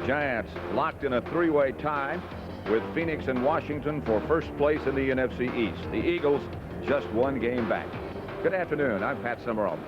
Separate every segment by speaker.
Speaker 1: Giants locked in a three-way tie with Phoenix and Washington for first place in the NFC East. The Eagles just one game back. Good afternoon. I'm Pat Summerall.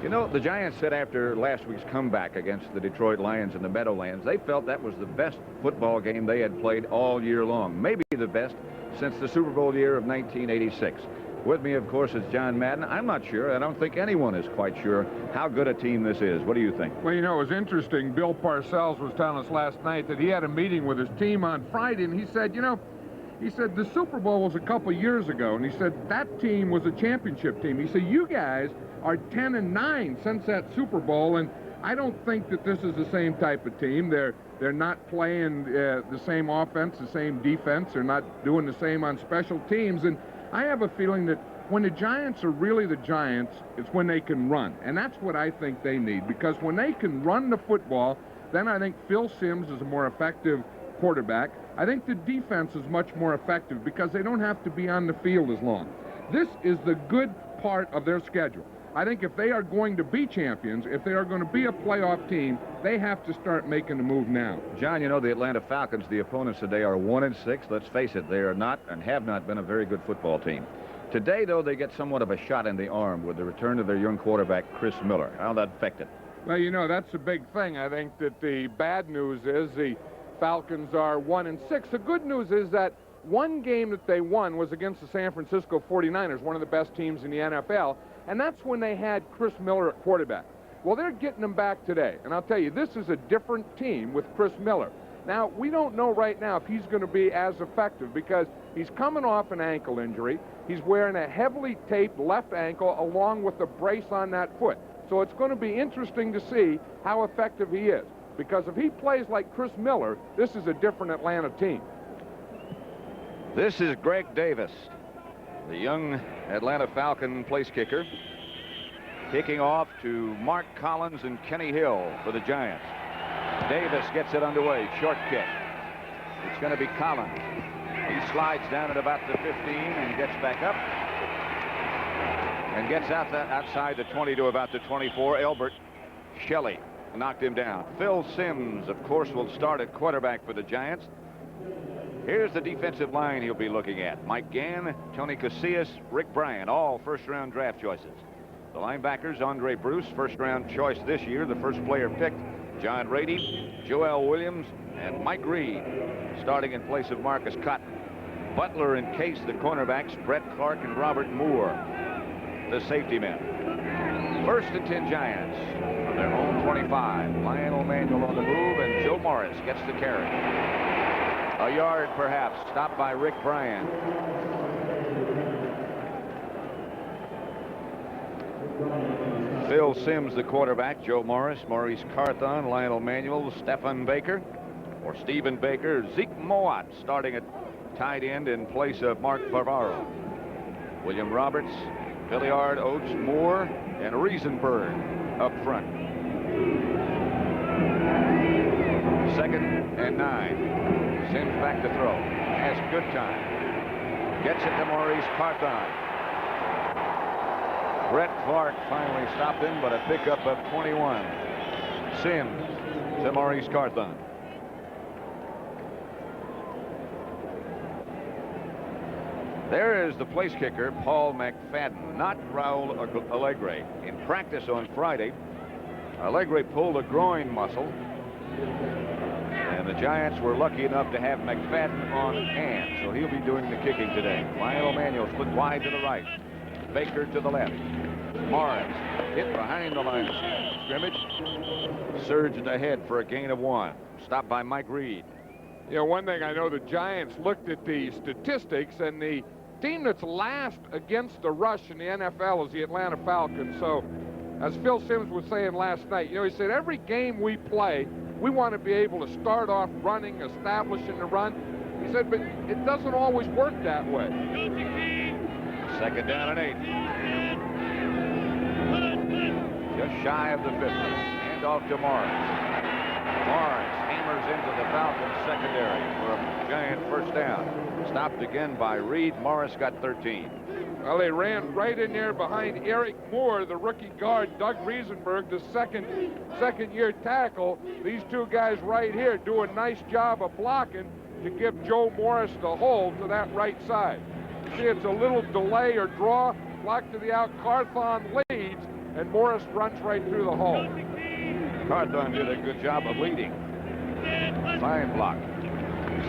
Speaker 1: You know, the Giants said after last week's comeback against the Detroit Lions in the Meadowlands, they felt that was the best football game they had played all year long, maybe the best since the Super Bowl year of 1986. With me, of course, is John Madden. I'm not sure. I don't think anyone is quite sure how good a team this is. What do you think?
Speaker 2: Well, you know, it was interesting. Bill Parcells was telling us last night that he had a meeting with his team on Friday, and he said, the Super Bowl was a couple years ago, and he said that team was a championship team. He said, you guys are 10-9 since that Super Bowl, and I don't think that this is the same type of team. They're not playing the same offense, the same defense. They're not doing the same on special teams, and I have a feeling that when the Giants are really the Giants, it's when they can run. And that's what I think they need, because when they can run the football, then I think Phil Simms is a more effective quarterback. I think the defense is much more effective because they don't have to be on the field as long. This is the good part of their schedule. I think if they are going to be champions, if they are going to be a playoff team, they have to start making the move now.
Speaker 1: John, you know, the Atlanta Falcons, the opponents today, are 1-6. Let's face it, they are not and have not been a very good football team. Today, though, they get somewhat of a shot in the arm with the return of their young quarterback, Chris Miller. How'll that affect it?
Speaker 2: Well, you know, that's a big thing. I think that the bad news is the Falcons are 1-6. The good news is that one game that they won was against the San Francisco 49ers, one of the best teams in the NFL. And that's when they had Chris Miller at quarterback. Well, they're getting him back today. And I'll tell you, this is a different team with Chris Miller. Now, we don't know right now if he's going to be as effective because he's coming off an ankle injury. He's wearing a heavily taped left ankle along with a brace on that foot. So it's going to be interesting to see how effective he is. Because if he plays like Chris Miller, this is a different Atlanta team.
Speaker 1: This is Greg Davis, the young Atlanta Falcon place kicker, kicking off to Mark Collins and Kenny Hill for the Giants. Davis gets it underway, short kick. It's going to be Collins. He slides down at about the 15 and gets back up and gets outside the 20 to about the 24. Elbert Shelley knocked him down. Phil Simms, of course, will start at quarterback for the Giants. Here's the defensive line he'll be looking at. Mike Gann, Tony Casillas, Rick Bryant, all first-round draft choices. The linebackers, Andre Bruce, first-round choice this year, the first player picked. John Rady, Joel Williams, and Mike Reed, starting in place of Marcus Cotton. Butler and Case, the cornerbacks, Brett Clark and Robert Moore, the safety men. First and 10 Giants on their own 25. Lionel Manuel on the move, and Joe Morris gets the carry. A yard, perhaps, stopped by Rick Bryant. Phil Simms, the quarterback. Joe Morris, Maurice Carthon, Lionel Manuel, Stephen Baker, or Stephen Baker. Zeke Mowat starting at tight end in place of Mark Bavaro. William Roberts, Hilliard, Oates, Moore, and Riesenberg up front. 2nd and 9. Simms back to throw. Has good time. Gets it to Maurice Carthon. Brett Clark finally stopped him, but a pickup of 21. Simms to Maurice Carthon. There is the place kicker, Paul McFadden, not Raul Allegre. In practice on Friday, Allegre pulled a groin muscle, and the Giants were lucky enough to have McFadden on hand, so he'll be doing the kicking today. Lionel Manuel split wide to the right. Baker to the left. Morris hit behind the line of scrimmage. Surged ahead for a gain of 1. Stopped by Mike Reed.
Speaker 2: You know, one thing I know, the Giants looked at the statistics, and the team that's last against the rush in the NFL is the Atlanta Falcons. So, as Phil Simms was saying last night, you know, he said every game we play, we want to be able to start off running, establishing the run. He said, but it doesn't always work that way.
Speaker 1: 2nd down and 8. Just shy of the 50. Hand off to Morris. Morris hammers into the Falcons secondary for a Giant first down. Stopped again by Reed. Morris got 13.
Speaker 2: Well, they ran right in there behind Eric Moore, the rookie guard, Doug Riesenberg, the second-year tackle. These two guys right here do a nice job of blocking to give Joe Morris the hold to that right side. See, it's a little delay or draw, block to the out. Carthon leads, and Morris runs right through the hole.
Speaker 1: Carthon did a good job of leading. Fine block.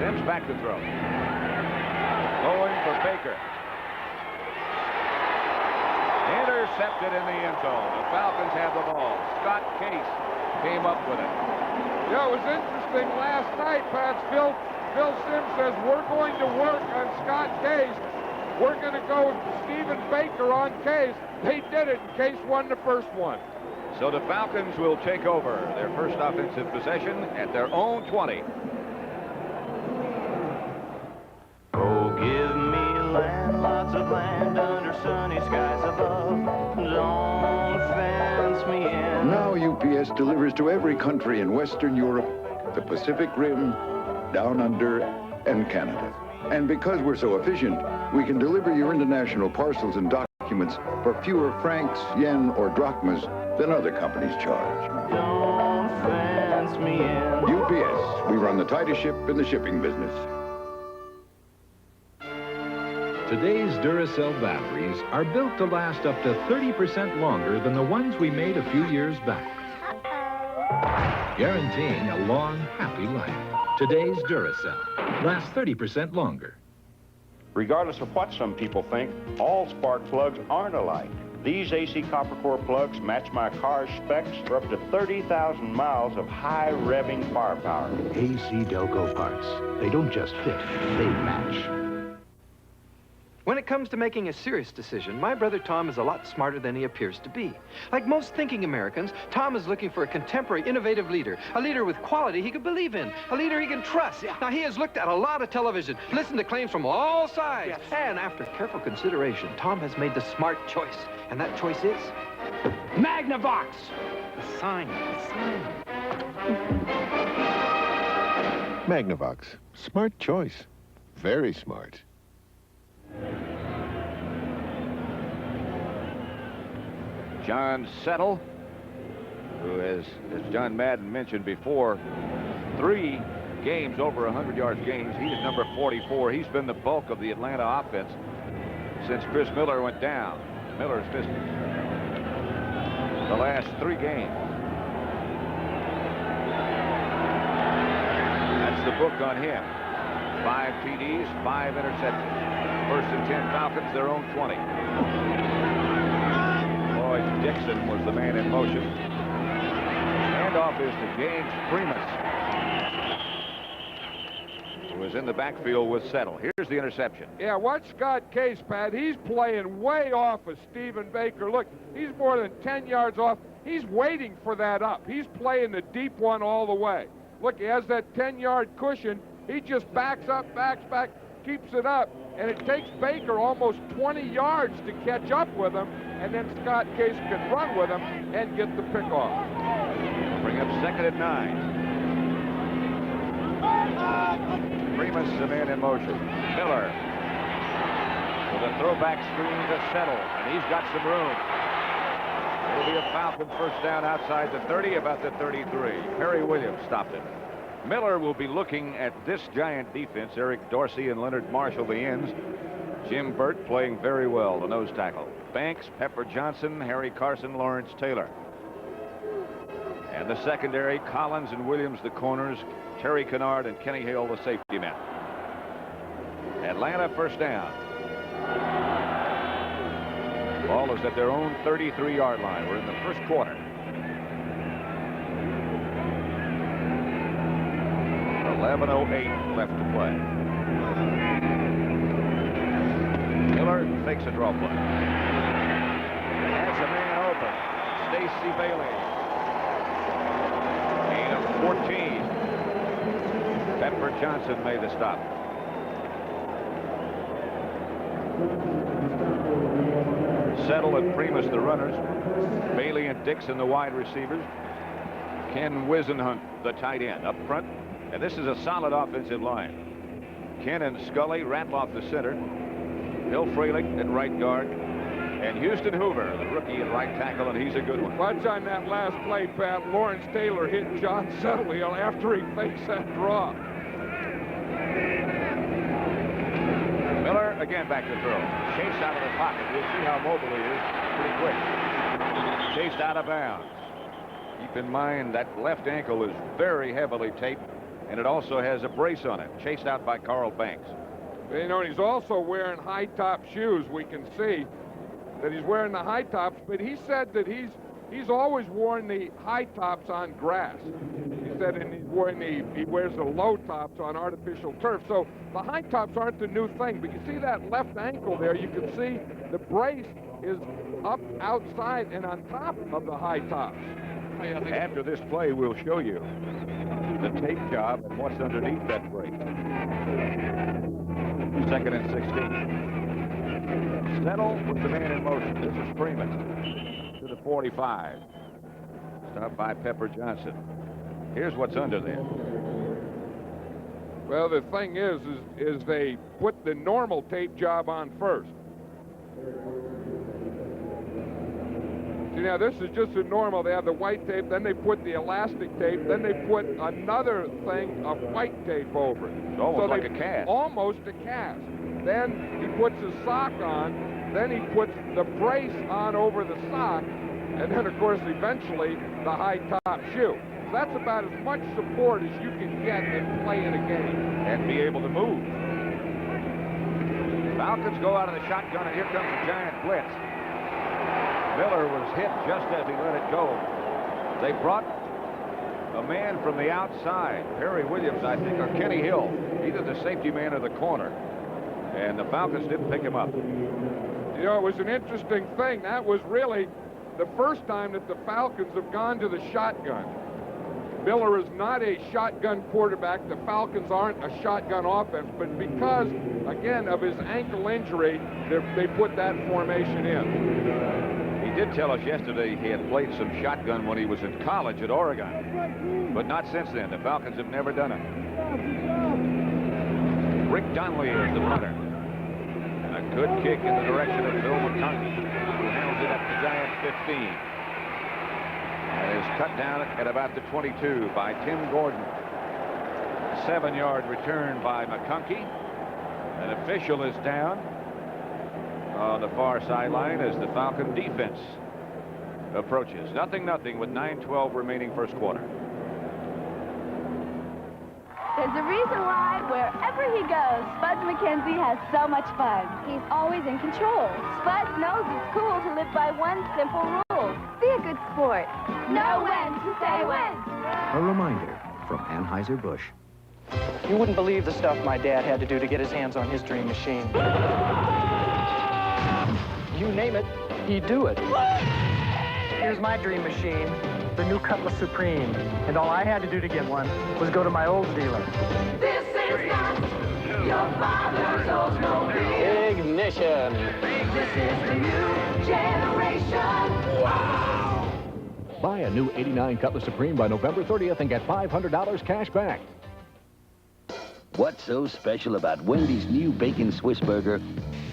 Speaker 1: Sims back to throw. Going for Baker. Intercepted in the end zone. The Falcons have the ball. Scott Case came up with it.
Speaker 2: Yeah, it was interesting last night, Pat. Phil Sims says, we're going to work on Scott Case. We're going to go with Stephen Baker on Case. They did it, and Case won the first one.
Speaker 1: So the Falcons will take over their first offensive possession at their own 20.
Speaker 3: Oh, give me land, lots of land under sunny skies above. Don't fence me in.
Speaker 4: Now UPS delivers to every country in Western Europe, the Pacific Rim, Down Under, and Canada. And because we're so efficient, we can deliver your international parcels and documents for fewer francs, yen, or drachmas than other companies charge.
Speaker 3: Don't fence me in.
Speaker 4: UPS, we run the tightest ship in the shipping business.
Speaker 5: Today's Duracell batteries are built to last up to 30% longer than the ones we made a few years back, guaranteeing a long, happy life. Today's Duracell lasts 30% longer.
Speaker 6: Regardless of what some people think, all spark plugs aren't alike. These AC copper core plugs match my car's specs for up to 30,000 miles of high revving firepower.
Speaker 7: AC Delco parts. They don't just fit, they match.
Speaker 8: When it comes to making a serious decision, my brother Tom is a lot smarter than he appears to be. Like most thinking Americans, Tom is looking for a contemporary, innovative leader. A leader with quality he could believe in. A leader he can trust. Now, he has looked at a lot of television, listened to claims from all sides. And after careful consideration, Tom has made the smart choice. And that choice is Magnavox. The sign.
Speaker 9: Magnavox. Smart choice. Very smart.
Speaker 1: John Settle, who has, as John Madden mentioned before, 3 games over 100 yards games. He's number 44. He's been the bulk of the Atlanta offense since Chris Miller went down. Miller's missed the last 3 games. That's the book on him. 5 TDs, 5 interceptions. First and 10 Falcons, their own 20. Lloyd Dixon was the man in motion. Handoff is to James Primus, who was in the backfield with Settle. Here's the interception.
Speaker 2: Yeah, watch Scott Case, Pat. He's playing way off of Stephen Baker. Look, he's more than 10 yards off. He's waiting for that up. He's playing the deep one all the way. Look, he has that 10-yard cushion. He just backs up, backs back, keeps it up, and it takes Baker almost 20 yards to catch up with him, and then Scott Case can run with him and get the pick off.
Speaker 1: Bring up second and 9. Primus, the man in motion. Miller with a throwback screen to Settle, and he's got some room. It'll be a Falcon first down outside the 30, about the 33. Perry Williams stopped it. Miller will be looking at this giant defense. Eric Dorsey and Leonard Marshall, the ends. Jim Burt playing very well, the nose tackle. Banks, Pepper Johnson, Harry Carson, Lawrence Taylor. And the secondary, Collins and Williams, the corners. Terry Kennard and Kenny Hill, the safety men. Atlanta first down. Ball is at their own 33-yard line. We're in the first quarter. 11:08 left to play. Miller fakes a draw play. Has a man open. Stacy Bailey. Gain of 14. Pepper Johnson made the stop. Settle and Primus the runners. Bailey and Dixon the wide receivers. Ken Wisenhunt the tight end up front. And this is a solid offensive line. Ken and Scully, Ratloff the center. Bill Fralick at right guard. And Houston Hoover, the rookie at right tackle, and he's a good one.
Speaker 2: Watch on that last play, Pat. Lawrence Taylor hit John Settley after he fakes that draw.
Speaker 1: Miller again back to throw. Chase out of the pocket. We'll see how mobile he is pretty quick. Chased out of bounds. Keep in mind that left ankle is very heavily taped, and it also has a brace on it. Chased out by Carl Banks.
Speaker 2: You know, he's also wearing high-top shoes. We can see that he's wearing the high tops, but he said that he's always worn the high tops on grass. He said, and he wears the low tops on artificial turf. So the high tops aren't the new thing, but you see that left ankle there, you can see the brace is up outside and on top of the high tops.
Speaker 1: After this play, we'll show you the tape job and what's underneath that brace. 2nd and 16. Settle with the man in motion. This is Freeman to the 45. Stopped by Pepper Johnson. Here's what's under there.
Speaker 2: Well, the thing is they put the normal tape job on first. See, now this is just a normal. They have the white tape, then they put the elastic tape, then they put another thing of white tape over it.
Speaker 1: It's almost like a cast.
Speaker 2: Almost a cast. Then he puts his sock on, then he puts the brace on over the sock, and then, of course, eventually the high-top shoe. That's about as much support as you can get in playing a game.
Speaker 1: And be able to move. Falcons go out of the shotgun, and here comes a giant blitz. Miller was hit just as he let it go. They brought a man from the outside, Perry Williams, I think, or Kenny Hill, either the safety man or the corner. And the Falcons didn't pick him up.
Speaker 2: You know, it was an interesting thing. That was really the first time that the Falcons have gone to the shotgun. Miller is not a shotgun quarterback. The Falcons aren't a shotgun offense. But because, again, of his ankle injury, they put that formation in.
Speaker 1: He did tell us yesterday he had played some shotgun when he was in college at Oregon. But not since then. The Falcons have never done it. Rick Donnelly is the punter. And a good kick in the direction of Bill McConkey, who handles it at the Giants 15. And is cut down at about the 22 by Tim Gordon. 7-yard return by McConkey. An official is down on the far sideline as the Falcon defense approaches. 0-0 with 9:12 remaining first quarter.
Speaker 10: There's a reason why, wherever he goes, Spud McKenzie has so much fun. He's always in control. Spud knows it's cool to live by one simple rule. Be a good sport. Know when to say when.
Speaker 7: A reminder from Anheuser-Busch.
Speaker 11: You wouldn't believe the stuff my dad had to do to get his hands on his dream machine. You name it, he'd do it. Here's my dream machine, the new Cutlass Supreme. And all I had to do to get one was go to my old dealer.
Speaker 10: This is not your father's Oldsmobile.
Speaker 11: Ignition.
Speaker 10: This is the new generation.
Speaker 12: Wow! Buy a new '89 Cutlass Supreme by November 30th and get $500 cash back.
Speaker 13: What's so special about Wendy's new Bacon Swiss Burger?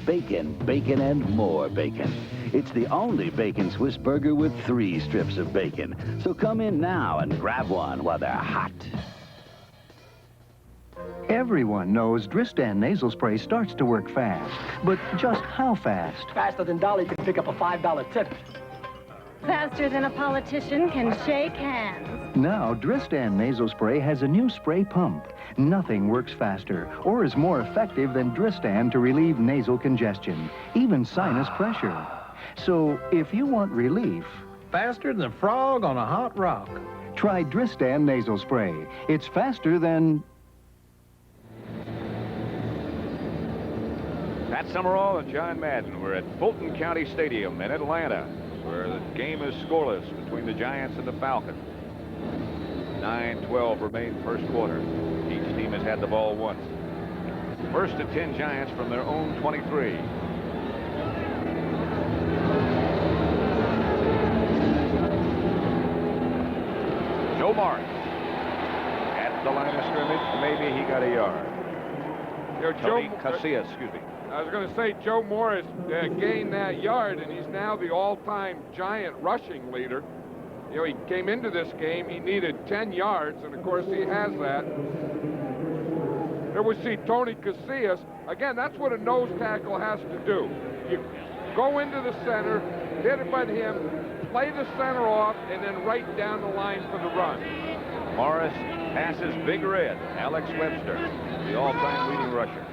Speaker 13: Bacon, bacon, and more bacon. It's the only Bacon Swiss Burger with 3 strips of bacon. So come in now and grab one while they're hot.
Speaker 14: Everyone knows Dristan nasal spray starts to work fast. But just how fast?
Speaker 11: Faster than Dolly could pick up a $5 tip.
Speaker 15: Faster than a politician can shake hands.
Speaker 14: Now, Dristan nasal spray has a new spray pump. Nothing works faster or is more effective than Dristan to relieve nasal congestion, even sinus pressure. So, if you want relief...
Speaker 7: Faster than a frog on a hot rock.
Speaker 14: Try Dristan nasal spray. It's faster than...
Speaker 1: Pat Summerall and John Madden. We're at Fulton County Stadium in Atlanta, where the game is scoreless between the Giants and the Falcons. 9:12 remain first quarter. Each team has had the ball once. First and 10 Giants from their own 23. Joe Morris at the line of scrimmage. Maybe he got a yard. Tony Casillas, excuse me.
Speaker 2: I was going to say Joe Morris gained that yard, and he's now the all-time Giant rushing leader. You know, he came into this game, he needed 10 yards, and of course he has that. There we see Tony Casillas. Again, that's what a nose tackle has to do. You go into the center, hit it by him, play the center off, and then right down the line for the run.
Speaker 1: Morris passes Big Red, Alex Webster, the all-time leading rusher.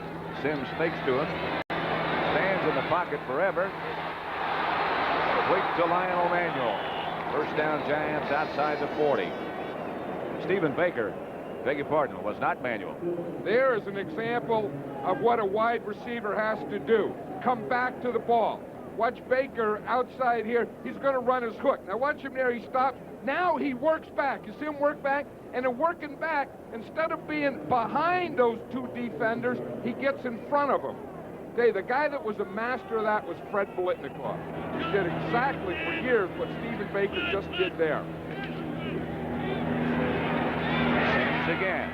Speaker 1: Sims fakes to him, stands in the pocket forever. Quick to Lionel Manuel. First down, Giants outside the 40. Stephen Baker, beg your pardon, was not Manuel.
Speaker 2: There is an example of what a wide receiver has to do. Come back to the ball. Watch Baker outside here. He's going to run his hook. Now watch him there. He stops. Now he works back. You see him work back? And in working back, instead of being behind those two defenders, he gets in front of them. Okay, the guy that was a master of that was Fred Biletnikoff. He did exactly for years what Stephen Baker just did there.
Speaker 1: Sims again.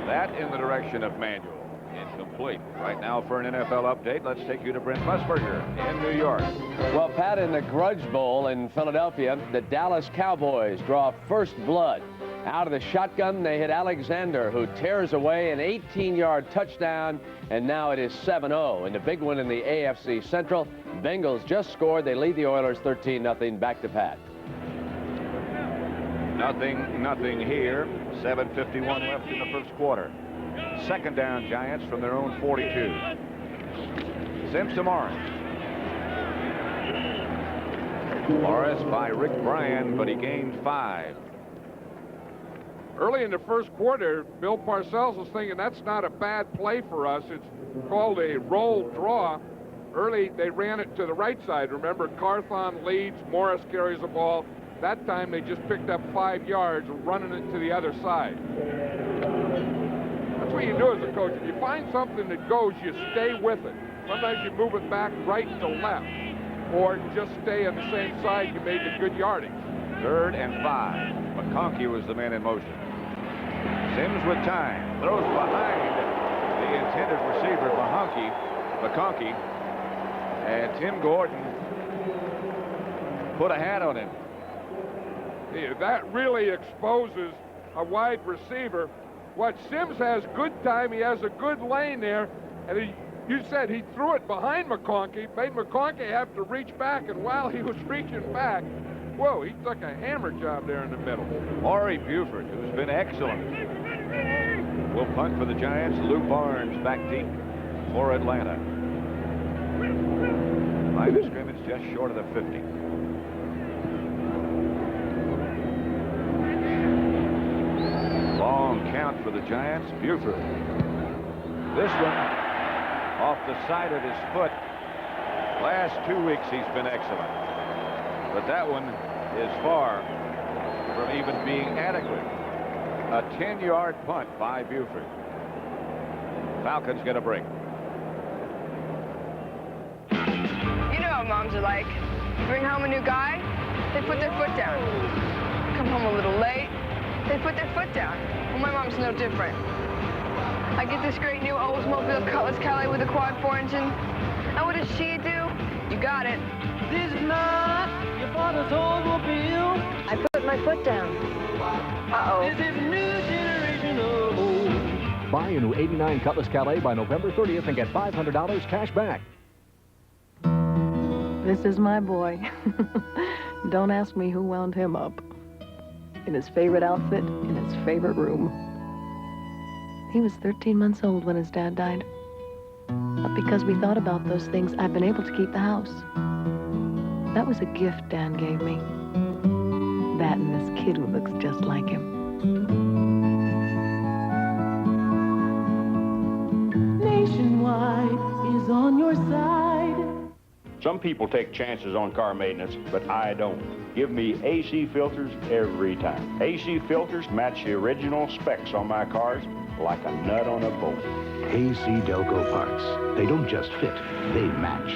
Speaker 1: That in the direction of Manuel. Incomplete. Right now for an NFL update, let's take you to Brent Musburger in New York.
Speaker 16: Well, Pat, in the Grudge Bowl in Philadelphia, the Dallas Cowboys draw first blood. Out of the shotgun, they hit Alexander, who tears away an 18-yard touchdown, and now it is 7-0. And the big one in the AFC Central, Bengals just scored. They lead the Oilers 13-0 back to Pat.
Speaker 1: Nothing here. 7:51 left in the first quarter. Second down, Giants from their own 42. Sims to Morris. Morris by Rick Bryan, but he gained 5.
Speaker 2: Early in the first quarter, Bill Parcells was thinking that's not a bad play for us. It's called a roll draw. Early, they ran it to the right side. Remember, Carthon leads, Morris carries the ball. That time, they just picked up 5 yards, running it to the other side. That's what you do as a coach. If you find something that goes, you stay with it. Sometimes you move it back right to left, or just stay on the same side you made the good yardage.
Speaker 1: 3rd and 5. McConkey was the man in motion. Sims with time. Throws behind the intended receiver, McConkey. And Tim Gordon put a hat on him.
Speaker 2: Yeah, that really exposes a wide receiver. What Sims has good time, he has a good lane there, and you said he threw it behind McConkey, made McConkey have to reach back, and while he was reaching back, whoa, he took a hammer job there in the middle.
Speaker 1: Maury Buford, who's been excellent, will punt for the Giants. Lou Barnes back deep for Atlanta. Line of scrimmage just short of the 50. Long count for the Giants. Buford. This one off the side of his foot. Last 2 weeks he's been excellent. But that one is far from even being adequate. A 10-yard punt by Buford. Falcons get a break.
Speaker 17: You know what moms are like. You bring home a new guy, they put their foot down. Come home a little late, they put their foot down. Well, my mom's no different. I get this great new Oldsmobile Cutlass Calais with a quad 4 engine. And what does she do? You got it.
Speaker 3: This is not your father's Oldsmobile.
Speaker 17: I put my foot down. Uh-oh.
Speaker 3: This is a new generation of old.
Speaker 12: Buy a new '89 Cutlass Calais by November 30th and get $500 cash back.
Speaker 18: This is my boy. Don't ask me who wound him up. In his favorite outfit, in his favorite room. He was 13 months old when his dad died. But because we thought about those things, I've been able to keep the house. That was a gift Dan gave me. That and this kid who looks just like him.
Speaker 3: Nationwide is on your side.
Speaker 6: Some people take chances on car maintenance, but I don't. Give me AC filters every time. AC filters match the original specs on my cars like a nut on a bolt.
Speaker 7: AC Delco parts. They don't just fit, they match.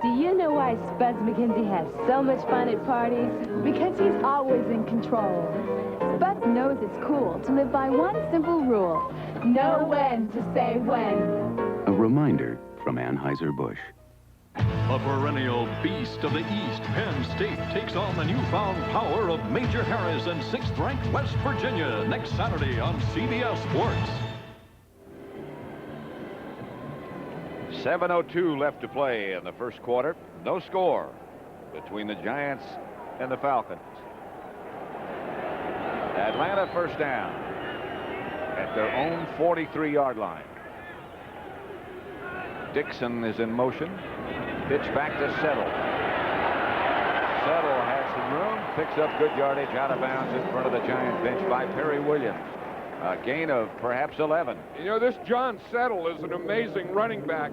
Speaker 10: Do you know why Spuds McKenzie has so much fun at parties? Because he's always in control. Spuds Giants knows it's cool to live by one simple rule. Know when to say when.
Speaker 7: A reminder from Anheuser-Busch.
Speaker 19: A perennial beast of the East, Penn State takes on the newfound power of Major Harris and 6th-ranked West Virginia next Saturday on CBS Sports.
Speaker 1: 7:02 left to play in the first quarter. No score between the Giants and the Falcons. Atlanta first down at their own 43-yard line. Dixon is in motion. Pitch back to Settle. Settle has some room, picks up good yardage out of bounds in front of the Giant bench by Perry Williams. A gain of perhaps 11.
Speaker 2: You know, this John Settle is an amazing running back.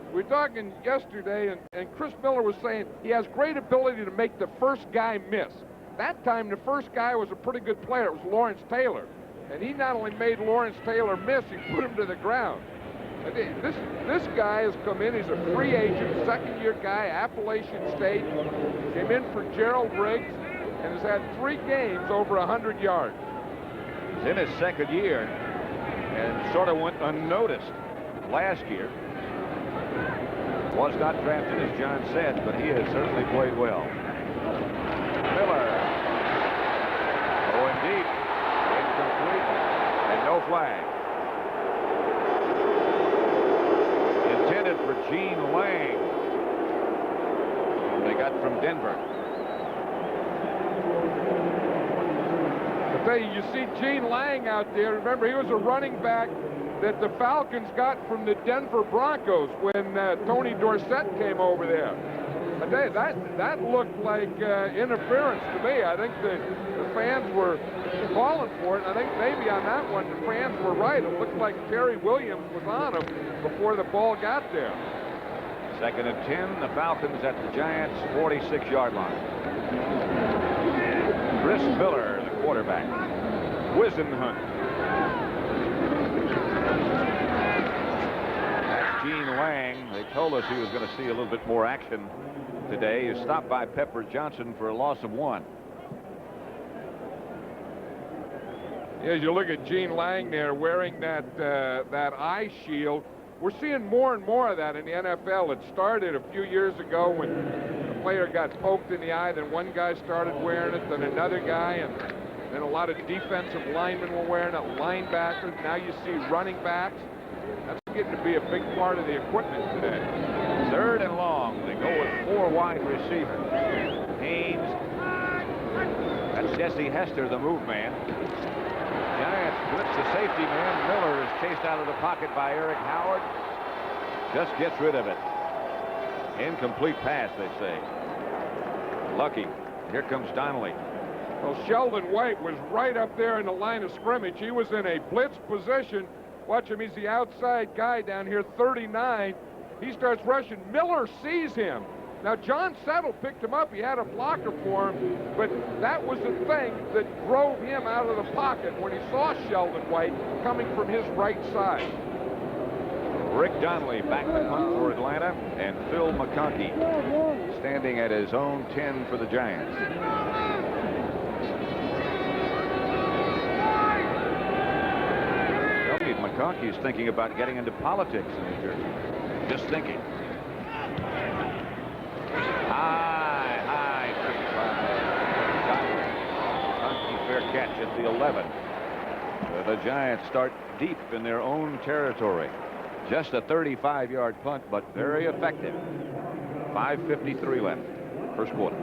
Speaker 2: We were talking yesterday, and Chris Miller was saying he has great ability to make the first guy miss. That time, the first guy was a pretty good player. It was Lawrence Taylor. And he not only made Lawrence Taylor miss, he put him to the ground. This guy has come in. He's a free agent, second-year guy, Appalachian State. Came in for Gerald Riggs and has had 3 games over 100 yards.
Speaker 1: He's in his second year and sort of went unnoticed last year. Was not drafted, as John said, but he has certainly played well. Miller going deep, incomplete, and no flag. Intended for Gene Lang. They got from Denver.
Speaker 2: I tell you, you see Gene Lang out there. Remember, he was a running back that the Falcons got from the Denver Broncos when Tony Dorsett came over there. I tell you, that looked like interference to me. I think the fans were calling for it. I think maybe on that one the fans were right. It looked like Terry Williams was on him before the ball got there.
Speaker 1: 2nd and 10, the Falcons at the Giants' 46-yard line. Chris Miller, the quarterback. Wisenhunt. That's Gene Lang. They told us he was going to see a little bit more action today. He stopped by Pepper Johnson for a loss of 1.
Speaker 2: As you look at Gene Lang there wearing that eye shield, we're seeing more and more of that in the NFL. It started a few years ago when a player got poked in the eye, then one guy started wearing it, then another guy, and then a lot of defensive linemen were wearing it, linebackers. Now you see running backs. That's getting to be a big part of the equipment today.
Speaker 1: 3rd and long. They go with 4 wide receivers. Haynes. That's Jesse Hester, the move man. Giants blitz the safety man. Miller is chased out of the pocket by Eric Howard. Just gets rid of it. Incomplete pass, they say. Lucky. Here comes Donnelly.
Speaker 2: Well, Sheldon White was right up there in the line of scrimmage. He was in a blitz position. Watch him. He's the outside guy down here, 39. He starts rushing. Miller sees him. Now, John Settle picked him up. He had a blocker for him, but that was the thing that drove him out of the pocket when he saw Sheldon White coming from his right side.
Speaker 1: Rick Donnelly back to punt for Atlanta, and Phil McConkey standing at his own 10 for the Giants. McConkey's thinking about getting into politics in New Jersey. Just thinking. High kick by McConkey. Fair catch at the 11. The Giants start deep in their own territory. Just a 35-yard punt, but very effective. 5:53 left. First quarter.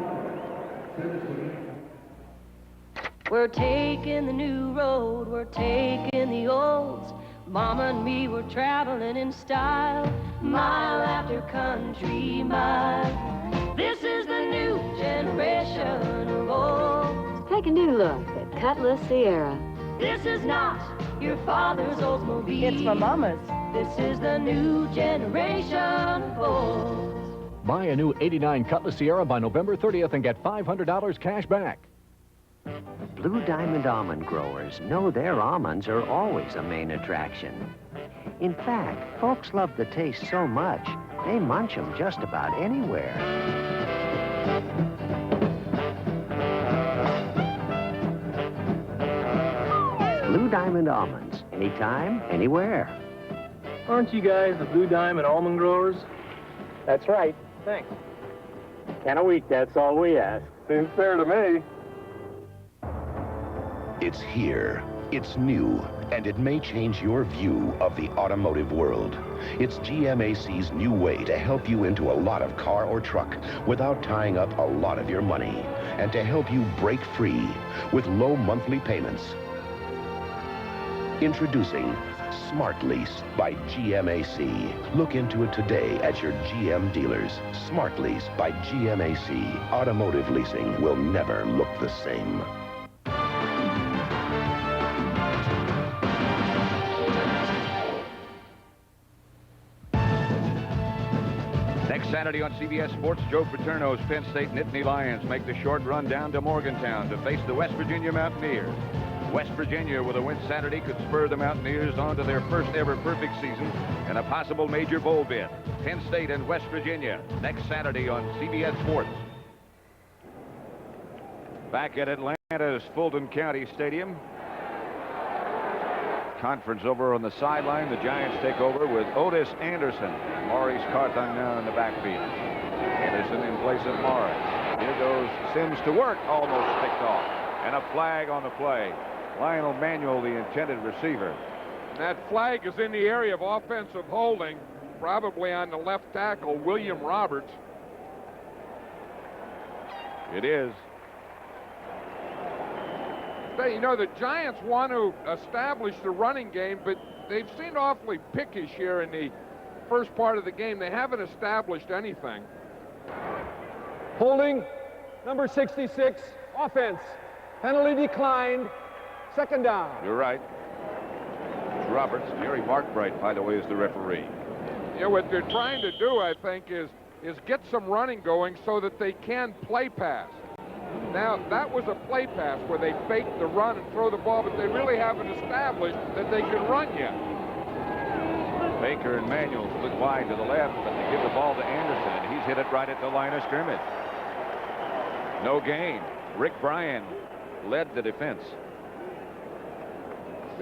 Speaker 20: We're taking the new road, we're taking the olds. Mama and me were traveling in style, mile after country mile. This is the new generation of old.
Speaker 21: Take a new look at Cutlass Sierra.
Speaker 20: This is not your father's Oldsmobile.
Speaker 21: It's my mama's.
Speaker 20: This is the new generation of old.
Speaker 12: Buy a new '89 Cutlass Sierra by November 30th and get $500 cash back.
Speaker 22: Blue Diamond almond growers know their almonds are always a main attraction. In fact, folks love the taste so much, they munch them just about anywhere. Blue Diamond almonds. Anytime, anywhere.
Speaker 11: Aren't you guys the Blue Diamond almond growers?
Speaker 4: That's right.
Speaker 11: Thanks.
Speaker 4: 10 a week, that's all we ask.
Speaker 11: Seems fair to me.
Speaker 5: It's here. It's new, and it may change your view of the automotive world. It's GMAC's new way to help you into a lot of car or truck without tying up a lot of your money, and to help you break free with low monthly payments. Introducing Smart Lease by GMAC. Look into it today at your GM dealers. Smart Lease by GMAC. Automotive leasing will never look the same.
Speaker 1: Next Saturday on CBS Sports, Joe Paterno's Penn State Nittany Lions make the short run down to Morgantown to face the West Virginia Mountaineers. West Virginia, with a win Saturday, could spur the Mountaineers on to their first ever perfect season and a possible major bowl bid. Penn State and West Virginia next Saturday on CBS Sports. Back at Atlanta's Fulton County Stadium. Conference over on the sideline. The Giants take over with Otis Anderson. Maurice Carthon now in the backfield. Anderson in place of Morris. Here goes Sims to work. Almost picked off. And a flag on the play. Lionel Manuel, the intended receiver.
Speaker 2: That flag is in the area of offensive holding, probably on the left tackle, William Roberts.
Speaker 1: It is.
Speaker 2: You know, the Giants want to establish the running game, but they've seemed awfully pickish here in the first part of the game. They haven't established anything.
Speaker 11: Holding, number 66, offense. Penalty declined. Second down.
Speaker 1: You're right. It's Roberts. Jerry Markbright, by the way, is the referee.
Speaker 2: Yeah, what they're trying to do, I think, is get some running going so that they can play pass. Now, that was a play pass where they faked the run and throw the ball, but they really haven't established that they can run yet.
Speaker 1: Baker and Manuel split wide to the left, but they give the ball to Anderson, and he's hit it right at the line of scrimmage. No gain. Rick Bryan led the defense.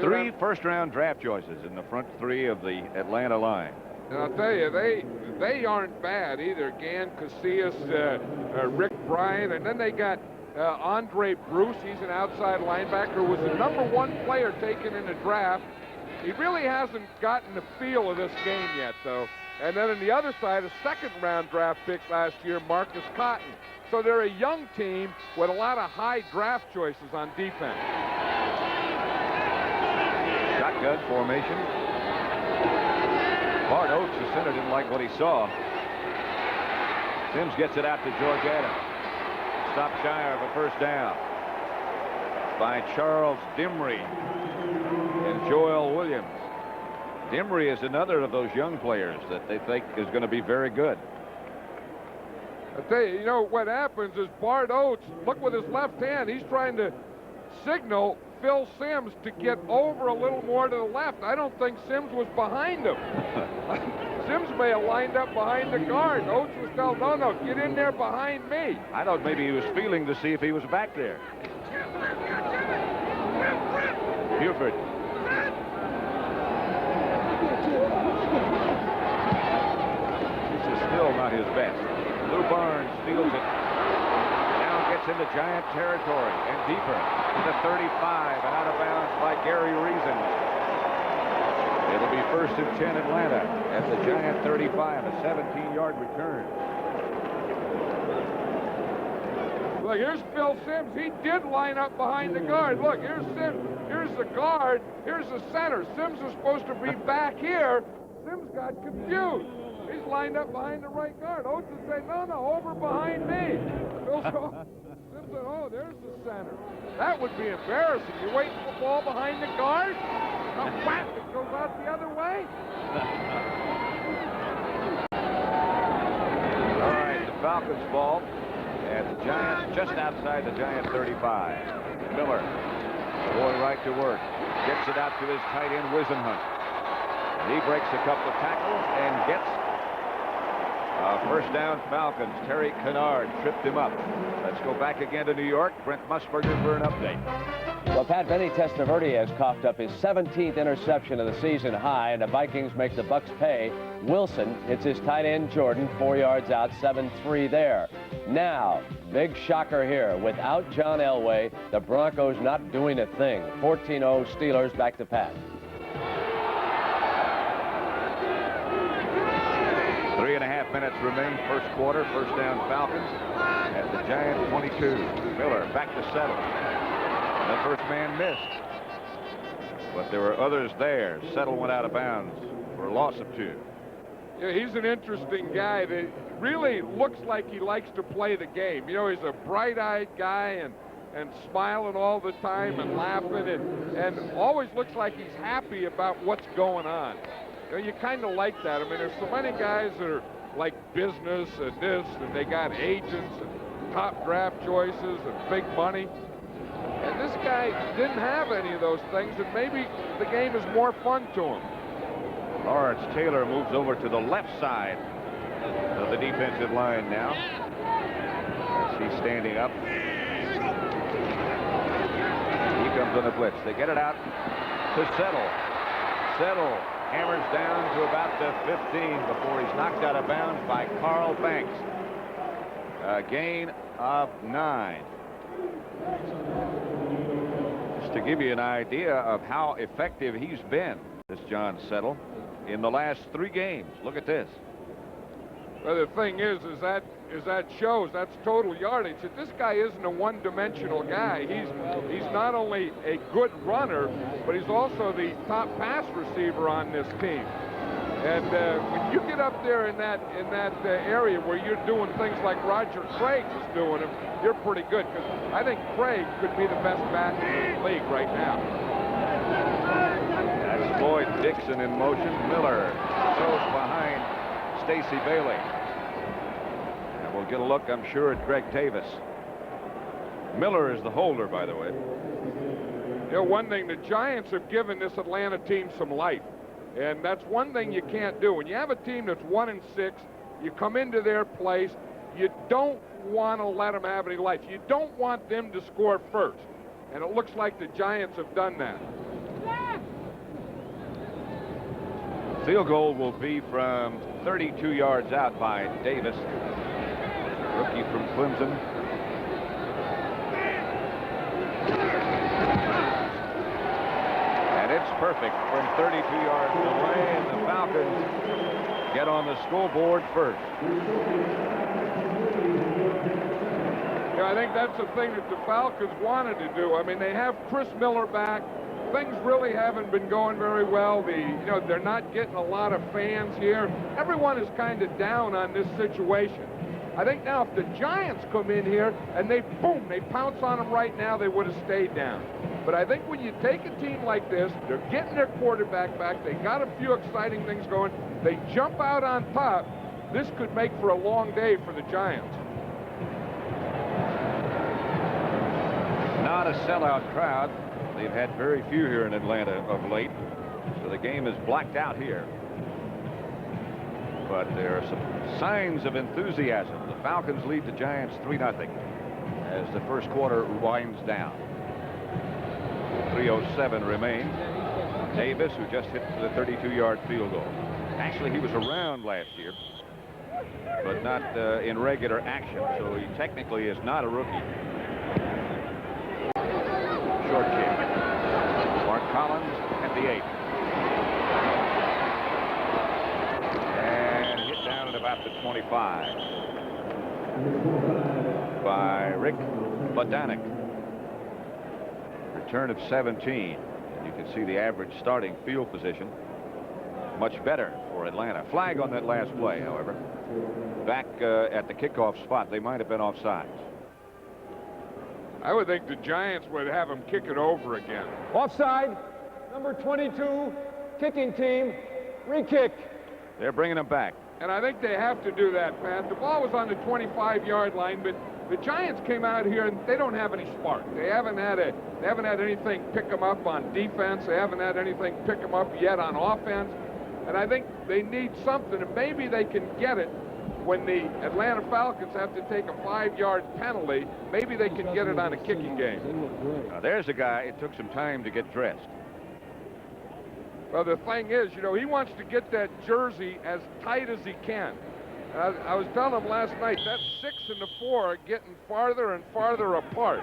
Speaker 1: 3 first-round draft choices in the front 3 of the Atlanta line.
Speaker 2: And I'll tell you, they aren't bad either. Gan Casillas, Rick Bryan, and then they got Andre Bruce. He's an outside linebacker, was the #1 player taken in the draft. He really hasn't gotten the feel of this game yet, though. And then on the other side, a second-round draft pick last year, Marcus Cotton. So they're a young team with a lot of high draft choices on defense.
Speaker 1: Shotgun formation. Bart Oates, the center, didn't like what he saw. Sims gets it out to George Adams. Stopped shy of a first down by Charles Dimry and Joel Williams. Dimry is another of those young players that they think is going to be very good.
Speaker 2: I tell you, you know, what happens is Bart Oates, look with his left hand, he's trying to signal Phil Sims to get over a little more to the left. I don't think Sims was behind him. Sims may have lined up behind the guard. Oates was telling, no, get in there behind me.
Speaker 1: I thought maybe he was feeling to see if he was back there. Buford. This is still not his best. Lou Barnes steals it. Now gets into Giant territory and deeper to the 35 and out of bounds by Gary Reason. It'll be 1st and 10 Atlanta at the Giant 35, a 17-yard return.
Speaker 2: Look, here's Phil Sims. He did line up behind the guard. Look, here's Sims. Here's the guard. Here's the center. Sims is supposed to be back here. Sims got confused. He's lined up behind the right guard. Oates is saying, no, over behind me. Sims said, oh, there's the center. That would be embarrassing. You're waiting for the ball behind the guard? Whap, it goes out the other way.
Speaker 1: All right, the Falcons ball at the Giants, just outside the Giant 35. Miller, boy right to work. Gets it out to his tight end, Wisenhunt. He breaks a couple of tackles and gets a First down, Falcons. Terry Kennard tripped him up. Let's go back again to New York. Brent Musburger for an update.
Speaker 16: Well, Pat, Vinny Testaverde has coughed up his 17th interception of the season high, and the Vikings make the Bucks pay. Wilson hits his tight end Jordan 4 yards out, 7-3 there. Now, big shocker here. Without John Elway, the Broncos not doing a thing. 14-0 Steelers back to Pat.
Speaker 1: 3.5 minutes remain, first quarter. First down, Falcons at the Giant 22. Miller back to settle. The first man missed, but there were others there. Settle went out of bounds for a loss of 2.
Speaker 2: Yeah, he's an interesting guy that really looks like he likes to play the game. You know, he's a bright-eyed guy and smiling all the time and laughing and always looks like he's happy about what's going on. You know, you kind of like that. I mean, there's so many guys that are like business and this, and they got agents and top draft choices and big money. And this guy didn't have any of those things, and maybe the game is more fun to him.
Speaker 1: Lawrence Taylor moves over to the left side of the defensive line now. As he's standing up. He comes on the blitz. They get it out to Settle. Settle hammers down to about the 15 before he's knocked out of bounds by Carl Banks. A gain of 9. Just to give you an idea of how effective he's been, this John Settle, in the last 3 games. Look at this.
Speaker 2: Well, the thing is that shows that's total yardage. That this guy isn't a one-dimensional guy. He's not only a good runner, but he's also the top pass receiver on this team. And when you get up there in that area where you're doing things like Roger Craig is doing them, you're pretty good. Because I think Craig could be the best back in the league right now.
Speaker 1: That's Floyd Dixon in motion. Miller goes behind Stacy Bailey. And we'll get a look, I'm sure, at Greg Davis. Miller is the holder, by the way.
Speaker 2: You know, one thing, the Giants have given this Atlanta team some life. And that's one thing you can't do. When you have a team that's 1-6, you come into their place, you don't want to let them have any life. You don't want them to score first. And it looks like the Giants have done that.
Speaker 1: Field goal will be from 32 yards out by Davis, rookie from Clemson. And it's perfect from 32 yards away, and the Falcons get on the scoreboard first.
Speaker 2: Yeah, I think that's the thing that the Falcons wanted to do. I mean, they have Chris Miller back. Things really haven't been going very well. They're not getting a lot of fans here. Everyone is kind of down on this situation. I think now if the Giants come in here and they pounce on them right now, they would have stayed down. But I think when you take a team like this, they're getting their quarterback back. They got a few exciting things going. They jump out on top. This could make for a long day for the Giants.
Speaker 1: Not a sellout crowd. They've had very few here in Atlanta of late, so the game is blacked out here. But there are some signs of enthusiasm. The Falcons lead the Giants 3-0 as the first quarter winds down. 3:07 remains. Davis, who just hit the 32-yard field goal. Actually, he was around last year, but not in regular action, so he technically is not a rookie. Short kick. Mark Collins at the 8. And hit down at about the 25 by Rick Bodanik. Return of 17. And you can see the average starting field position much better for Atlanta. Flag on that last play, however. Back at the kickoff spot, they might have been offsides.
Speaker 2: I would think the Giants would have him kick it over again.
Speaker 11: Offside, number 22, kicking team, re-kick.
Speaker 1: They're bringing him back.
Speaker 2: And I think they have to do that, Pat. The ball was on the 25-yard line, but the Giants came out here and they don't have any spark. They haven't had anything pick them up on defense. They haven't had anything pick them up yet on offense. And I think they need something, and maybe they can get it when the Atlanta Falcons have to take a 5-yard penalty, maybe they can get it on a kicking game.
Speaker 1: Now, there's a guy, it took some time to get dressed.
Speaker 2: Well, the thing is, you know, he wants to get that jersey as tight as he can. I was telling him last night, that 6 and the 4 are getting farther and farther apart.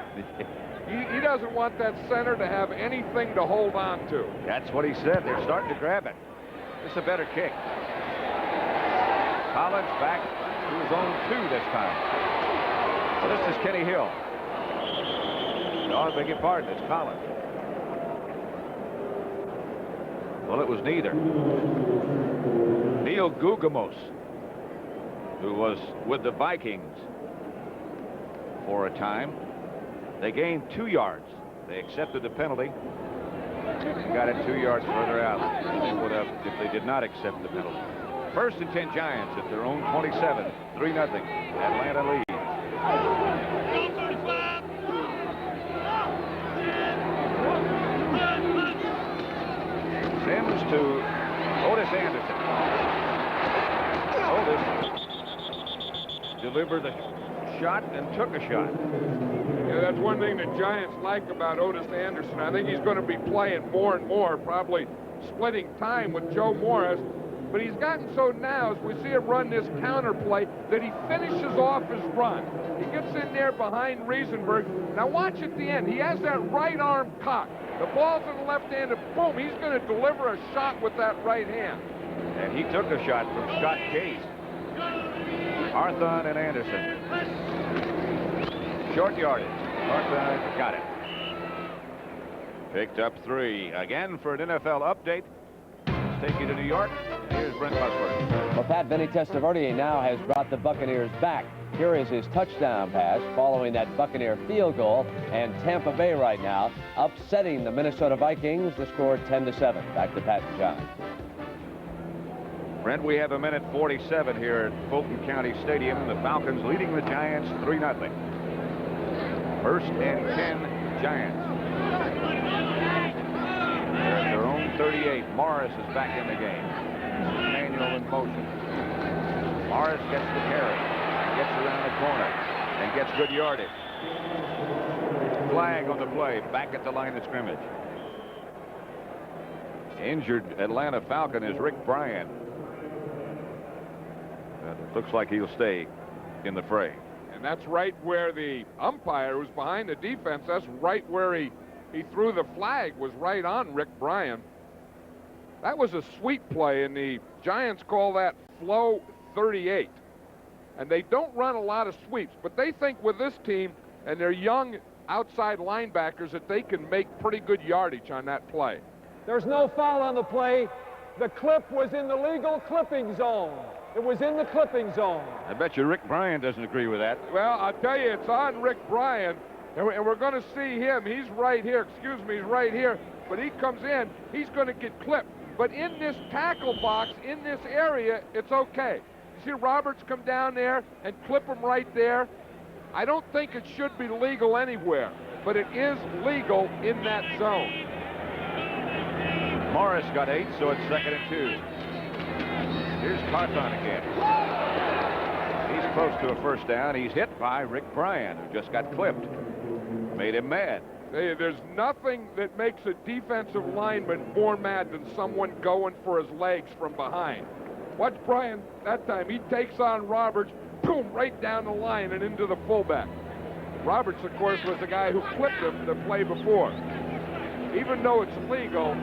Speaker 2: He doesn't want that center to have anything to hold on to.
Speaker 1: That's what he said. They're starting to grab it. This is a better kick. Collins back to his own 2 this time. So this is Kenny Hill. No, I beg your pardon, it's Collins. Well, it was neither. Neil Gugamos, who was with the Vikings for a time. They gained 2 yards. They accepted the penalty. Got it 2 yards further out than they would have if they did not accept the penalty. First and 10 Giants at their own 27. 3-0. Atlanta leads. Sims to Otis Anderson. Otis delivered the shot and took a shot.
Speaker 2: Yeah, that's one thing the Giants like about Otis Anderson. I think he's going to be playing more and more, probably splitting time with Joe Morris. But he's gotten so now, as we see him run this counter play, that he finishes off his run. He gets in there behind Riesenberg. Now watch at the end. He has that right arm cocked. The ball's in the left hand, and boom, he's going to deliver a shot with that right hand.
Speaker 1: And he took a shot from Scott Case. Arthon and Anderson. Short yardage. Arthon got it. Picked up 3. Again for an NFL update. Let's take you to New York. Here's Brent Musburg.
Speaker 16: Well, Pat, Vinny Testaverde now has brought the Buccaneers back. Here is his touchdown pass following that Buccaneer field goal. And Tampa Bay right now upsetting the Minnesota Vikings. The score 10-7. Back to Pat and John.
Speaker 1: Brent, we have a minute 47 here at Fulton County Stadium. The Falcons leading the Giants 3-0. First and 10 Giants. They're at their own 38. Morris is back in the game. Manuel in motion. Morris gets the carry, gets around the corner, and gets good yardage. Flag on the play, back at the line of scrimmage. Injured Atlanta Falcon is Rick Bryan. It looks like he'll stay in the fray.
Speaker 2: And that's right where the umpire who's behind the defense, that's right where he threw the flag, was right on Rick Bryan. That was a sweep play, and the Giants call that flow 38. And they don't run a lot of sweeps, but they think with this team and their young outside linebackers that they can make pretty good yardage on that play.
Speaker 8: There's no foul on the play. The clip was in the legal clipping zone. It was in the clipping zone.
Speaker 1: I bet you Rick Bryan doesn't agree with that.
Speaker 2: Well, I'll tell you, it's on Rick Bryan, and we're going to see him. He's right here. Excuse me, he's right here. But he comes in, he's going to get clipped. But in this tackle box, in this area, it's okay. You see Roberts come down there and clip him right there. I don't think it should be legal anywhere, but it is legal in that zone.
Speaker 1: Morris got 8, so it's 2nd and 2. Here's Carthon again. He's close to a first down. He's hit by Rick Bryan, who just got clipped. Made him mad.
Speaker 2: Hey, there's nothing that makes a defensive lineman more mad than someone going for his legs from behind. Watch Bryan that time. He takes on Roberts, boom, right down the line and into the fullback. Roberts, of course, was the guy who clipped him the play before. Even though it's legal,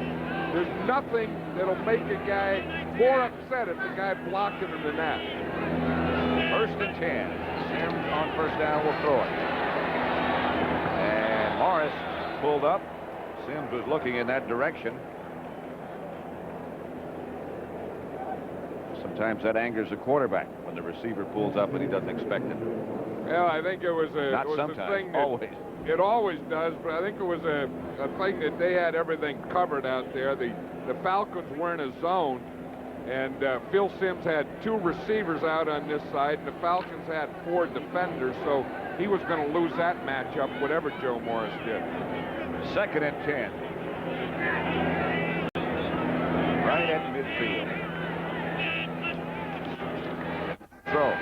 Speaker 2: there's nothing that'll make a guy more upset if the guy blocking him than that.
Speaker 1: First and 10. Sims on first down will throw it. And Morris pulled up. Sims was looking in that direction. Sometimes that angers the quarterback when the receiver pulls up and he doesn't expect it.
Speaker 2: Well, I think it was a,
Speaker 1: Not
Speaker 2: it was
Speaker 1: sometimes,
Speaker 2: a thing that,
Speaker 1: always.
Speaker 2: It always does, but I think it was a thing that they had everything covered out there. The Falcons were in a zone, and Phil Sims had 2 receivers out on this side, and the Falcons had 4 defenders, so he was going to lose that matchup, whatever Joe Morris did.
Speaker 1: 2nd and 10. Right at midfield. Throw.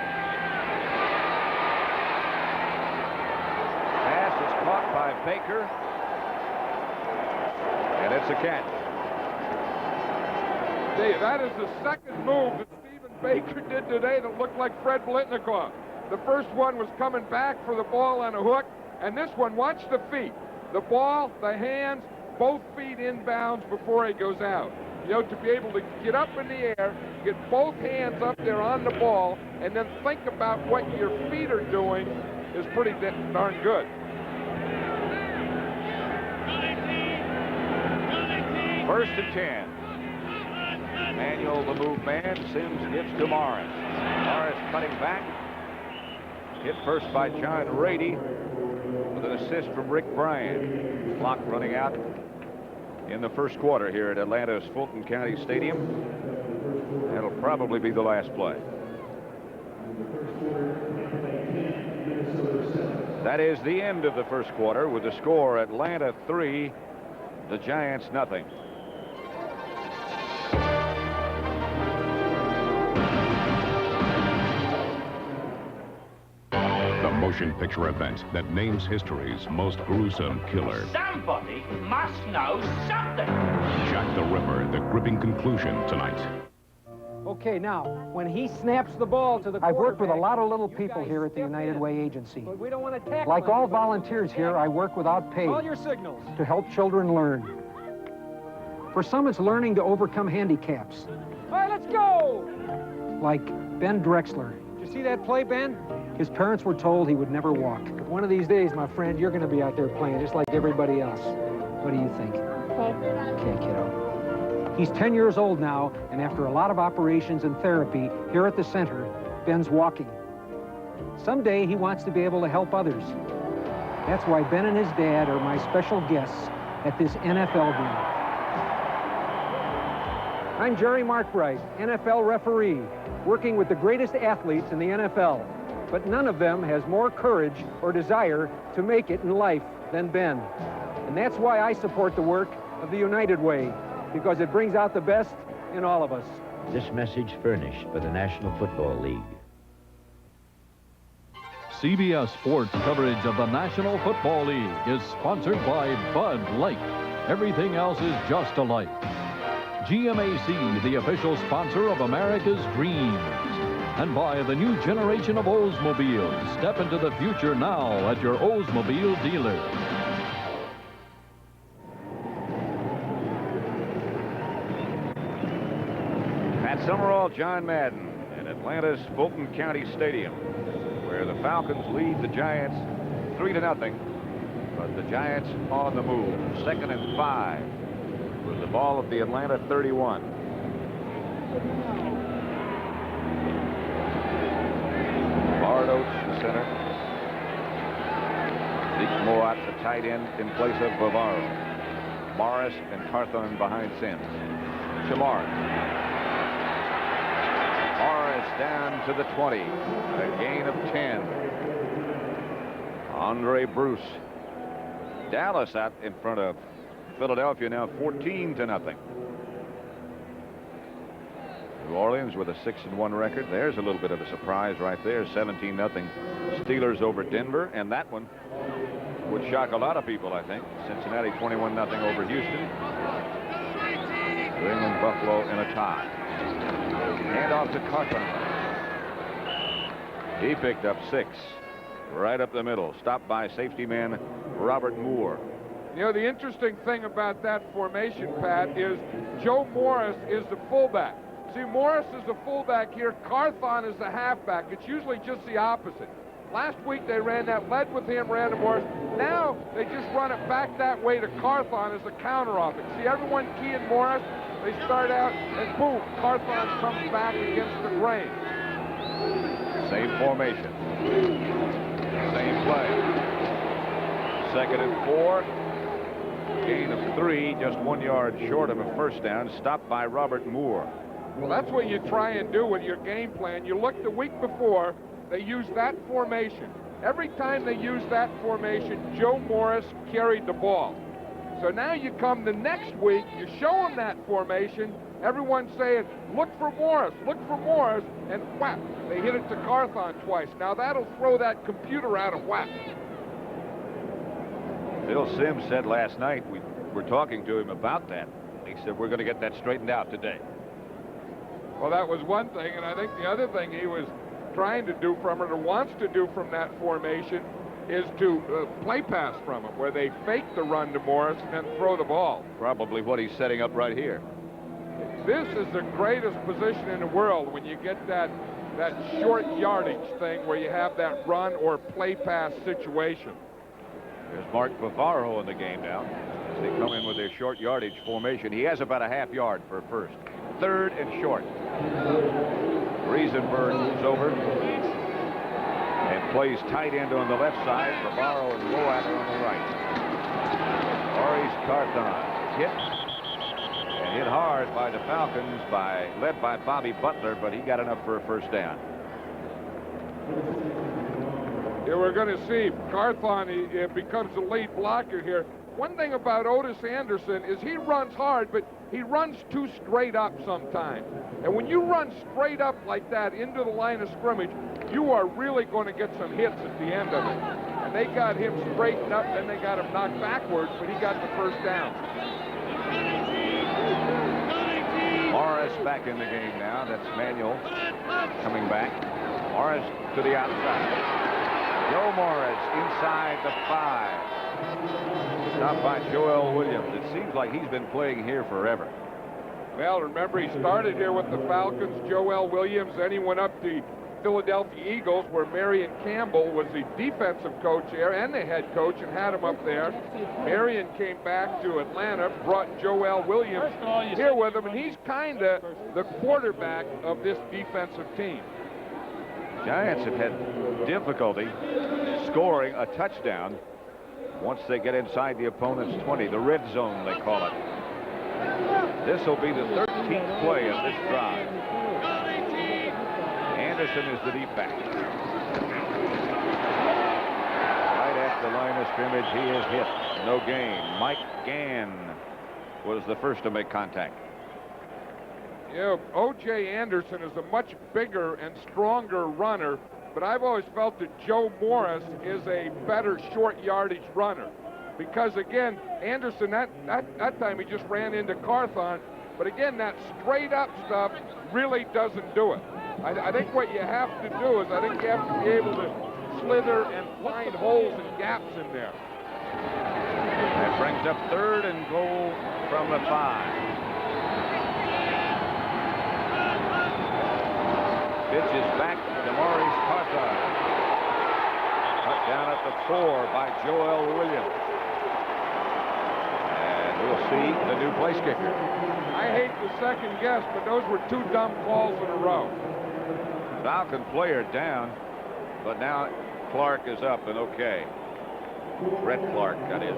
Speaker 1: Baker. And it's a catch.
Speaker 2: Dave, that is the second move that Stephen Baker did today that looked like Fred Blitnikoff. The first one was coming back for the ball on a hook, and this one, watch the feet. The ball, the hands, both feet inbounds before he goes out. You know, to be able to get up in the air, get both hands up there on the ball, and then think about what your feet are doing is pretty darn good.
Speaker 1: First and 10. Manuel, the move man. Sims gets to Morris. Morris cutting back. Hit first by John Rady with an assist from Rick Bryan. Clock running out in the first quarter here at Atlanta's Fulton County Stadium. That'll probably be the last play. That is the end of the first quarter with the score Atlanta 3, the Giants nothing.
Speaker 9: The motion picture event that names history's most gruesome killer.
Speaker 13: Somebody must know something.
Speaker 9: Jack the Ripper, the gripping conclusion tonight.
Speaker 23: Okay, now, when he snaps the ball to the
Speaker 24: I've worked with a
Speaker 23: quarterback,
Speaker 24: lot of little people here at the United Way Agency.
Speaker 23: but we don't want to tackle
Speaker 24: Like all
Speaker 23: anybody.
Speaker 24: volunteers here, I work without pay
Speaker 23: Call your signals.
Speaker 24: to help children learn. For some, it's learning to overcome handicaps,
Speaker 23: All right, let's go.
Speaker 24: like Ben Drexler.
Speaker 23: Did you see that play, Ben?
Speaker 24: His parents were told he would never walk.
Speaker 23: But one of these days, my friend, you're going to be out there playing just like everybody else.
Speaker 24: What do you think? Okay, kiddo. He's 10 years old now, and after a lot of operations and therapy here at the center, Ben's walking. Someday, he wants to be able to help others. That's why Ben and his dad are my special guests at this NFL game. I'm Jerry Markbright, NFL referee, working with the greatest athletes in the NFL. But none of them has more courage or desire to make it in life than Ben. And that's why I support the work of the United Way, because it brings out the best in all of us.
Speaker 25: This message furnished by the National Football League.
Speaker 19: CBS Sports coverage of the National Football League is sponsored by Bud Light. Everything else is just a light. GMAC, the official sponsor of America's Dreams. And by the new generation of Oldsmobiles. Step into the future now at your Oldsmobile dealer.
Speaker 1: Pat Summerall, John Madden in Atlanta's Fulton County Stadium, where the Falcons lead the Giants 3-0. But the Giants on the move. 2nd and 5 with the ball at the Atlanta 31. Bard Oates, the center. Zeke Moat, the tight end, in place of Bavaro. Morris and Carthon behind Sims. Chamorro. Morris down to the 20. A gain of 10. Andre Bruce. Dallas out in front of Philadelphia now 14-0. New Orleans with a 6-1 record. There's a little bit of a surprise right there. 17-0 Steelers over Denver, and that one would shock a lot of people, I think. Cincinnati 21-0 over Houston. New England, Buffalo in a tie. Hand off to Carthon. He picked up 6 right up the middle. Stopped by safety man Robert Moore.
Speaker 2: You know, the interesting thing about that formation, Pat, is Joe Morris is the fullback. See, Morris is the fullback here. Carthon is the halfback. It's usually just the opposite. Last week they ran that, led with him, ran to Morris. Now they just run it back that way to Carthon as a counter offense. See, everyone keying Morris. They start out, and boom, Carthon comes back against the grain.
Speaker 1: Same formation. Same play. 2nd and 4. Gain of 3, just 1 yard short of a first down. Stopped by Robert Moore.
Speaker 2: Well, that's what you try and do with your game plan. You look the week before, they used that formation. Every time they used that formation, Joe Morris carried the ball. So now you come the next week, you show them that formation, everyone's saying, look for Morris, and whap, they hit it to Carthon twice. Now that'll throw that computer out of whack.
Speaker 1: Bill Sims said last night, we were talking to him about that. He said, we're going to get that straightened out today.
Speaker 2: Well, that was one thing, and I think the other thing he was trying to do from it, or wants to do from that formation, is to play pass from him, where they fake the run to Morris and then throw the ball.
Speaker 1: Probably what he's setting up right here.
Speaker 2: This is the greatest position in the world when you get that short yardage thing where you have that run or play pass situation.
Speaker 1: There's Mark Bavaro in the game now as they come in with their short yardage formation. He has about a half yard for a first. Third and short. Riesenberg moves over and plays tight end on the left side. Bavaro and Loatter on the right. Maurice Carthon hit and hit hard by the Falcons, led by Bobby Butler, but he got enough for a first down.
Speaker 2: Yeah, we're going to see Carthon he becomes the lead blocker here. One thing about Otis Anderson is he runs hard, but he runs too straight up sometimes. And when you run straight up like that into the line of scrimmage, you are really going to get some hits at the end of it. And they got him straightened up, then they got him knocked backwards, but he got the first down.
Speaker 1: Morris back in the game now. That's Manuel coming back. Morris to the outside. Joe Morris inside the 5. Stopped by Joel Williams. It seems like he's been playing here forever.
Speaker 2: Well, remember, he started here with the Falcons, Joel Williams, then he went up to Philadelphia Eagles, where Marion Campbell was the defensive coach there and the head coach, and had him up there. Marion came back to Atlanta, brought Joel Williams here with him, and he's kind of the quarterback of this defensive team.
Speaker 1: Giants have had difficulty scoring a touchdown once they get inside the opponent's 20, the red zone they call it. This will be the 13th play of this drive. Anderson is the deep back. Right at the line of scrimmage, he is hit. No gain. Mike Gann was the first to make contact.
Speaker 2: Yeah, O.J. Anderson is a much bigger and stronger runner, but I've always felt that Joe Morris is a better short yardage runner. Because, again, Anderson, that time he just ran into Carthon, but again, that straight up stuff really doesn't do it. I think what you have to do is I think you have to be able to slither and find holes and gaps in there.
Speaker 1: That brings up 3rd and goal from the 5. Pitch is back to Maurice Carthon. Cut down at the 4 by Joel Williams. And we'll see the new place kicker.
Speaker 2: I hate the second guess, but those were 2 dumb calls in a row.
Speaker 1: Falcon player down, but now Clark is up and okay. Brett Clark, that is.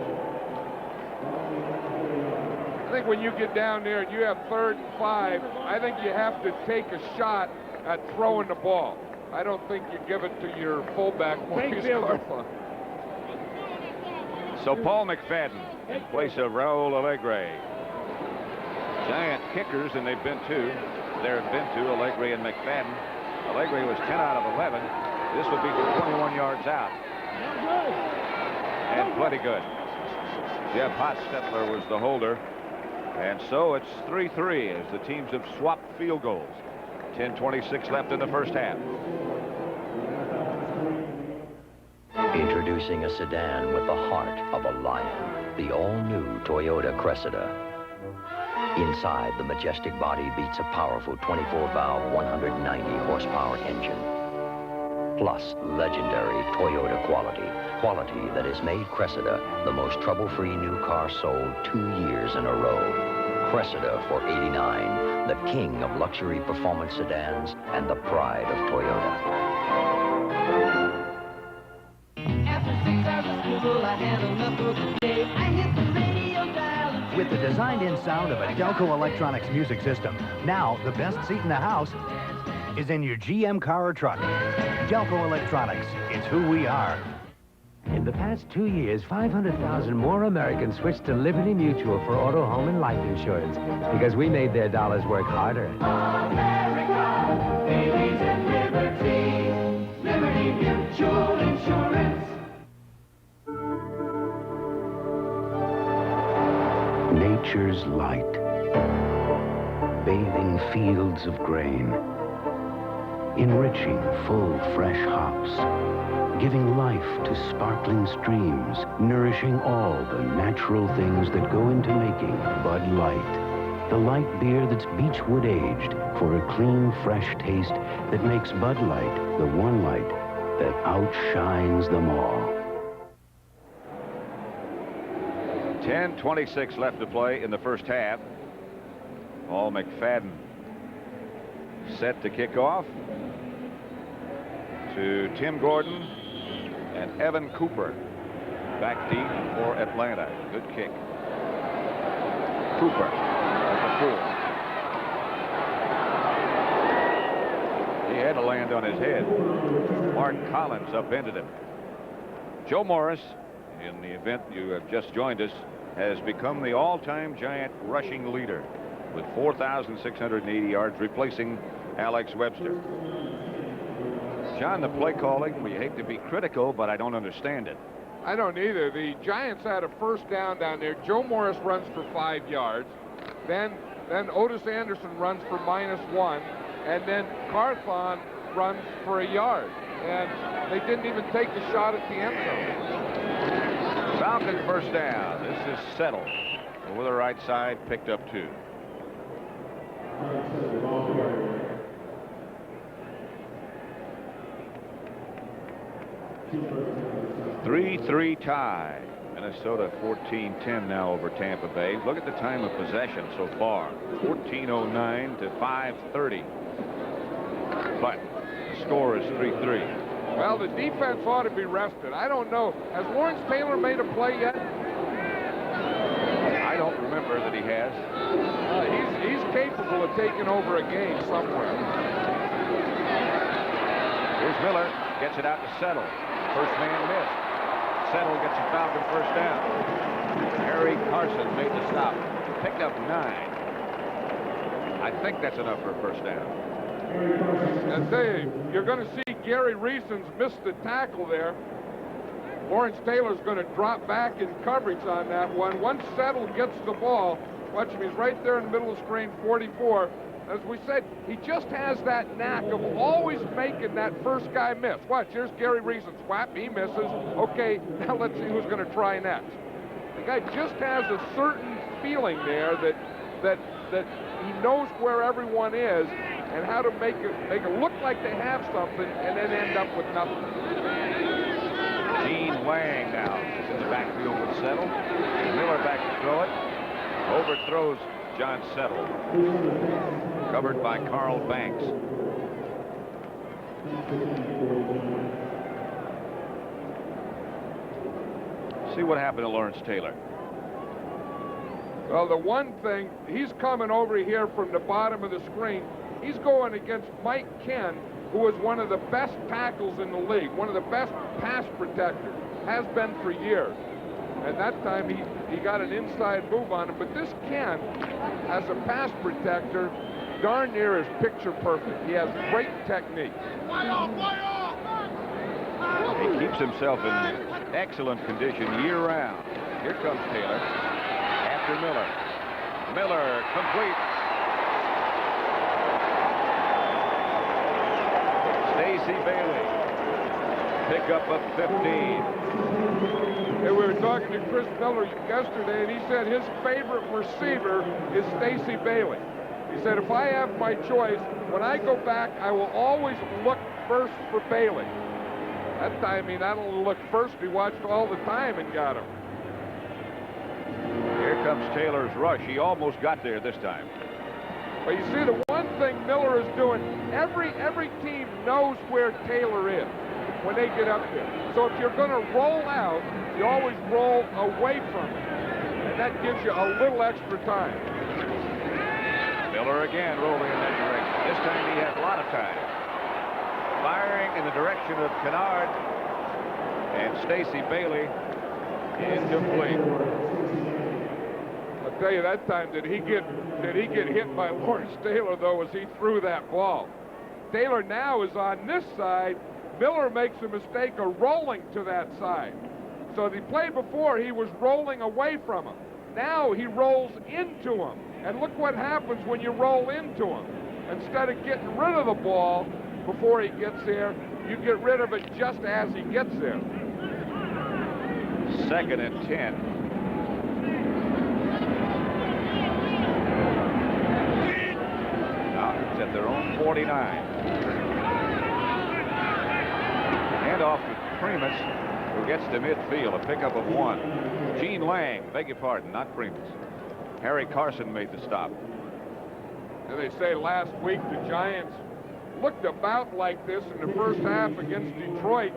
Speaker 2: I think when you get down there and you have 3rd and 5, I think you have to take a shot at throwing the ball. I don't think you give it to your fullback.
Speaker 1: So Paul McFadden in place of Raul Alegre. Giant kickers, and they've been 2. There have been 2, Alegre and McFadden. Alegre was 10 out of 11. This would be from 21 yards out. And plenty good. Jeff Hostetler was the holder. And so it's 3-3 as the teams have swapped field goals. 10:26 left in the first half.
Speaker 3: Introducing a sedan with the heart of a lion, the all-new Toyota Cressida. Inside, the majestic body beats a powerful 24-valve, 190-horsepower engine. Plus, legendary Toyota quality. Quality that has made Cressida the most trouble-free new car sold 2 years in a row. Cressida for '89, the king of luxury performance sedans and the pride of Toyota.
Speaker 14: After 6 hours of school, I had enough for the day. I hit the radio dial.
Speaker 15: With the designed-in sound of a Delco Electronics music system, now the best seat in the house is in your GM car or truck. Delco Electronics, it's who we are.
Speaker 17: In the past 2 years, 500,000 more Americans switched to Liberty Mutual for auto, home, and life insurance because we made their dollars work harder.
Speaker 14: America, babies and liberty, Liberty Mutual Insurance.
Speaker 5: nature's light, bathing fields of grain, enriching full, fresh hops, giving life to sparkling streams, nourishing all the natural things that go into making Bud Light. The light beer that's beechwood aged for a clean, fresh taste that makes Bud Light the one light that outshines them all.
Speaker 1: 10:26 left to play in the first half. Paul McFadden set to kick off to Tim Gordon and Evan Cooper back deep for Atlanta. Good kick. Cooper at the 4. He had to land on his head. Mark Collins upended him. Joe Morris, in the event you have just joined us, has become the all-time Giant rushing leader with 4,680 yards, replacing Alex Webster. John, the play calling, we hate to be critical, but I don't understand it.
Speaker 2: I don't either. The Giants had a first down there. Joe Morris runs for 5 yards. Then Otis Anderson runs for -1. And then Carthon runs for 1 yard. And they didn't even take the shot at the end zone.
Speaker 1: Falcon first down. This is Settle over the right side, picked up 2. Three tie. Minnesota 14-10 now over Tampa Bay. Look at the time of possession so far. 14:09 to 5:30. But the score is 3-3.
Speaker 2: Well, the defense ought to be rested. I don't know. Has Lawrence Taylor made a play yet?
Speaker 1: I don't remember that he has.
Speaker 2: He's capable of taking over a game somewhere.
Speaker 1: Here's Miller. Gets it out to Settle. First man missed. Settle gets a Falcon first down. Harry Carson made the stop. Picked up 9. I think that's enough for a first down.
Speaker 2: I tell you, you're going to see Gary Reasons miss the tackle there. Lawrence Taylor's going to drop back in coverage on that one. Once Settle gets the ball, watch him, he's right there in the middle of the screen, 44. As we said, he just has that knack of always making that first guy miss. Watch, here's Gary Reasons. Whap, he misses. Okay, now let's see who's going to try next. The guy just has a certain feeling there that he knows where everyone is and how to make it look like they have something and then end up with nothing.
Speaker 1: Gene Wang now is in the backfield with Settle. Miller back to throw it. Overthrows John Settle. Covered by Carl Banks. See what happened to Lawrence Taylor.
Speaker 2: Well, the one thing, he's coming over here from the bottom of the screen. He's going against Mike Ken, who is one of the best tackles in the league, one of the best pass protectors, has been for years. And that time he got an inside move on him. But this Ken, as a pass protector, darn near is picture perfect. He has great technique.
Speaker 1: He keeps himself in excellent condition year-round. Here comes Taylor after Miller. Miller complete. Stacy Bailey. Pickup of 15.
Speaker 2: Hey, we were talking to Chris Miller yesterday, and he said his favorite receiver is Stacy Bailey. He said, if I have my choice, when I go back, I will always look first for Bailey. That time he not only looked first, he watched all the time and got him.
Speaker 1: Here comes Taylor's rush. He almost got there this time.
Speaker 2: But you see, the one thing Miller is doing, every team knows where Taylor is when they get up there. So if you're going to roll out, you always roll away from it. And that gives you a little extra time.
Speaker 1: Miller again rolling in that direction. This time he has a lot of time. Firing in the direction of Kennard and Stacy Bailey. Incomplete.
Speaker 2: I'll tell you, that time did he get hit by Lawrence Taylor though as he threw that ball. Taylor now is on this side. Miller makes a mistake of rolling to that side. So the play before he was rolling away from him. Now he rolls into him. And look what happens when you roll into him. Instead of getting rid of the ball before he gets there, you get rid of it just as he gets there.
Speaker 1: 2nd and 10. Falcons at their own 49. Hand off to Primus, who gets to midfield, a pickup of 1. Gene Lang, beg your pardon, not Primus. Harry Carson made the stop.
Speaker 2: And they say last week the Giants looked about like this in the first half against Detroit.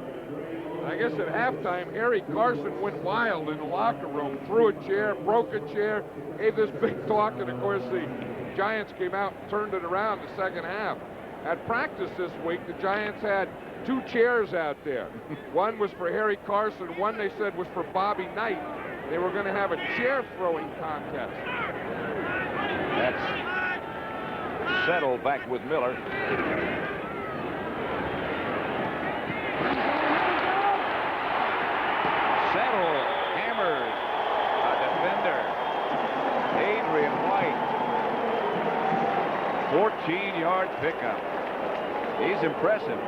Speaker 2: I guess at halftime, Harry Carson went wild in the locker room, threw a chair, broke a chair, gave this big talk, and of course the Giants came out and turned it around the second half. At practice this week, the Giants had 2 chairs out there. One was for Harry Carson, one they said was for Bobby Knight. They were going to have a chair throwing contest.
Speaker 1: That's Settle back with Miller. Settle hammers a defender. Adrian White. 14-yard pickup. He's impressive.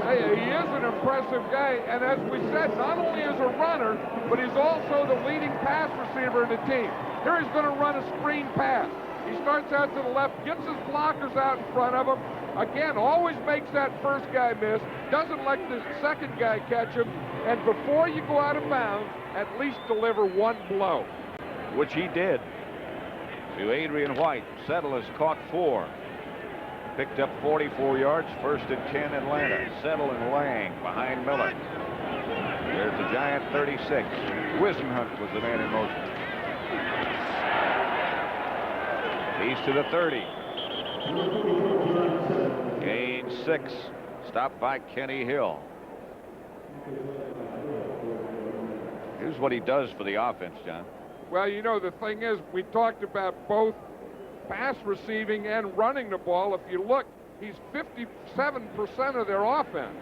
Speaker 2: Hey, he is an impressive guy, and as we said, not only is a runner, but he's also the leading pass receiver in the team. Here he's going to run a screen pass. He starts out to the left, gets his blockers out in front of him. Again, always makes that first guy miss, doesn't let the second guy catch him, and before you go out of bounds, at least deliver 1 blow.
Speaker 1: Which he did to Adrian White. Settle has caught 4. Picked up 44 yards, 1st and 10 Atlanta. Settle and Lang behind Miller. There's the Giant 36. Wisenhunt was the man in motion. He's to the 30. Gain 6. Stopped by Kenny Hill. Here's what he does for the offense, John.
Speaker 2: Well, you know, the thing is, we talked about both pass receiving and running the ball. If you look, he's 57% of their offense.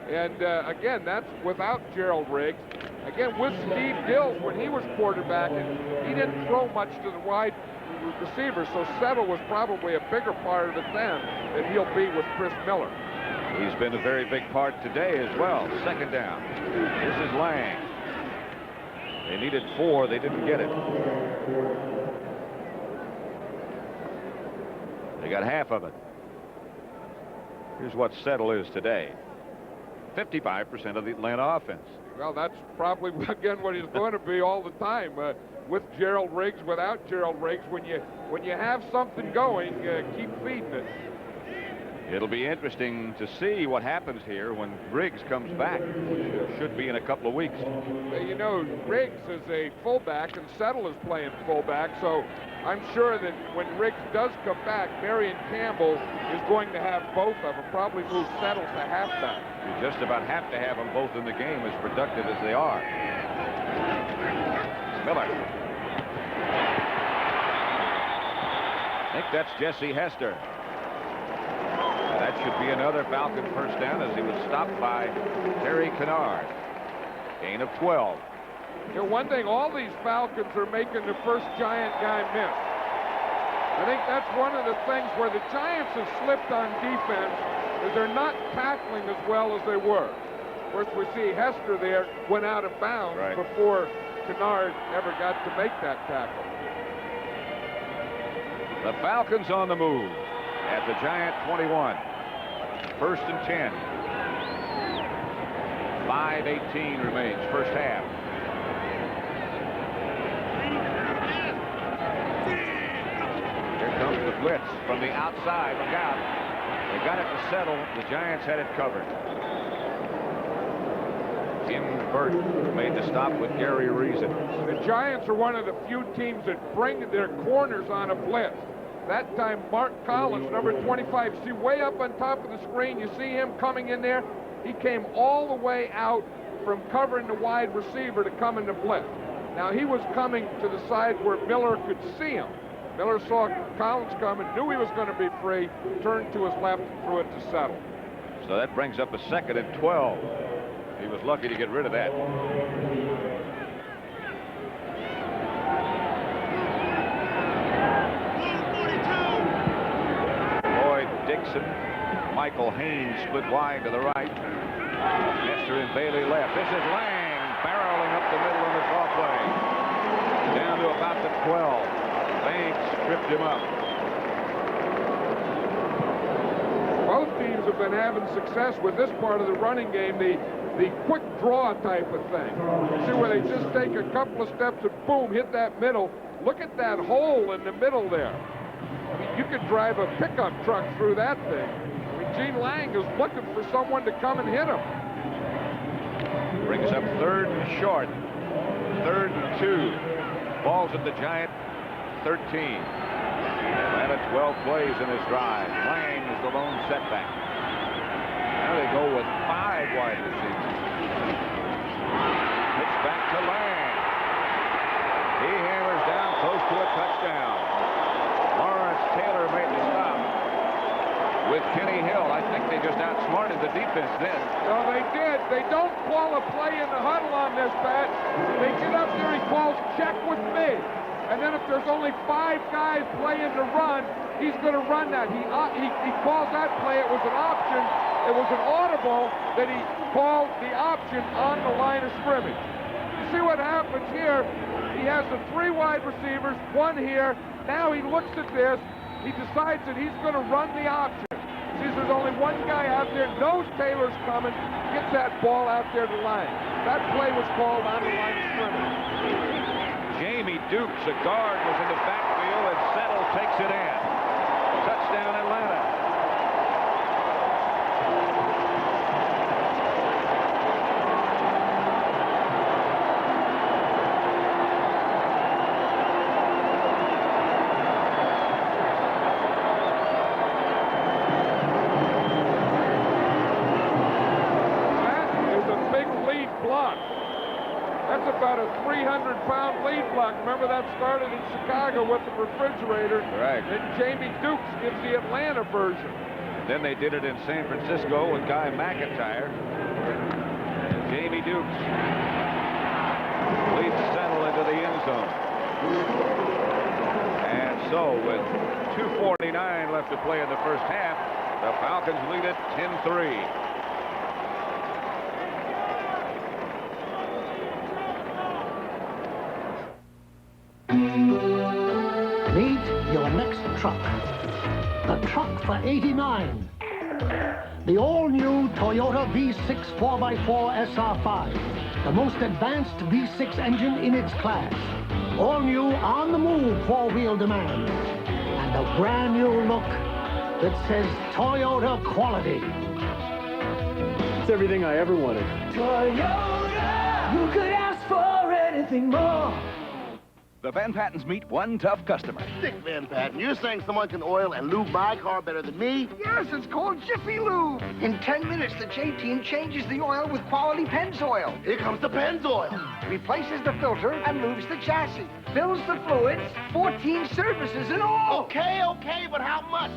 Speaker 2: And again, that's without Gerald Riggs. Again, with Steve Dills, when he was quarterbacking, he didn't throw much to the wide receivers, so Settle was probably a bigger part of it then than he'll be with Chris Miller.
Speaker 1: He's been a very big part today as well. 2nd down. This is Lang. They needed 4. They didn't get it. They got half of it. Here's what Settle is today. 55% of the Atlanta offense.
Speaker 2: Well, that's probably, again, what he's going to be all the time. With Gerald Riggs, without Gerald Riggs, when you have something going, keep feeding it.
Speaker 1: It'll be interesting to see what happens here when Riggs comes back, which should be in a couple of weeks.
Speaker 2: You know, Riggs is a fullback and Settle is playing fullback, so I'm sure that when Riggs does come back, Marion Campbell is going to have both of them, probably move Settle to halfback.
Speaker 1: You just about have to have them both in the game, as productive as they are. Miller. I think that's Jesse Hester. That should be another Falcon first down as he was stopped by Terry Kennard. Gain of 12.
Speaker 2: You know, one thing, all these Falcons are making the first Giant guy miss. I think that's one of the things where the Giants have slipped on defense, is they're not tackling as well as they were. Of course, we see Hester there went out of bounds before Kennard ever got to make that tackle.
Speaker 1: The Falcons on the move at the Giant 21. 1st and 10. 5:18 remains, first half. Here comes the blitz from the outside. Look out. They got it to Settle. The Giants had it covered. Jim Burt made the stop with Gary Reason.
Speaker 2: The Giants are one of the few teams that bring their corners on a blitz. That time, Mark Collins, number 25, see way up on top of the screen, you see him coming in there. He came all the way out from covering the wide receiver to come in the blitz. Now, he was coming to the side where Miller could see him. Miller saw Collins coming, knew he was going to be free, turned to his left and threw it to Settle.
Speaker 1: So that brings up a 2nd and 12. He was lucky to get rid of that. Dixon. Michael Haynes split wide to the right. Nestor and Bailey left. This is Lang barreling up the middle on the draw play. Down to about the 12. Banks tripped him up.
Speaker 2: Both teams have been having success with this part of the running game, the quick draw type of thing. See where they just take a couple of steps and boom, hit that middle. Look at that hole in the middle there. I mean, you could drive a pickup truck through that thing. I mean, Gene Lang is looking for someone to come and hit him.
Speaker 1: Brings up 3rd and short. 3rd and 2. Ball's at the Giant 13. Atlanta 12 plays in this drive. Lang is the lone setback. Now they go with 5 wide receivers. Pitch back to Lang. He hammers down close to a touchdown. Lawrence Taylor made the stop with Kenny Hill. I think they just outsmarted the defense then.
Speaker 2: No, they did. They don't call a play in the huddle on this, Pat. They get up there, he calls, check with me. And then if there's only 5 guys playing to run, he's going to run that. He calls that play. It was an option. It was an audible that he called the option on the line of scrimmage. You see what happens here? He has the 3 wide receivers, 1 here. Now he looks at this. He decides that he's going to run the option. Sees there's only 1 guy out there, knows Taylor's coming, gets that ball out there to the line. That play was called on the line of scrimmage.
Speaker 1: Jamie Dukes, a guard, was in the backfield, and Settle takes it in. Touchdown, Atlanta.
Speaker 2: That is a big lead block. That's about a 300-pound lead block. Remember, that started in Chicago with the refrigerator.
Speaker 1: Correct.
Speaker 2: And Jamie Dukes gives the Atlanta version.
Speaker 1: Then they did it in San Francisco with Guy McIntyre. Jamie Dukes leads Settle into the end zone. And so, with 2:49 left to play in the first half, the Falcons lead it 10-3.
Speaker 6: Meet your next truck. The truck for '89. The all-new Toyota V6 4x4 SR5. The most advanced V6 engine in its class. All-new on-the-move four-wheel demand. And a brand-new look that says Toyota quality.
Speaker 7: It's everything I ever wanted.
Speaker 14: Toyota, who could ask for anything more?
Speaker 10: The Van Pattens meet one tough customer.
Speaker 18: Dick Van Patten, you're saying someone can oil and lube my car better than me?
Speaker 21: Yes, it's called Jiffy Lube. In 10 minutes, the J-Team changes the oil with quality Pennzoil.
Speaker 18: Here comes the Pennzoil.
Speaker 21: Replaces the filter and lubes the chassis. Fills the fluids, 14 services in all.
Speaker 18: Okay, but how much?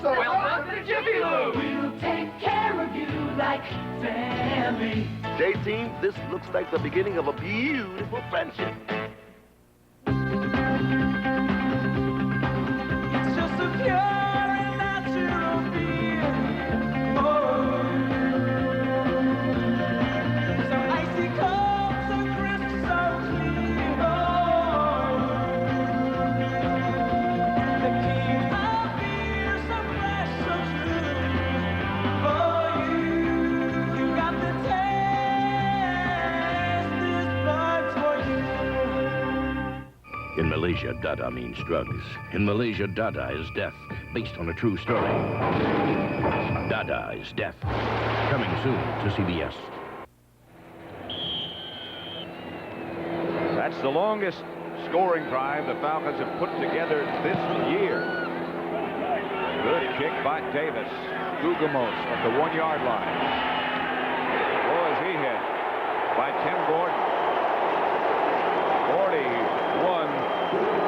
Speaker 21: So welcome to Jiffy Lube.
Speaker 14: We'll take care of you like family.
Speaker 18: J-Team, this looks like the beginning of a beautiful friendship.
Speaker 14: It's just a pure and natural feeling. Oh. So icy cold, so crisp, so clear. Oh. The king of beer, so fresh, so true. For you, you got the taste. This blood's for you.
Speaker 5: In Malaysia, Dada means drugs. In Malaysia, Dada is death, based on a true story. Dada is death. Coming soon to CBS.
Speaker 1: That's the longest scoring drive the Falcons have put together this year. Good kick by Davis. Gugamos at the 1-yard line. Oh, is he hit by Tim Gordon. 41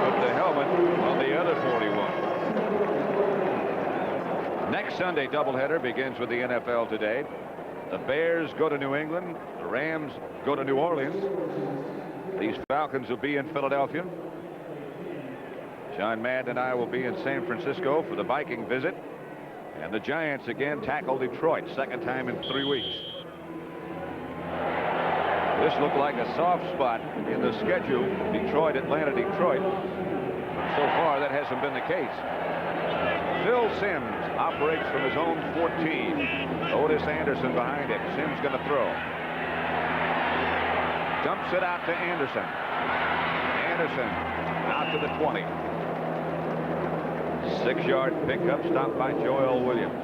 Speaker 1: with the helmet on the other 41. Next Sunday doubleheader begins with the NFL today. The Bears go to New England. The Rams go to New Orleans. These Falcons will be in Philadelphia. John Madden and I will be in San Francisco for the Viking visit. And the Giants again tackle Detroit, second time in 3 weeks. This looked like a soft spot in the schedule, Detroit, Atlanta, Detroit. So far, that hasn't been the case. Phil Simms operates from his own 14. Otis Anderson behind him. Simms going to throw. Dumps it out to Anderson. Anderson out to the 20. 6-yard pickup, stopped by Joel Williams.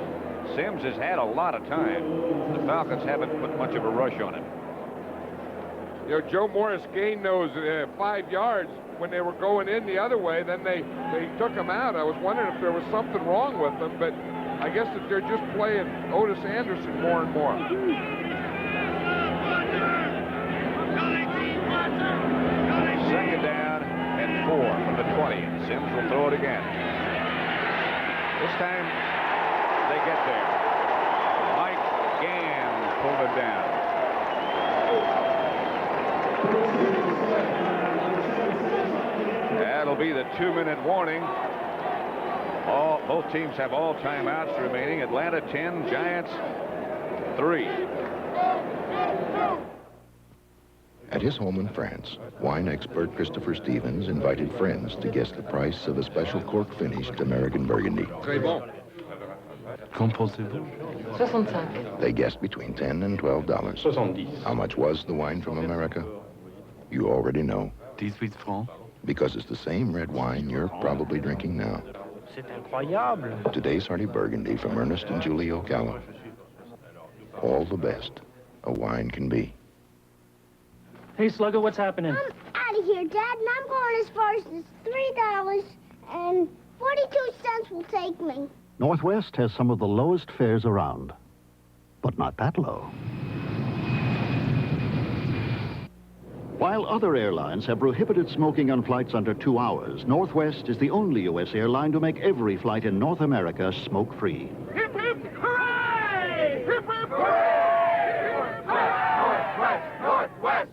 Speaker 1: Simms has had a lot of time. The Falcons haven't put much of a rush on him.
Speaker 2: You know, Joe Morris gained those 5 yards when they were going in the other way. Then they took him out. I was wondering if there was something wrong with them, but I guess that they're just playing Otis Anderson more and more.
Speaker 1: Second down and 4 from the 20. Simms will throw it again. This time they get there. Mike Gann pulled it down. That'll be the 2-minute warning. Both teams have all timeouts remaining. Atlanta 10, Giants 3.
Speaker 5: At his home in France, wine expert Christopher Stevens invited friends to guess the price of a special cork-finished American Burgundy.
Speaker 2: Très bon.
Speaker 4: Qu'en pensez-vous?
Speaker 11: 65.
Speaker 5: They guessed between $10 and $12.
Speaker 4: 70.
Speaker 5: How much was the wine from America? You already know.
Speaker 4: 18 francs.
Speaker 5: Because it's the same red wine you're probably drinking now.
Speaker 11: C'est incroyable.
Speaker 5: Today's Hearty Burgundy from Ernest and Julie Ocala. All the best a wine can be.
Speaker 11: Hey, Slugger, what's happening?
Speaker 12: I'm out of here, Dad, and I'm going as far as $3.42 will take me.
Speaker 20: Northwest has some of the lowest fares around, but not that low. While other airlines have prohibited smoking on flights under 2 hours, Northwest is the only U.S. airline to make every flight in North America smoke-free.
Speaker 14: Hip, hip, hooray! Hip, hip, hooray! Northwest, Northwest!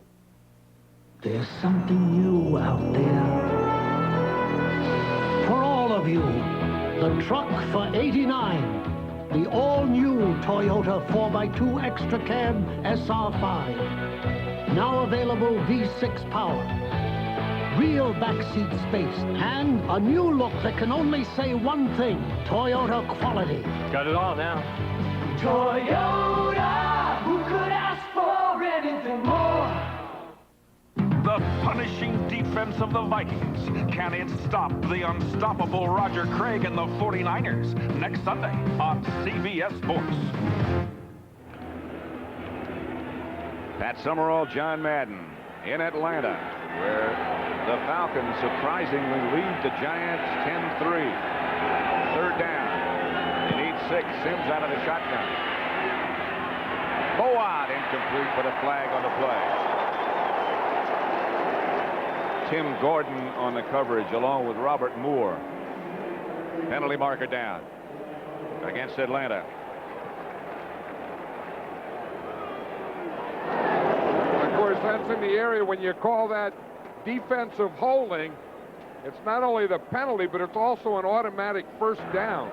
Speaker 6: There's something new out there. For all of you, the truck for 89. The all-new Toyota 4x2 Extra Cab SR5. Now available V6 power. Real backseat space. And a new look that can only say one thing. Toyota quality.
Speaker 11: Got it all now.
Speaker 14: Toyota, who could ask for anything more?
Speaker 10: The punishing defense of the Vikings. Can it stop the unstoppable Roger Craig and the 49ers? Next Sunday on CBS Sports.
Speaker 1: Pat Summerall, John Madden in Atlanta, where the Falcons surprisingly lead the Giants 10-3. Third down. They need 6. Simms out of the shotgun. Boad incomplete, but a flag on the play. Tim Gordon on the coverage along with Robert Moore. Penalty marker down against Atlanta.
Speaker 2: Of course, that's in the area when you call that defensive holding. It's not only the penalty, but it's also an automatic first down.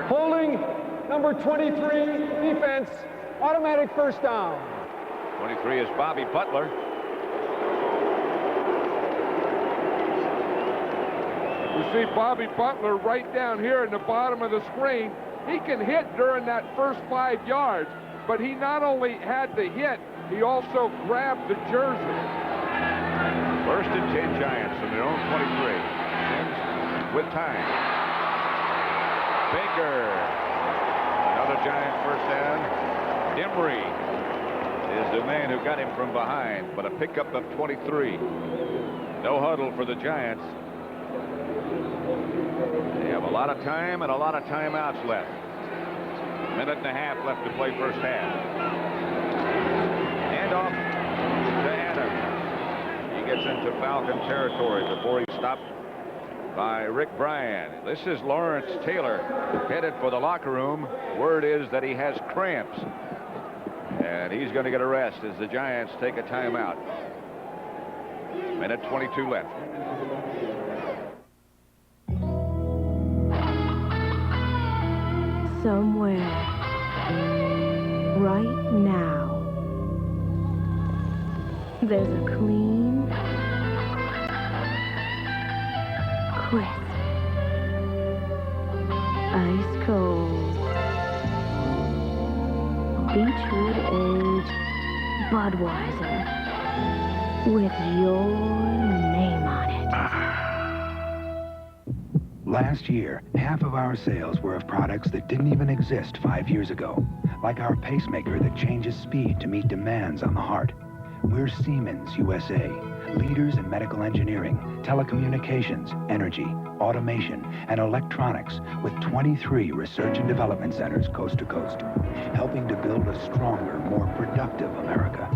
Speaker 8: Holding number 23, defense, automatic first down.
Speaker 1: 23 is Bobby Butler.
Speaker 2: You see Bobby Butler right down here in the bottom of the screen. He can hit during that first 5 yards, but he not only had the hit, he also grabbed the jersey.
Speaker 1: First and 10 Giants from their own 23. Simms with time. Baker. Another Giant first down. Dimry is the man who got him from behind, but a pickup of 23. No huddle for the Giants. They have a lot of time and a lot of timeouts left. Minute and a half left to play first half. Hand off to Adams. He gets into Falcon territory before he's stopped by Rick Bryan. This is Lawrence Taylor headed for the locker room. Word is that he has cramps. And he's going to get a rest as the Giants take a timeout. Minute 22 left.
Speaker 9: somewhere, right now, there's a clean, crisp, ice cold, Beechwood aged Budweiser with your name on it.
Speaker 13: Last year, half of our sales were of products that didn't even exist 5 years ago, like our pacemaker that changes speed to meet demands on the heart. We're Siemens USA, leaders in medical engineering, telecommunications, energy, automation, and electronics, with 23 research and development centers coast to coast, helping to build a stronger, more productive America.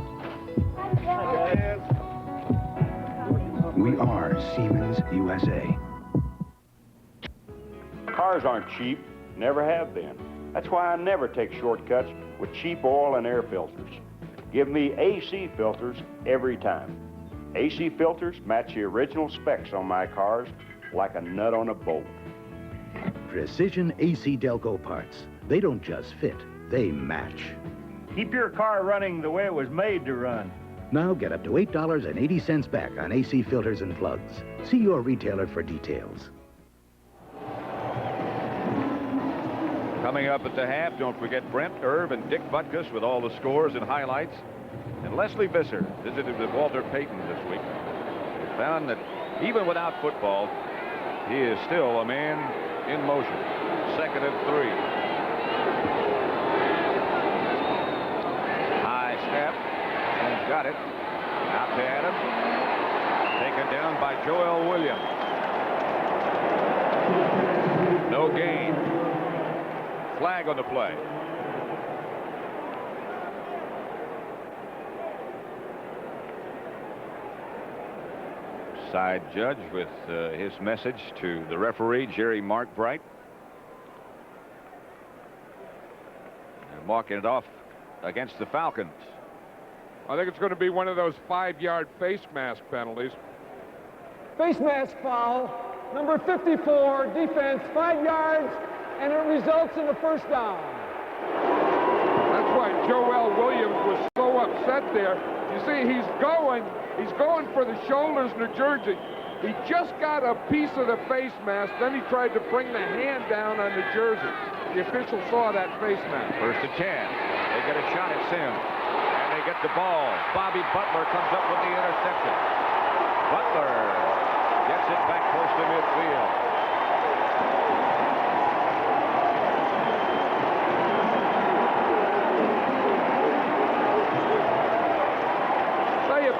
Speaker 13: We are Siemens USA.
Speaker 16: Cars aren't cheap, never have been. That's why I never take shortcuts with cheap oil and air filters. Give me AC filters every time. AC filters match the original specs on my cars like a nut on a bolt.
Speaker 22: Precision AC Delco parts. They don't just fit, they match.
Speaker 16: Keep your car running the way it was made to run.
Speaker 22: Now get up to $8.80 back on AC filters and plugs. See your retailer for details.
Speaker 1: Coming up at the half, don't forget Brent, Irv, and Dick Butkus with all the scores and highlights. And Leslie Visser visited with Walter Payton this week. He found that even without football, he is still a man in motion. 2nd and 3. High snap, and he's got it. Out to Adams. Taken down by Joel Williams. No gain. Flag on the play. Side judge with his message to the referee, Jerry Markbright. They're marking it off against the Falcons.
Speaker 2: I think it's going to be one of those 5-yard face mask penalties.
Speaker 8: Face mask foul, number 54, defense, 5 yards, and it results in a first down.
Speaker 2: That's why Joel Williams was so upset there. You see, he's going for the shoulders, New Jersey. He just got a piece of the face mask, then he tried to bring the hand down on New Jersey. The official saw that face mask.
Speaker 1: 1st and 10. They get a shot at Sims, and they get the ball. Bobby Butler comes up with the interception. Butler gets it back close to midfield.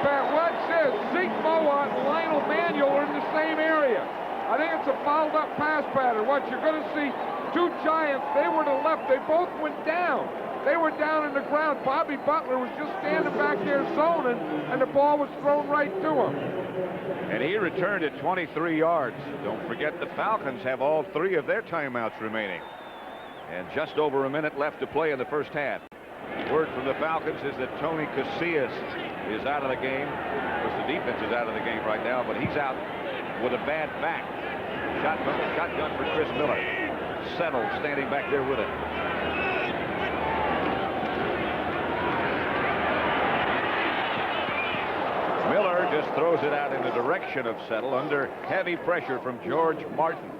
Speaker 2: Pat, watch this. Zeke Mowat and Lionel Manuel are in the same area. I think it's a fouled up pass pattern. What you're going to see, two giants, they were to the left. They both went down. They were down in the ground. Bobby Butler was just standing back there zoning, and the ball was thrown right to him.
Speaker 1: And he returned at 23 yards. Don't forget the Falcons have all 3 of their timeouts remaining. And just over a minute left to play in the first half. Word from the Falcons is that Tony Casillas is out of the game. Of course, the defense is out of the game right now, but he's out with a bad back. Shotgun for Chris Miller. Settle standing back there with it. Miller just throws it out in the direction of Settle under heavy pressure from George Martin.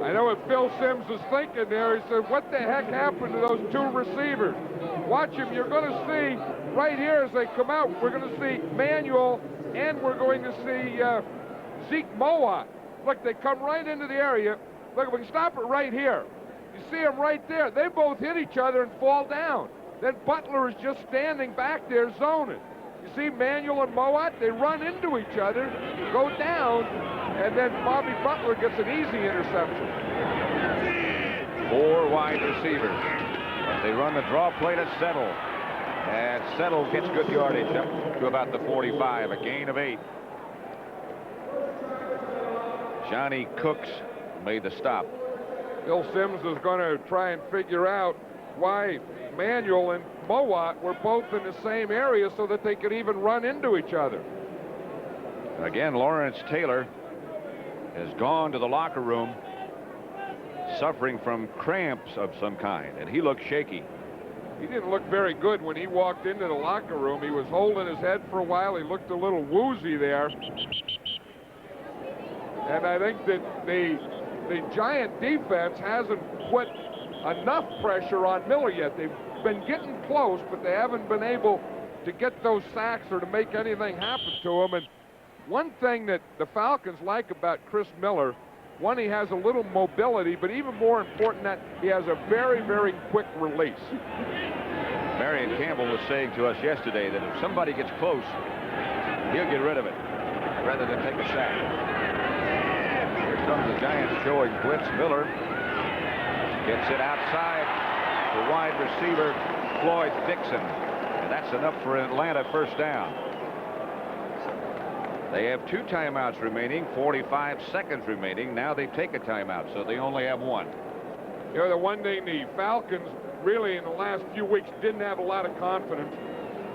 Speaker 2: I know what Phil Simms was thinking there. He said, what the heck happened to those 2 receivers? Watch him. You're going to see right here as they come out, we're going to see Manuel and we're going to see Zeke Mowat. Look, they come right into the area. Look, we can stop it right here. You see them right there. They both hit each other and fall down. Then Butler is just standing back there zoning. You see Manuel and Mowat, they run into each other, go down, and then Bobby Butler gets an easy interception.
Speaker 1: 4 wide receivers. They run the draw play to Settle. And Settle gets good yardage up to about the 45, a gain of 8. Johnny Cooks made the stop.
Speaker 2: Phil Simms is going to try and figure out why Manuel and Mowat were both in the same area so that they could even run into each other.
Speaker 1: Again, Lawrence Taylor has gone to the locker room. suffering from cramps of some kind, and he looked shaky.
Speaker 2: He didn't look very good when he walked into the locker room. He was holding his head for a while. He looked a little woozy there. And I think that the Giant defense hasn't put enough pressure on Miller yet. They've been getting close, but they haven't been able to get those sacks or to make anything happen to him. And one thing that the Falcons like about Chris Miller, one, he has a little mobility, but even more important that he has a very, very quick release.
Speaker 1: Marion Campbell was saying to us yesterday that if somebody gets close, he'll get rid of it rather than take a sack. Here comes the Giants showing blitz. Miller gets it outside to wide receiver Floyd Dixon. And that's enough for an Atlanta first down. They have 2 timeouts remaining, 45 seconds remaining. Now they take a timeout, so they only have 1.
Speaker 2: You know, the one thing the Falcons really in the last few weeks didn't have a lot of confidence.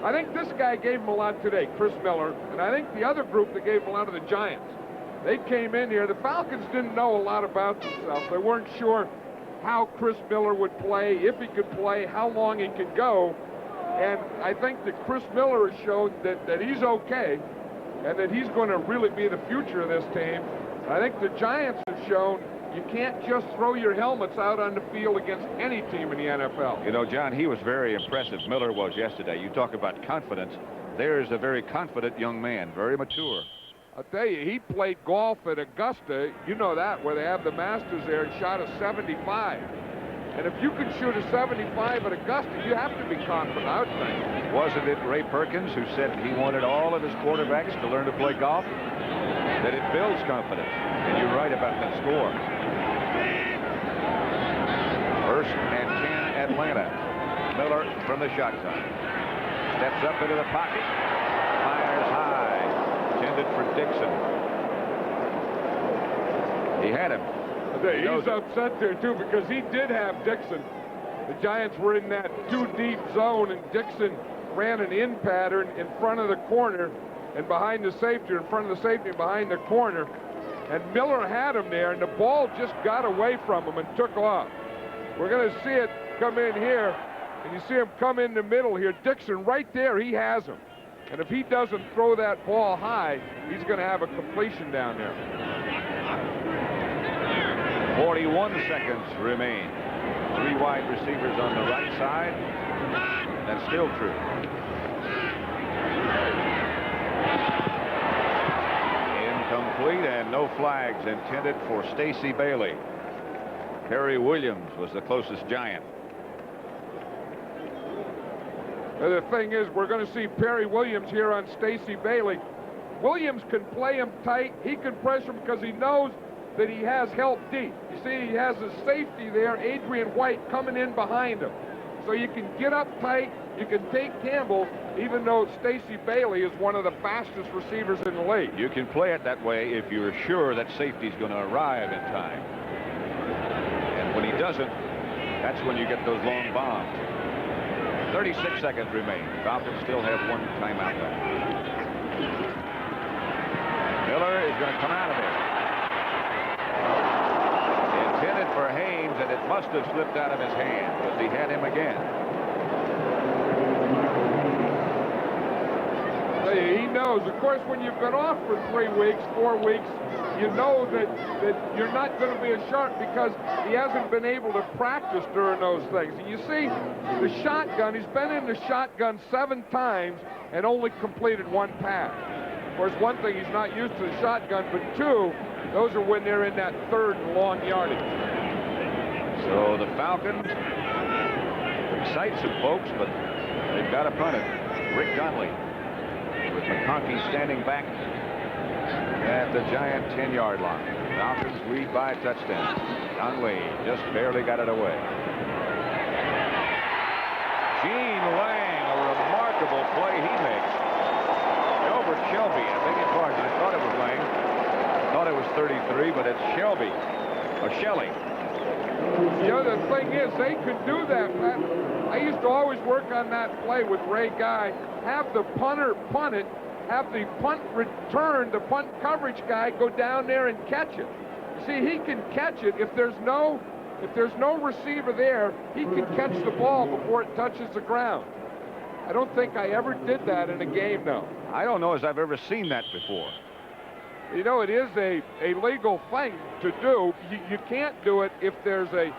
Speaker 2: I think this guy gave him a lot today, Chris Miller, and I think the other group that gave him a lot of the Giants. They came in here. The Falcons didn't know a lot about themselves. They weren't sure how Chris Miller would play, if he could play, how long he could go. And I think that Chris Miller has shown that he's okay and that he's going to really be the future of this team. I think the Giants have shown you can't just throw your helmets out on the field against any team in the NFL.
Speaker 1: You know, John, he was very impressive. Miller was yesterday. You talk about confidence. There's a very confident young man, very mature.
Speaker 2: I'll tell you, he played golf at Augusta, you know that, where they have the Masters there, and shot a 75. And if you can shoot a 75 at Augusta, you have to be confident, I would think.
Speaker 1: Wasn't it Ray Perkins who said he wanted all of his quarterbacks to learn to play golf? That it builds confidence. And you're right about that score. 1st and 10, Atlanta. Miller from the shotgun. Steps up into the pocket. Fires high. Intended for Dixon. He had him.
Speaker 2: He's upset there, too, because he did have Dixon. The Giants were in that 2-deep zone, and Dixon ran an in pattern in front of the corner and behind the safety, in front of the safety and behind the corner. And Miller had him there, and the ball just got away from him and took off. We're going to see it come in here, and you see him come in the middle here. Dixon right there, he has him. And if he doesn't throw that ball high, he's going to have a completion down there.
Speaker 1: 41 seconds remain. 3 wide receivers on the right side. That's still true. Incomplete, and no flags intended for Stacy Bailey. Perry Williams was the closest Giant.
Speaker 2: The thing is, we're going to see Perry Williams here on Stacy Bailey. Williams can play him tight. He can pressure him because he knows that he has help deep. You see, he has a safety there, Adrian White, coming in behind him. So you can get up tight, you can take Campbell, even though Stacy Bailey is one of the fastest receivers in the league.
Speaker 1: You can play it that way if you're sure that safety's going to arrive in time. And when he doesn't, that's when you get those long bombs. 36 seconds remain. Falcons still have 1 timeout left. Miller is going to come out of there. Intended for Haynes, and it must have slipped out of his hand because he had him again.
Speaker 2: He knows. Of course, when you've been off for 3 weeks, 4 weeks, you know that you're not going to be as sharp because he hasn't been able to practice during those things. And you see, the shotgun, he's been in the shotgun 7 times and only completed 1 pass. Of course, one thing, he's not used to the shotgun, but 2, those are when they're in that 3rd and long yardage.
Speaker 1: So the Falcons excite some folks, but they've got to punt it. Rick Gunley with McConkey standing back at the Giant 10-yard line. Falcons lead by a touchdown. Gunley just barely got it away. Gene Lang, a remarkable play he makes. Over Shelby, I beg your pardon. I thought it was Lang. I thought it was 33, but it's Shelby, or Shelley.
Speaker 2: You know, the thing is, they could do that. I used to always work on that play with Ray Guy. Have the punter punt it, have the punt return, the punt coverage guy go down there and catch it. See, he can catch it. If there's no if there's no receiver there, he can catch the ball before it touches the ground. I don't think I ever did that in a game, though.
Speaker 1: I don't know as I've ever seen that before.
Speaker 2: You know, it is a legal thing to do. You can't do it if there's a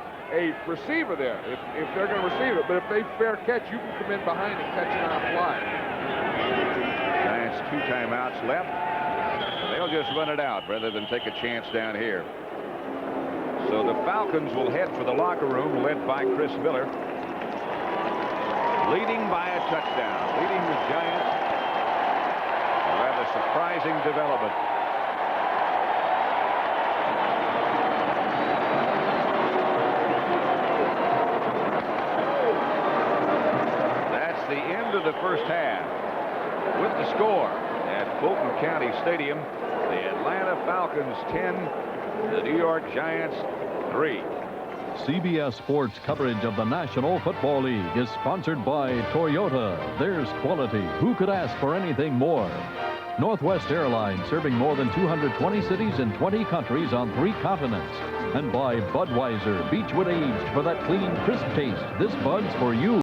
Speaker 2: receiver there, if they're going to receive it. But if they fair catch, you can come in behind and catch it on a fly.
Speaker 1: Giants 2 timeouts left. They'll just run it out rather than take a chance down here. So the Falcons will head for the locker room, led by Chris Miller. Leading by a touchdown, leading the Giants. A rather surprising development. That's the end of the first half. With the score at Fulton County Stadium, the Atlanta Falcons 10, the New York Giants 3.
Speaker 3: CBS Sports coverage of the National Football League is sponsored by Toyota. There's quality. Who could ask for anything more? Northwest Airlines, serving more than 220 cities in 20 countries on 3 continents. And by Budweiser, Beechwood aged for that clean, crisp taste. This Bud's for you.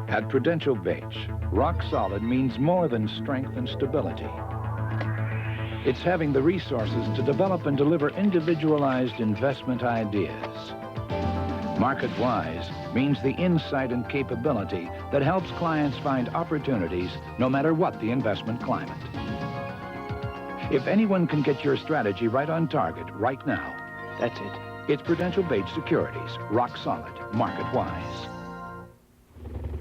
Speaker 19: At Prudential Bates, rock solid means more than strength and stability. It's having the resources to develop and deliver individualized investment ideas. Market-wise means the insight and capability that helps clients find opportunities no matter what the investment climate. If anyone can get your strategy right on target right now, that's it. It's Prudential Bates Securities, rock solid, market-wise.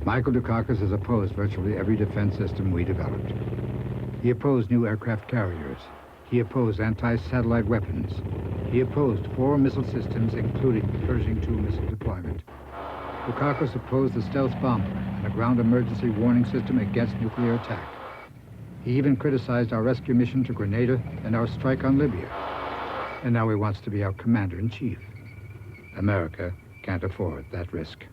Speaker 23: Michael Dukakis has opposed virtually every defense system we developed. He opposed new aircraft carriers. He opposed anti-satellite weapons. He opposed 4 missile systems, including Pershing II missile deployment. Dukakis opposed the stealth bomber and a ground emergency warning system against nuclear attack. He even criticized our rescue mission to Grenada and our strike on Libya. And now he wants to be our commander-in-chief. America can't afford that risk.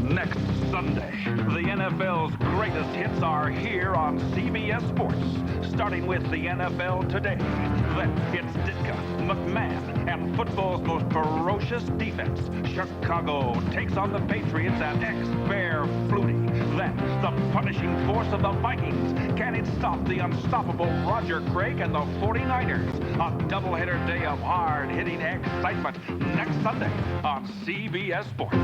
Speaker 10: Next Sunday, the NFL's greatest hits are here on CBS Sports, starting with the NFL Today. Then it's Ditka, McMahon, and football's most ferocious defense. Chicago takes on the Patriots and ex-Bear Flutie. Then the punishing force of the Vikings. Can it stop the unstoppable Roger Craig and the 49ers? A doubleheader day of hard-hitting excitement next Sunday on CBS Sports.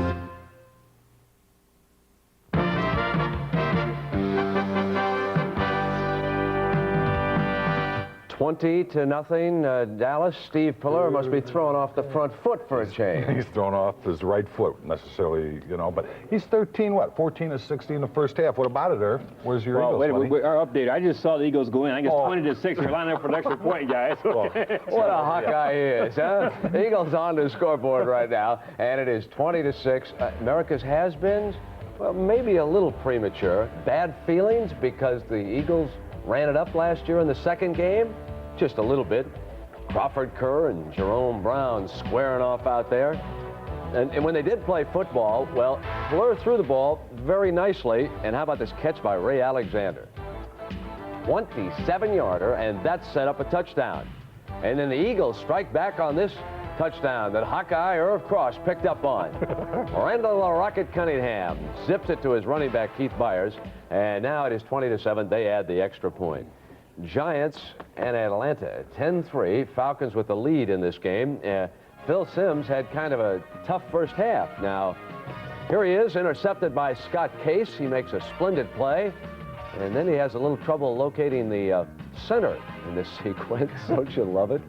Speaker 24: 20-0, Dallas. Steve Pillar must be throwing off the front foot for a change.
Speaker 25: He's throwing off his right foot, necessarily, you know. But he's 14 of 60 in the first half. What about it, Irv? Where's your Eagles?
Speaker 7: Wait, our update. I just saw the Eagles go in. I guess 20-6. They're lining up for an extra point, guys. Okay.
Speaker 24: What a Hawkeye he is, huh? The Eagles on the scoreboard right now, and it is 20-6. America's has-beens, well, maybe a little premature. Bad feelings because the Eagles ran it up last year in the second game? Just a little bit. Crawford Kerr and Jerome Brown squaring off out there. And when they did play football, well, Fleur threw the ball very nicely. And how about this catch by Ray Alexander? 27-yarder, and that set up a touchdown. And then the Eagles strike back on this touchdown that Hawkeye Irv Cross picked up on. Randall the Rocket Cunningham zips it to his running back, Keith Byers. And now it is 20-7. They add the extra point. Giants and Atlanta, 10-3. Falcons with the lead in this game. Phil Simms had kind of a tough first half. Now, here he is, intercepted by Scott Case. He makes a splendid play. And then he has a little trouble locating the center in this sequence. Don't you love it?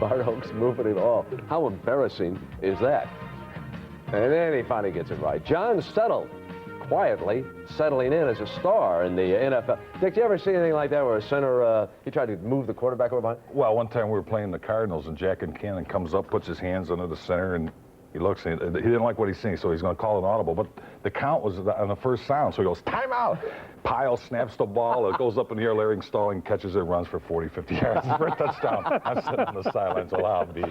Speaker 24: Bart Oakes moving it all. How embarrassing is that? And then he finally gets it right. John Settle, quietly settling in as a star in the NFL. Dick, do you ever see anything like that where a center, he tried to move the quarterback over behind?
Speaker 25: Well, one time we were playing the Cardinals, and Jack and Cannon comes up, puts his hands under the center, and he looks, and he didn't like what he's seeing, so he's going to call an audible. But the count was on the first sound, so he goes, timeout. Pyle snaps the ball. It goes up in the air. Larry Stalling catches it, runs for 40, 50 yards for a touchdown. I'm sitting on the sidelines. Well, I'll be.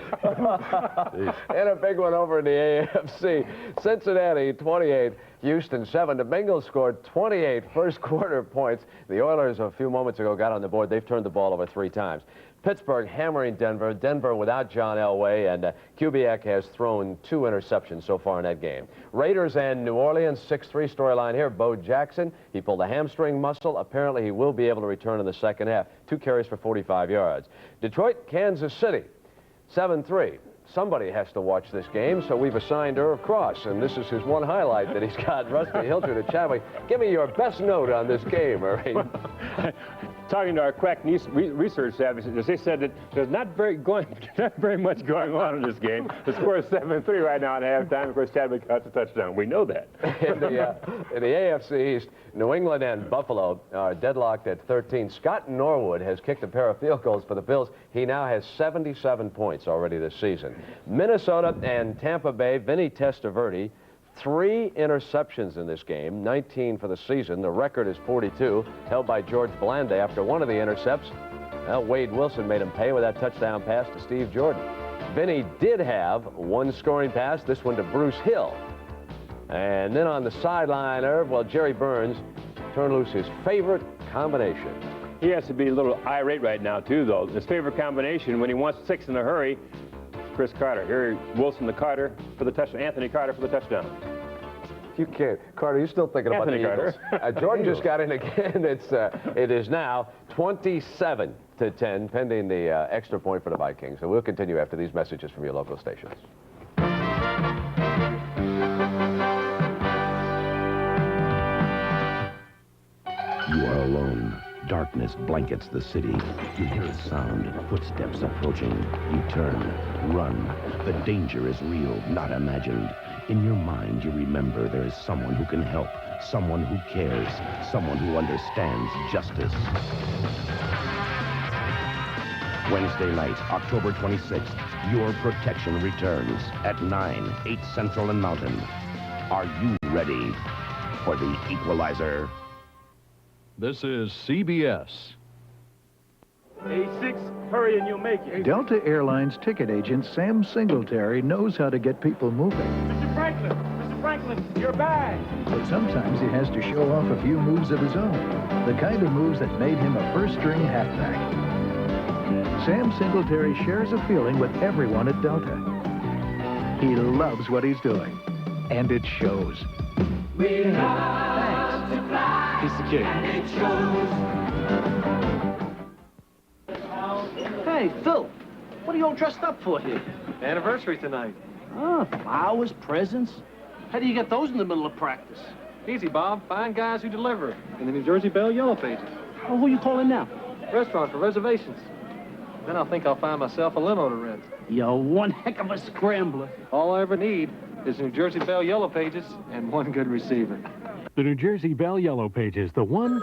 Speaker 24: And a big one over in the AFC. Cincinnati 28, Houston 7. The Bengals scored 28 first-quarter points. The Oilers a few moments ago got on the board. They've turned the ball over 3 times. Pittsburgh hammering Denver. Denver without John Elway, and Kubiak has thrown 2 interceptions so far in that game. Raiders and New Orleans, 6-3 storyline here. Bo Jackson, he pulled a hamstring muscle. Apparently, he will be able to return in the second half. 2 carries for 45 yards. Detroit, Kansas City, 7-3. Somebody has to watch this game, so we've assigned Irv Cross, and this is his one highlight that he's got. Rusty Hilter to Chadwick. Give me your best note on this game, Irving.
Speaker 7: Talking to our crack research staff, they said that there's not very much going on in this game. The score is 7-3 right now at halftime. Of course, Chadwick got the touchdown. We know that.
Speaker 24: In the AFC East, New England and Buffalo are deadlocked at 13. Scott Norwood has kicked a pair of field goals for the Bills. He now has 77 points already this season. Minnesota and Tampa Bay, Vinny Testaverde, 3 interceptions in this game, 19 for the season. The record is 42, held by George Blanda after one of the intercepts. Well, Wade Wilson made him pay with that touchdown pass to Steve Jordan. Vinny did have 1 scoring pass, this one to Bruce Hill. And then on the sideline, Irv, well, Jerry Burns turned loose his favorite combination.
Speaker 7: He has to be a little irate right now, too, though. His favorite combination, when he wants 6 in a hurry, Chris Carter. Here, Wilson to Carter for the touchdown. Anthony Carter for the touchdown.
Speaker 24: You can't. Carter, you're still thinking
Speaker 7: Anthony
Speaker 24: about the Eagles. Jordan just got in again. It is now 27-10, pending the extra point for the Vikings. So we'll continue after these messages from your local stations.
Speaker 5: You are alone. Darkness blankets the city. You hear a sound, footsteps approaching. You turn, run. The danger is real, not imagined. In your mind, you remember there is someone who can help, someone who cares, someone who understands justice. Wednesday night, October 26th, Your Protection returns at 9, 8 Central and Mountain. Are you ready for the Equalizer?
Speaker 3: This is CBS.
Speaker 4: A6, hurry and you'll make it.
Speaker 19: Delta Airlines ticket agent Sam Singletary knows how to get people moving.
Speaker 4: Mr. Franklin, your bag.
Speaker 19: But sometimes he has to show off a few moves of his own. The kind of moves that made him a first-string halfback. Sam Singletary shares a feeling with everyone at Delta. He loves what he's doing, and it shows.
Speaker 14: We love to fly.
Speaker 19: He's the king.
Speaker 14: And it shows.
Speaker 11: Hey, Phil, what are you all dressed up for here? Anniversary tonight. Oh, flowers, presents. How do you get those in the middle of practice?
Speaker 8: Easy, Bob. Find guys who deliver in the New Jersey Bell Yellow Pages.
Speaker 11: Oh, who are you calling now?
Speaker 8: Restaurant for reservations. Then I'll think I'll find myself a limo to rent.
Speaker 11: You're one heck of a scrambler.
Speaker 8: All I ever need is New Jersey Bell Yellow Pages and one good receiver.
Speaker 15: The New Jersey Bell Yellow Pages, the one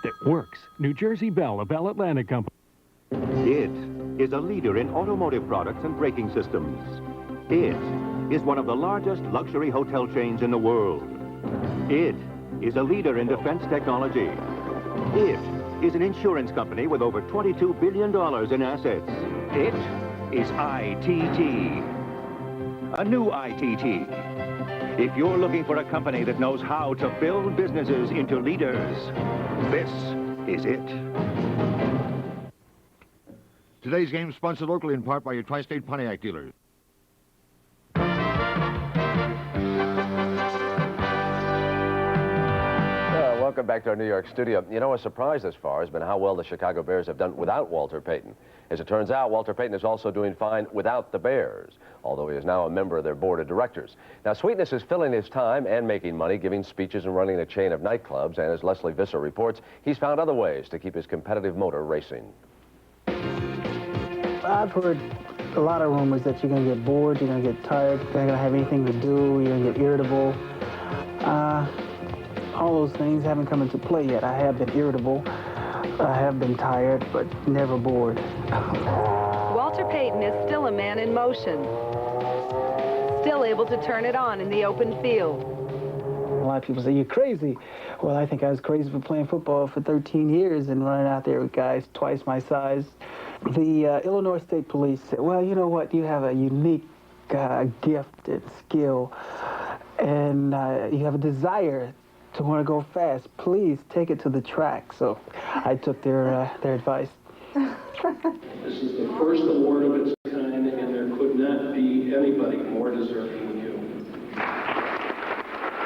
Speaker 15: that works. New Jersey Bell, a Bell Atlantic company.
Speaker 17: It is a leader in automotive products and braking systems. It is one of the largest luxury hotel chains in the world. It is a leader in defense technology. It is an insurance company with over $22 billion in assets. It is ITT. A new ITT. If you're looking for a company that knows how to build businesses into leaders, this is it.
Speaker 18: Today's game is sponsored locally in part by your Tri-State Pontiac dealers.
Speaker 24: Welcome back to our New York studio. You know, a surprise thus far has been how well the Chicago Bears have done without Walter Payton. As it turns out, Walter Payton is also doing fine without the Bears, although he is now a member of their board of directors. Now, Sweetness is filling his time and making money, giving speeches and running a chain of nightclubs, and as Leslie Visser reports, he's found other ways to keep his competitive motor racing.
Speaker 21: I've heard a lot of rumors that you're going to get bored, you're going to get tired, you're not going to have anything to do, you're going to get irritable. All those things haven't come into play yet. I have been irritable, I have been tired, but never bored.
Speaker 26: Walter Payton is still a man in motion, still able to turn it on in the open field.
Speaker 21: A lot of people say, you're crazy. Well, I think I was crazy for playing football for 13 years and running out there with guys twice my size. The Illinois State Police said, well, you know what, you have a unique gift and skill. and you have a desire to want to go fast, please take it to the track. So I took their advice.
Speaker 6: This is the first award of its kind, and there could not be anybody more deserving than you.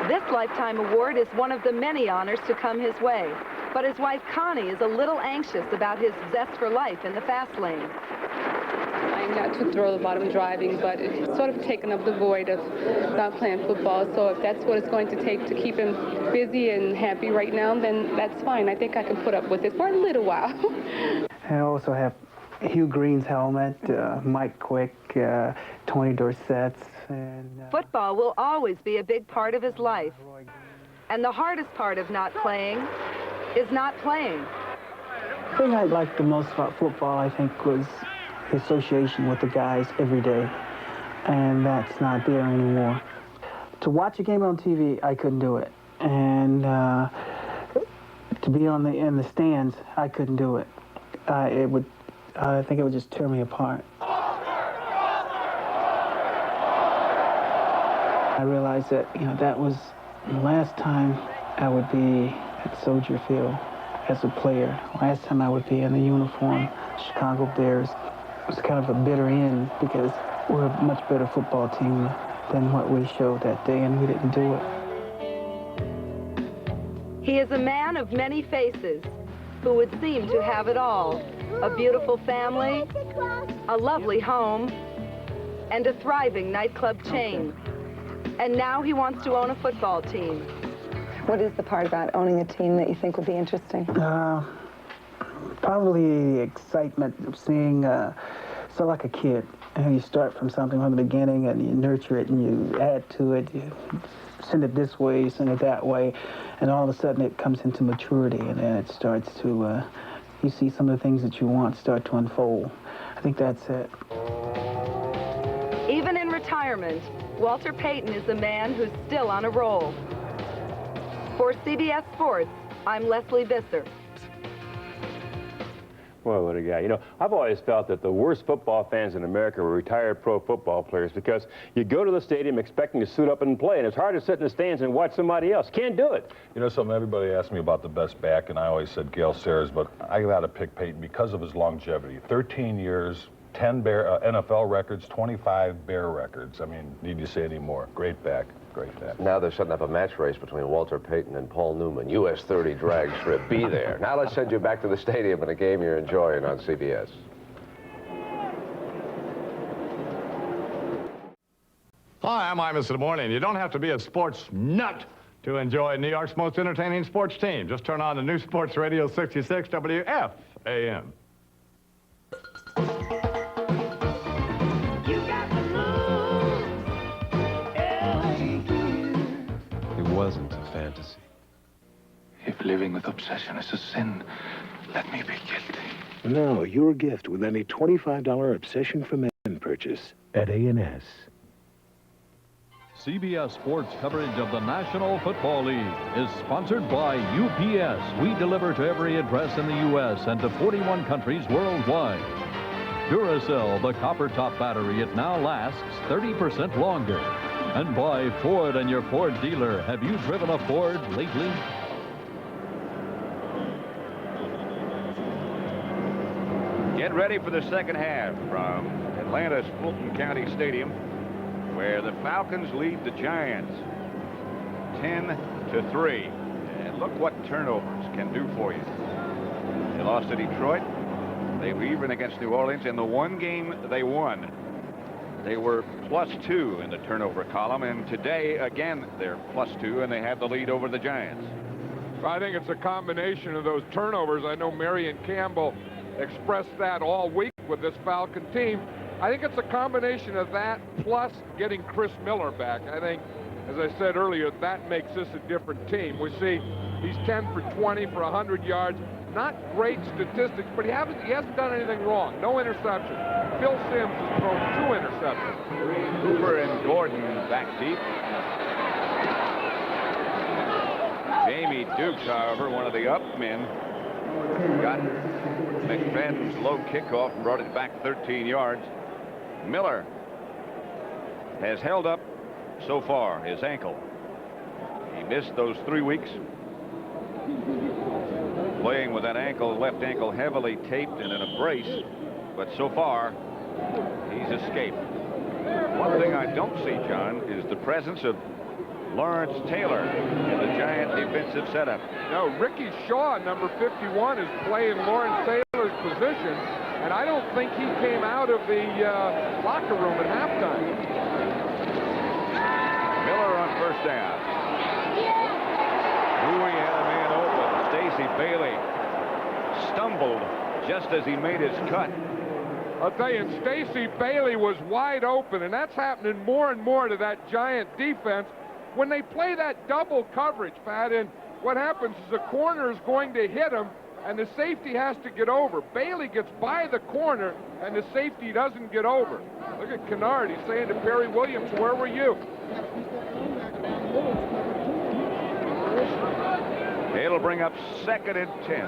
Speaker 26: This Lifetime Award is one of the many honors to come his way. But his wife, Connie, is a little anxious about his zest for life in the fast lane.
Speaker 9: I'm not too thrilled about him driving, but it's sort of taken up the void of not playing football. So if that's what it's going to take to keep him busy and happy right now, then that's fine. I think I can put up with it for a little while.
Speaker 21: I also have Hugh Green's helmet, Mike Quick, Tony Dorsett's. And,
Speaker 26: Football will always be a big part of his life. And the hardest part of not playing is not playing.
Speaker 21: The thing I liked the most about football, I think, was the association with the guys every day. And that's not there anymore. To watch a game on TV, I couldn't do it. And to be in the stands, I couldn't do it. I think it would just tear me apart. I realized that, that was the last time I would be at Soldier Field as a player. Last time I would be in the uniform, Chicago Bears. It was kind of a bitter end because we're a much better football team than what we showed that day, and we didn't do it.
Speaker 26: He is a man of many faces who would seem to have it all. A beautiful family, a lovely home, and a thriving nightclub chain. And now he wants to own a football team.
Speaker 12: What is the part about owning a team that you think would be interesting?
Speaker 21: Probably the excitement of seeing, so like a kid. You start from something from the beginning and you nurture it and you add to it. You send it this way, you send it that way, and all of a sudden it comes into maturity, and then it starts to, you see some of the things that you want start to unfold. I think that's it.
Speaker 26: Even in retirement, Walter Payton is a man who's still on a roll. For CBS Sports, I'm Leslie Visser.
Speaker 7: Boy, what a guy. You know, I've always felt that the worst football fans in America were retired pro football players because you go to the stadium expecting to suit up and play, and it's hard to sit in the stands and watch somebody else. Can't do it.
Speaker 25: You know something, everybody asked me about the best back, and I always said Gale Sayers, but I got to pick Peyton because of his longevity. 13 years, 10 NFL records, 25 Bear records. I mean, need you say any more? Great back. Great back.
Speaker 24: Now they're setting up a match race between Walter Payton and Paul Newman. US 30 drag strip. Be there. Now let's send you back to the stadium in a game you're enjoying on CBS.
Speaker 13: Hi, I'm Imus in the morning. You don't have to be a sports nut to enjoy New York's most entertaining sports team. Just turn on the new Sports Radio 66 WFAM.
Speaker 16: It wasn't a fantasy.
Speaker 20: If living with obsession is a sin, let me be guilty.
Speaker 22: Now, your gift with any $25 Obsession for Men purchase at A&S.
Speaker 3: CBS Sports coverage of the National Football League is sponsored by UPS. We deliver to every address in the U.S. and to 41 countries worldwide. Duracell, the copper-top battery, it now lasts 30% longer. And by Ford and your Ford dealer. Have you driven a Ford lately?
Speaker 1: Get ready for the second half from Atlanta's Fulton County Stadium, where the Falcons lead the Giants 10-3. And look what turnovers can do for you. They lost to Detroit. They were even against New Orleans. In the one game they won, they were +2 in the turnover column, and today, again, they're +2, and they have the lead over the Giants.
Speaker 2: I think it's a combination of those turnovers. I know Marion Campbell expressed that all week with this Falcon team. I think it's a combination of that plus getting Chris Miller back. I think, as I said earlier, that makes this a different team. We see he's 10 for 20 for 100 yards. Not great statistics, but he hasn't done anything wrong. No interception. Phil Simms has thrown 2 interceptions.
Speaker 1: Cooper and Gordon back deep. Jamie Dukes, however, one of the up men, got McFadden's low kickoff and brought it back 13 yards. Miller has held up so far, his ankle. He missed those 3 weeks. Playing with that ankle, left ankle heavily taped and in a brace. But so far, he's escaped. One thing I don't see, John, is the presence of Lawrence Taylor in the Giant defensive setup.
Speaker 2: No, Ricky Shaw, number 51, is playing Lawrence Taylor's position, and I don't think he came out of the locker room at halftime.
Speaker 1: Miller on first down. Bowie had a man open. Stacey Bailey stumbled just as he made his cut.
Speaker 2: I'll tell you, Stacey Bailey was wide open, and that's happening more and more to that Giant defense. When they play that double coverage, Pat, and what happens is the corner is going to hit him, and the safety has to get over. Bailey gets by the corner, and the safety doesn't get over. Look at Kennard. He's saying to Perry Williams, where were you?
Speaker 1: It'll bring up 2nd and 10.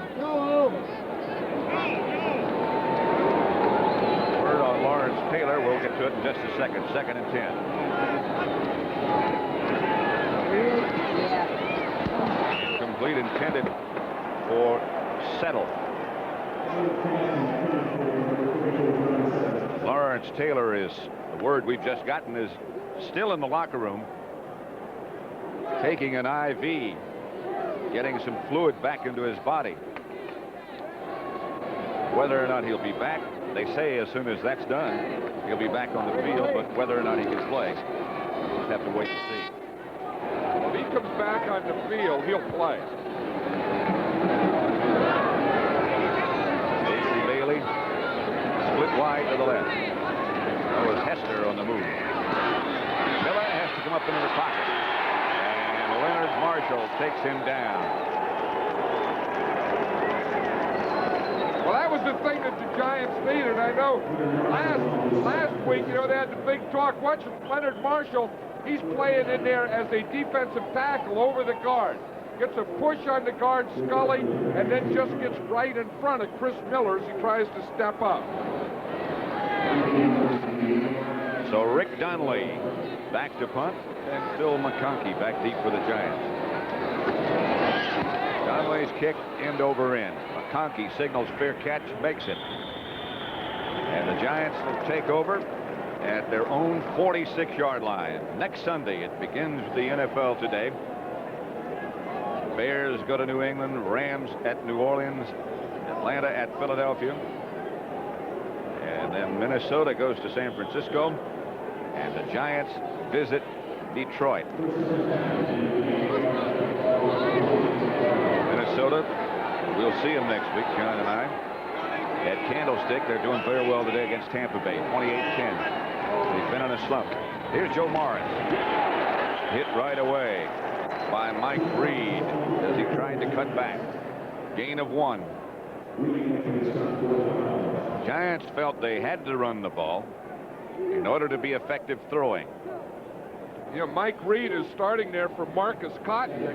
Speaker 1: Word on Lawrence Taylor. We'll get to it in just a second. 2nd and 10. Incomplete, intended for Settle. Lawrence Taylor is, the word we've just gotten, is still in the locker room, taking an IV, getting some fluid back into his body. Whether or not he'll be back, they say as soon as that's done, he'll be back on the field, but whether or not he can play, we'll just have to wait and see.
Speaker 2: If he comes back on the field, he'll play.
Speaker 1: Stacey Bailey split wide to the left. That was Hester on the move. Miller has to come up into the pocket. And Leonard Marshall takes him down.
Speaker 2: Well, that was the thing that the Giants needed. I know last week, you know, they had the big talk. Watch Leonard Marshall. He's playing in there as a defensive tackle over the guard. Gets a push on the guard, Scully, and then just gets right in front of Chris Miller as he tries to step up.
Speaker 1: So Rick Donnelly back to punt, and Phil McConkey back deep for the Giants. Donnelly's kick end over end. McConkey signals fair catch, makes it. And the Giants will take over at their own 46-yard line. Next Sunday, it begins the NFL today. Bears go to New England, Rams at New Orleans, Atlanta at Philadelphia. And then Minnesota goes to San Francisco, and the Giants visit Detroit. Minnesota, we'll see them next week, John and I. At Candlestick, they're doing very well today against Tampa Bay, 28-10. They've been on a slump. Here's Joe Morris. Hit right away by Mike Reed as he tried to cut back. Gain of 1. Giants felt they had to run the ball in order to be effective throwing.
Speaker 2: You know, Mike Reed is starting there for Marcus Cotton,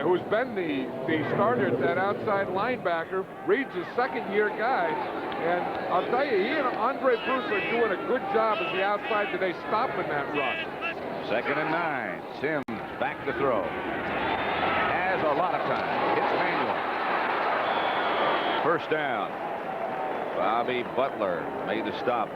Speaker 2: who's been the starter at that outside linebacker. Reed's a second-year guy, and I'll tell you, he and Andre Bruce are doing a good job as the outside today, stopping that run.
Speaker 1: 2nd and 9. Sims back to throw. Has a lot of time. Hits Manuel. First down. Bobby Butler made the stop.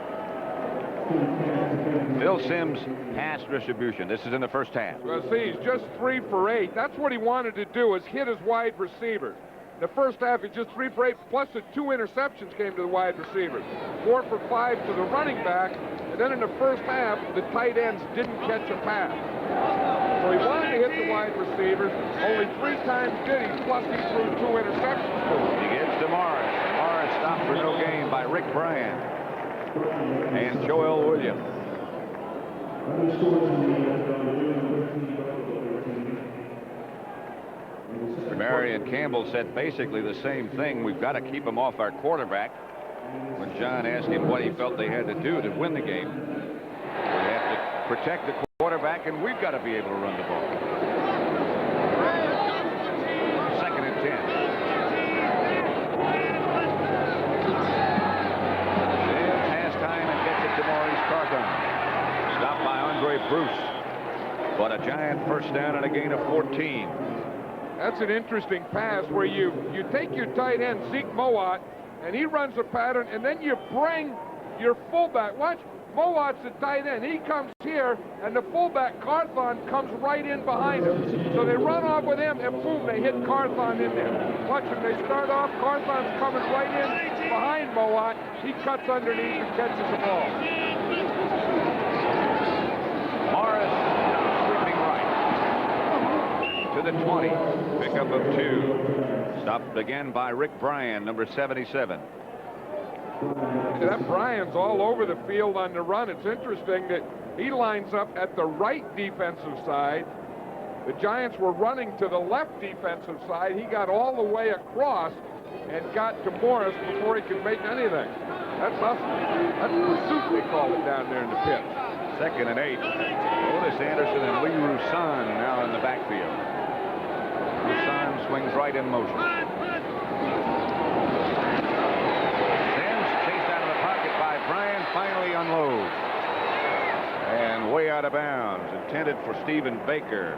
Speaker 1: Phil Sims pass distribution. This is in the first half.
Speaker 2: Well, see, he's just 3 for 8. That's what he wanted to do, is hit his wide receivers. In the first half, he's just 3 for 8, plus the 2 interceptions came to the wide receivers. 4 for 5 to the running back, and then in the first half, the tight ends didn't catch a pass. So he wanted to hit the wide receivers. Only 3 times did he, plus he threw 2 interceptions to him.
Speaker 1: He gets to Morris. Morris stopped for no gain by Rick Bryan and Joel Williams. Marion Campbell said basically the same thing. We've got to keep him off our quarterback. When John asked him what he felt they had to do to win the game, we have to protect the quarterback, and we've got to be able to run the ball. 2nd and 10. Sims has time and gets it to Maurice Carthon. Stopped by Andre Bruce. but a Giant first down and a gain of 14.
Speaker 2: That's an interesting pass where you take your tight end, Zeke Mowat, and he runs a pattern, and then you bring your fullback. Watch, Mowat's the tight end. He comes here, and the fullback, Carthon, comes right in behind him. So they run off with him, and boom, they hit Carthon in there. Watch them. They start off. Carthon's coming right in behind Mowat. He cuts underneath and catches the ball.
Speaker 1: Morris sweeping right to the 20. Pickup of 2. Stopped again by Rick Bryan, number 77.
Speaker 2: That Bryan's all over the field on the run. It's interesting that he lines up at the right defensive side. The Giants were running to the left defensive side. He got all the way across and got to Morris before he could make anything. That's hustle. That's pursuit, they call it down there in the pit.
Speaker 1: 2nd and 8. Otis Anderson and Lee Roussan now in the backfield. Roussan swings right in motion. Bryan finally unloads. And way out of bounds. Intended for Stephen Baker.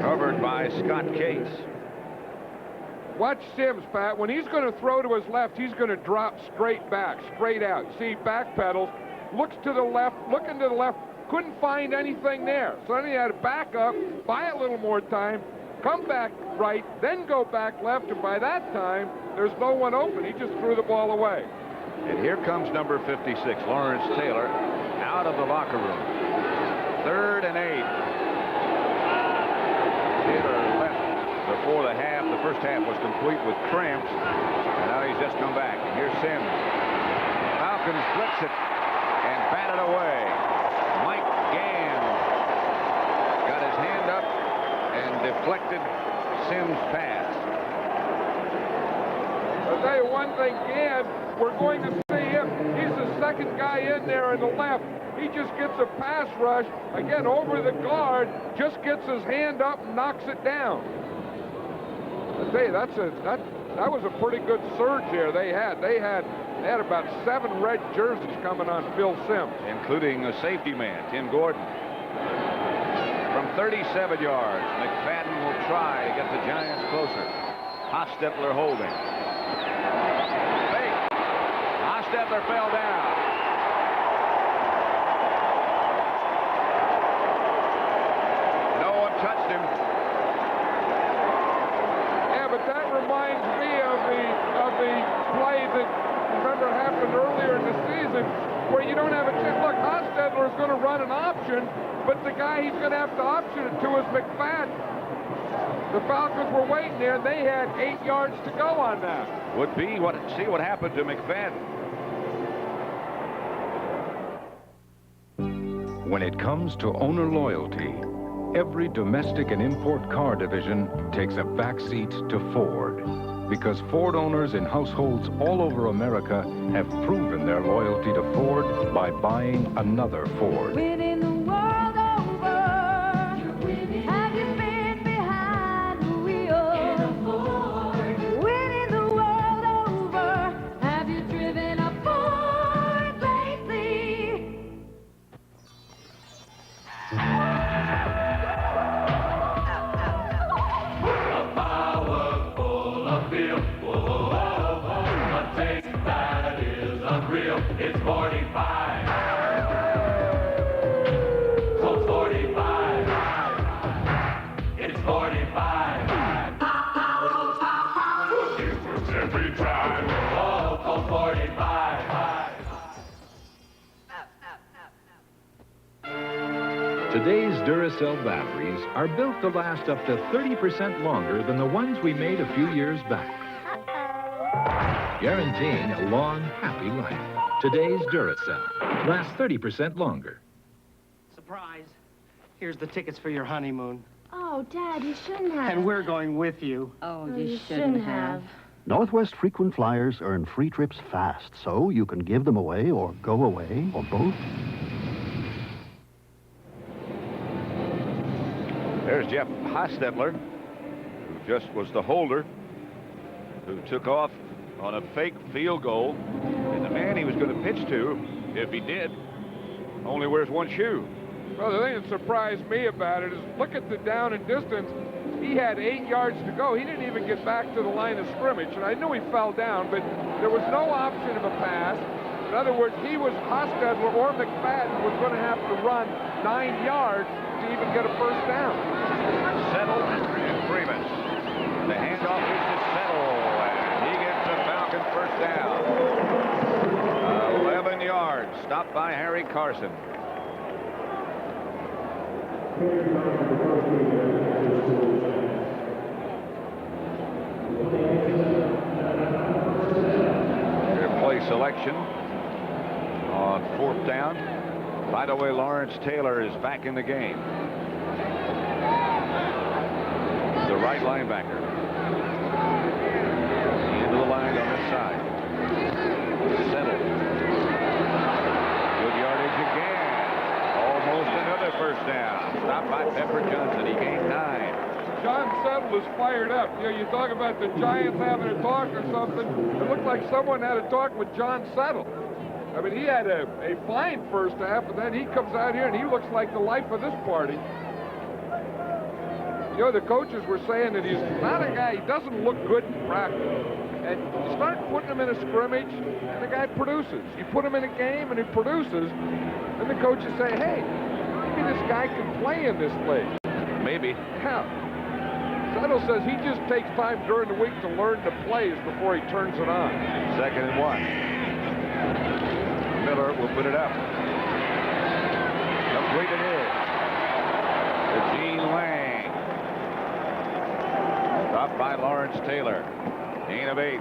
Speaker 1: Covered by Scott Case.
Speaker 2: Watch Sims, Pat. When he's going to throw to his left, he's going to drop straight back, straight out. See, backpedals, looks to the left, looking to the left, couldn't find anything there. So then he had to back up, buy a little more time, come back right, then go back left, and by that time, there's no one open. He just threw the ball away.
Speaker 1: And here comes number 56, Lawrence Taylor, out of the locker room. 3rd and 8. Taylor left before the half. The first half was complete with cramps. And now he's just come back. And here's Sims. Falcons blitz it and bat it away. Mike Gann got his hand up and deflected Sims' pass.
Speaker 2: I'll tell you one thing, Gann, we're going to see him. He's the second guy in there on the left. He just gets a pass rush, again, over the guard, just gets his hand up and knocks it down. I tell you, that was a pretty good surge there they had. They had about 7 red jerseys coming on Phil Sims.
Speaker 1: Including a safety man, Tim Gordon. From 37 yards, McFadden will try to get the Giants closer. Hostetler holding. Hostetler fell down. No one touched him.
Speaker 2: Yeah, but that reminds me of the play that, remember, happened earlier in the season where you don't have a chance. Look, Hostetler is going to run an option, but the guy he's going to have to option it to is McFadden. The Falcons were waiting there. They had 8 yards to go on that.
Speaker 1: Would be see what happened to McFadden.
Speaker 4: When it comes to owner loyalty, every domestic and import car division takes a backseat to Ford. Because Ford owners in households all over America have proven their loyalty to Ford by buying another Ford.
Speaker 5: Winning the world over. You're winning. Have you been behind the wheel? In a Ford. Winning the world over. Have you driven a Ford lately?
Speaker 10: A powerful appeal. A taste that is unreal. It's 45. Colt 45. It's 45. It works every time. Oh, Colt 45.
Speaker 22: Today's Duracell batteries are built to last up to 30% longer than the ones we made a few years back. Guaranteeing a long, happy life. Today's Duracell lasts 30% longer.
Speaker 11: Surprise. Here's the tickets for your honeymoon.
Speaker 5: Oh, Dad, you shouldn't have.
Speaker 11: And we're going with you.
Speaker 5: Oh, you shouldn't have.
Speaker 14: Northwest frequent flyers earn free trips fast, so you can give them away or go away or both.
Speaker 1: There's Jeff Hostetler, who just was the holder, who took off on a fake field goal. And the man he was going to pitch to, if he did, only wears one shoe.
Speaker 2: Well, the thing that surprised me about it is look at the down and distance. He had 8 yards to go. He didn't even get back to the line of scrimmage, and I knew he fell down, but there was no option of a pass. In other words, Hostetler or McFadden was going to have to run 9 yards to even get a first down.
Speaker 1: Settle and Primus. The handoff is to Settle, and he gets the Falcon first down. 11 yards, stopped by Harry Carson. Their play selection on 4th down. By the way, Lawrence Taylor is back in the game. The right linebacker. Into the line on this side. Settled. Good yardage again. Almost another first down. Stopped by Pepper Johnson. He gained 9.
Speaker 2: John Settle is fired up. You know, you talk about the Giants having a talk or something. It looked like someone had a talk with John Settle. I mean, he had a fine first half, and then he comes out here and he looks like the life of this party. You know, the coaches were saying that he's not a guy, he doesn't look good in practice. And you start putting him in a scrimmage, and the guy produces. You put him in a game, and he produces. And the coaches say, hey, maybe this guy can play in this league.
Speaker 1: Maybe.
Speaker 2: Yeah. Settle says he just takes time during the week to learn the plays before he turns it on.
Speaker 1: 2nd and 1. Miller will put it up. Complete it is. To Gene Lang. Stopped by Lawrence Taylor. Gain of 8.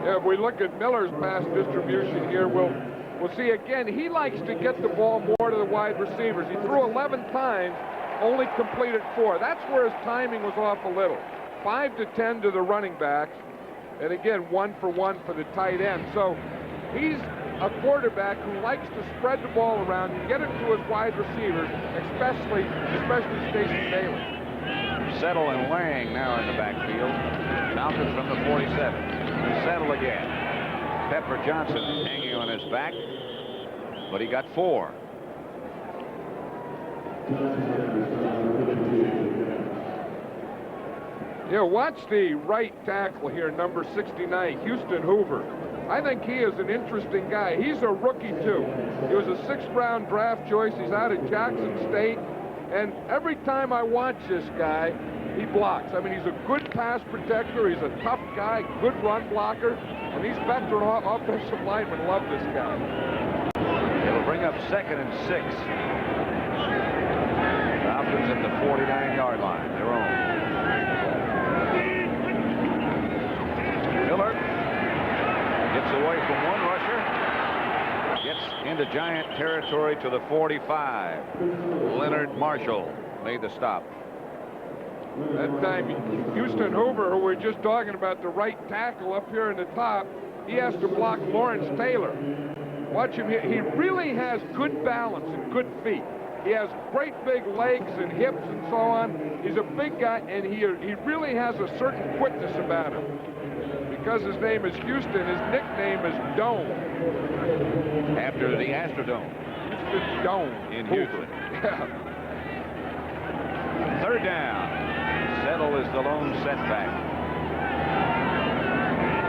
Speaker 2: Yeah, if we look at Miller's pass distribution here, we'll see again, he likes to get the ball more to the wide receivers. He threw 11 times, only completed 4. That's where his timing was off a little. 5 to 10 to the running backs, and again, 1 for 1 for the tight end. So he's a quarterback who likes to spread the ball around and get it to his wide receivers, especially Stacey Bailey.
Speaker 1: Settle and Lang now in the backfield. Falcons from the 47. Settle again. Pepper Johnson hanging on his back, but he got 4.
Speaker 2: Yeah, watch the right tackle here, number 69, Houston Hoover. I think he is an interesting guy. He's a rookie, too. He was a 6th-round draft choice. He's out of Jackson State. And every time I watch this guy, he blocks. I mean, he's a good pass protector. He's a tough guy, good run blocker. And these veteran offensive linemen love this guy.
Speaker 1: It'll bring up 2nd and 6. Falcons at the 49-yard line. Their own. Miller gets away from one rusher. Gets into Giant territory to the 45. Leonard Marshall made the stop.
Speaker 2: That time, Houston Hoover, who we're just talking about, the right tackle up here in the top, he has to block Lawrence Taylor. Watch him here. He really has good balance and good feet. He has great big legs and hips and so on. He's a big guy, and he really has a certain quickness about him. Because his name is Houston, his nickname is Dome.
Speaker 1: After the Astrodome.
Speaker 2: Houston Dome.
Speaker 1: In Houston.
Speaker 2: Yeah.
Speaker 1: 3rd down. Settle is the lone setback.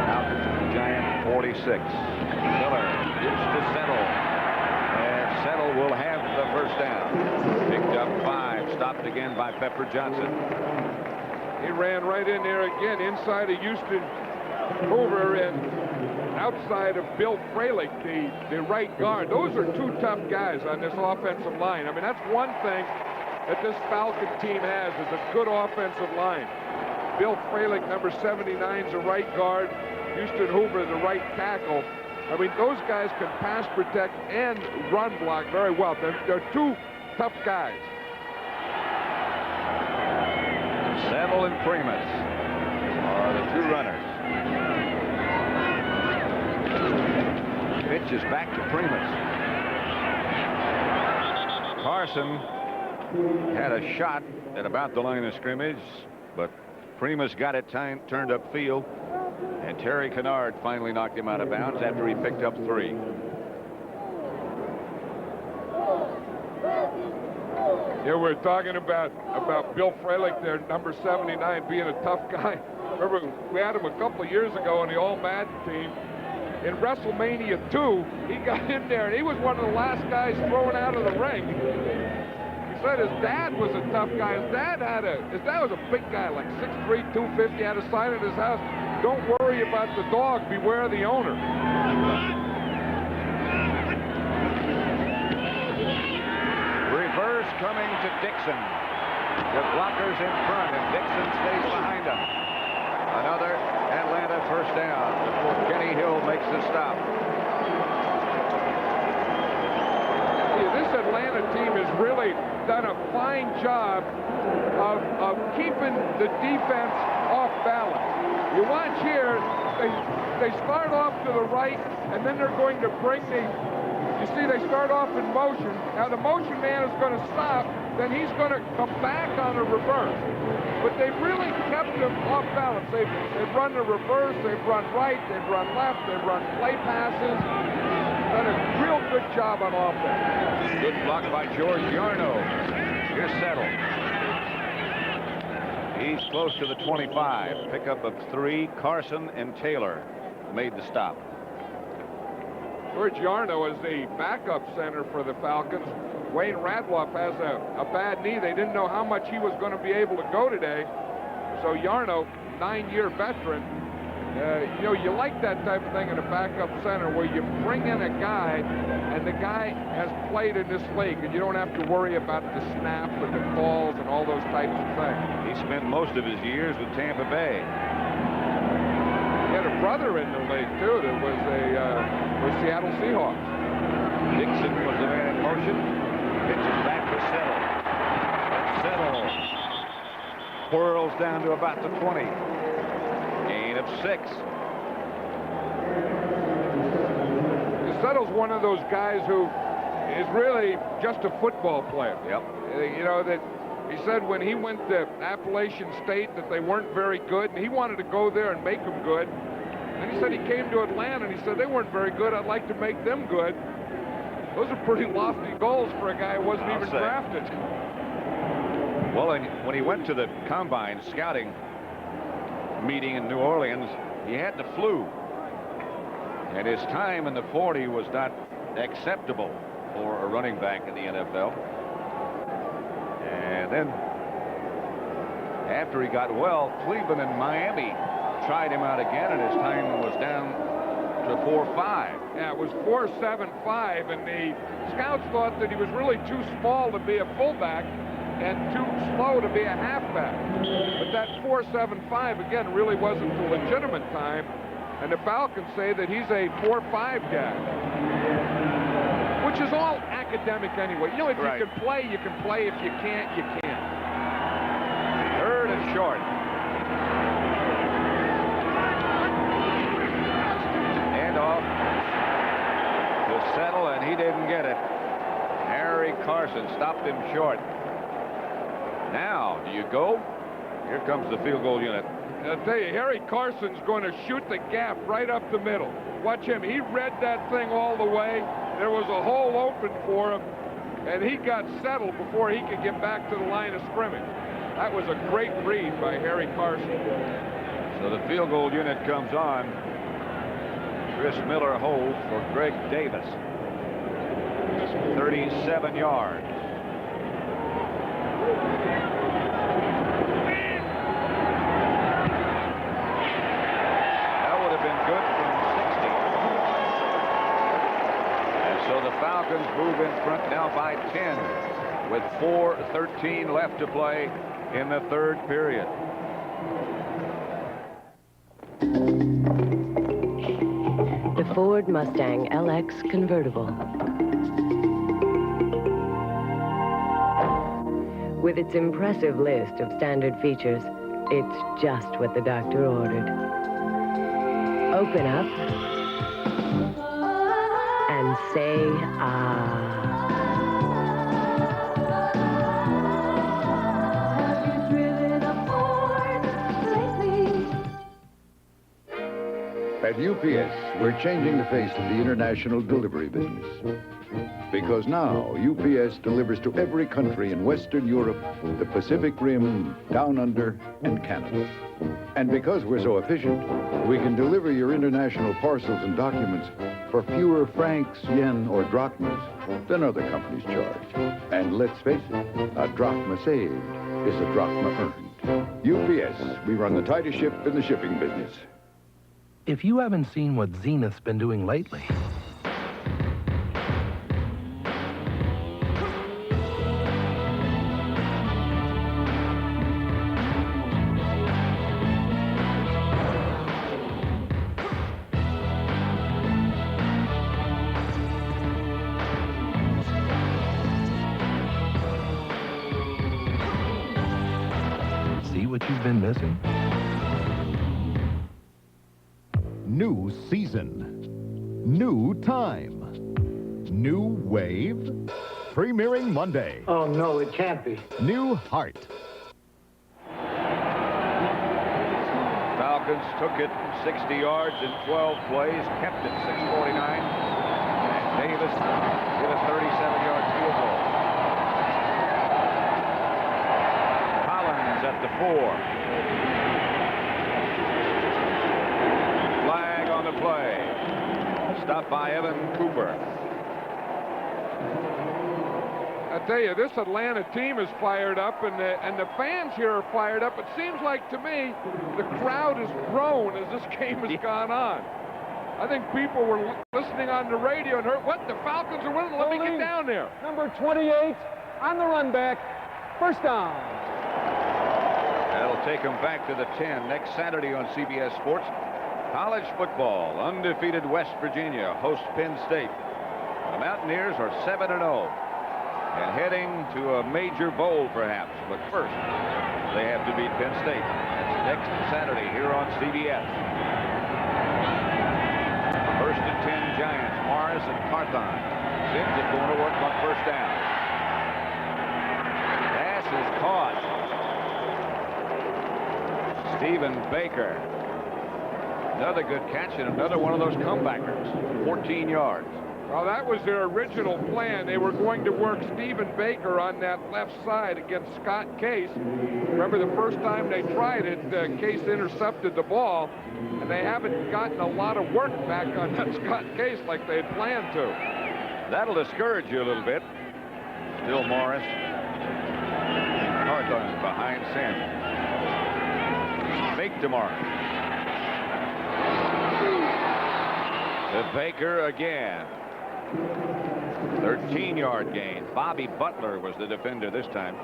Speaker 1: Falcons to the Giant 46. Miller gives to Settle. And Settle will have the first down. Picked up 5. Stopped again by Pepper Johnson.
Speaker 2: He ran right in there again, inside of Houston Hoover and outside of Bill Fralick, the right guard. Those are 2 tough guys on this offensive line. I mean, that's one thing that this Falcon team has, is a good offensive line. Bill Fralick, number 79, is a right guard. Houston Hoover, the right tackle. I mean, those guys can pass protect and run block very well. They're 2 tough guys.
Speaker 1: Settle and Primus are the 2 runners. Pitch is back to Primus. Carson had a shot at about the line of scrimmage, but Primus got it turned upfield, and Terry Kennard finally knocked him out of bounds after he picked up 3.
Speaker 2: Yeah, we're talking about Bill Frelick there, number 79, being a tough guy. Remember, we had him a couple of years ago on the All-Madden team. In WrestleMania 2, he got in there, and he was one of the last guys thrown out of the ring. He said his dad was a tough guy. His dad was a big guy, like 6'3", 250, had a sign at his house, "Don't worry about the dog, beware the owner."
Speaker 1: Reverse coming to Dixon. The blockers in front, and Dixon stays behind him. Another Atlanta first down before Kenny Hill makes the stop.
Speaker 2: Yeah, this Atlanta team has really done a fine job of keeping the defense off balance. You watch here, they start off to the right, and then they're going to bring you see they start off in motion. Now the motion man is going to stop, then he's going to come back on a reverse. But they've really kept them off balance. They've run the reverse, they've run right, they've run left, they've run play passes. Done a real good job on offense.
Speaker 1: Good block by George Yarno. Here's Settle. He's close to the 25. Pickup of 3. Carson and Taylor made the stop.
Speaker 2: George Yarno is the backup center for the Falcons. Wayne Radloff has a bad knee. They didn't know how much he was going to be able to go today. So Yarno, 9-year veteran, you like that type of thing in a backup center where you bring in a guy and the guy has played in this league and you don't have to worry about the snap and the calls and all those types of things.
Speaker 1: He spent most of his years with Tampa Bay.
Speaker 2: He had a brother in the league, too, that was with Seattle Seahawks.
Speaker 1: Dixon was the man in motion. Pitches back to Settle. Settle whirls down to about the 20. Gain of 6.
Speaker 2: Settle's one of those guys who is really just a football player.
Speaker 1: Yep.
Speaker 2: That he said when he went to Appalachian State that they weren't very good, and he wanted to go there and make them good. And he said he came to Atlanta, and he said they weren't very good. I'd like to make them good. Those are pretty lofty goals for a guy who wasn't even drafted.
Speaker 1: Well, and when he went to the Combine scouting meeting in New Orleans, he had the flu. And his time in the 40 was not acceptable for a running back in the NFL. And then, after he got well, Cleveland and Miami tried him out again, and his time was down to 4.5.
Speaker 2: Yeah, it was 4.75, and the scouts thought that he was really too small to be a fullback and too slow to be a halfback. But that 4.75, again, really wasn't the legitimate time, and the Falcons say that he's a 4.5 guy, which is all academic anyway. If you can play, you can play. If you can't, you can't.
Speaker 1: 3rd and short. Handoff to Settle, and he didn't get it. Harry Carson stopped him short. Now, do you go? Here comes the field goal unit.
Speaker 2: I'll tell you, Harry Carson's going to shoot the gap right up the middle. Watch him. He read that thing all the way. There was a hole open for him, and he got settled before he could get back to the line of scrimmage. That was a great read by Harry Carson.
Speaker 1: So the field goal unit comes on. Chris Miller holds for Greg Davis. 37 yards. That would have been good from 60. And so the Falcons move in front now by 10 with 4:13 left to play in the 3rd period.
Speaker 8: The Ford Mustang LX convertible. With its impressive list of standard features, it's just what the doctor ordered. Open up and say, ah.
Speaker 15: At UPS, we're changing the face of the international delivery business.
Speaker 6: Because now UPS delivers to every country in Western Europe, the Pacific Rim, Down Under, and Canada. And because we're so efficient, we can deliver your international parcels and documents for fewer francs, yen, or drachmas than other companies charge. And let's face it, a drachma saved is a drachma earned. UPS, we run the tightest ship in the shipping business.
Speaker 15: If you haven't seen what Zenith's been doing lately, what you've been missing?
Speaker 17: New season. New time. New wave. Premiering Monday.
Speaker 11: Oh, no, it can't be.
Speaker 17: New heart.
Speaker 1: Falcons took it 60 yards in 12 plays, kept it 6:49, and Davis hit a 37-yard field goal. Collins at the 4. Flag on the play. Stopped by Evan Cooper.
Speaker 2: I tell you, this Atlanta team is fired up, and the fans here are fired up. It seems like to me the crowd has grown as this game has gone on. I think people were listening on the radio and heard, what, the Falcons are winning? Let me get down there.
Speaker 18: Number 28 on the run back. First down.
Speaker 1: That'll take them back to the 10 next Saturday on CBS Sports. College football, undefeated West Virginia hosts Penn State. The Mountaineers are 7-0. And heading to a major bowl, perhaps. But first, they have to beat Penn State. That's next Saturday here on CBS. First and 10 Giants, Morris and Carthon. Sims is going to work on first down. Pass is caught. Stephen Baker. Another good catch and another one of those comebackers. 14 yards.
Speaker 2: Well, that was their original plan. They were going to work Stephen Baker on that left side against Scott Case. Remember the first time they tried it, Case intercepted the ball, and they haven't gotten a lot of work back on that Scott Case like they had planned to.
Speaker 1: That'll discourage you a little bit. Still Morris. Carthon behind Sims. Fake to Morris. To Baker again. 13-yard gain. Bobby Butler was the defender this time.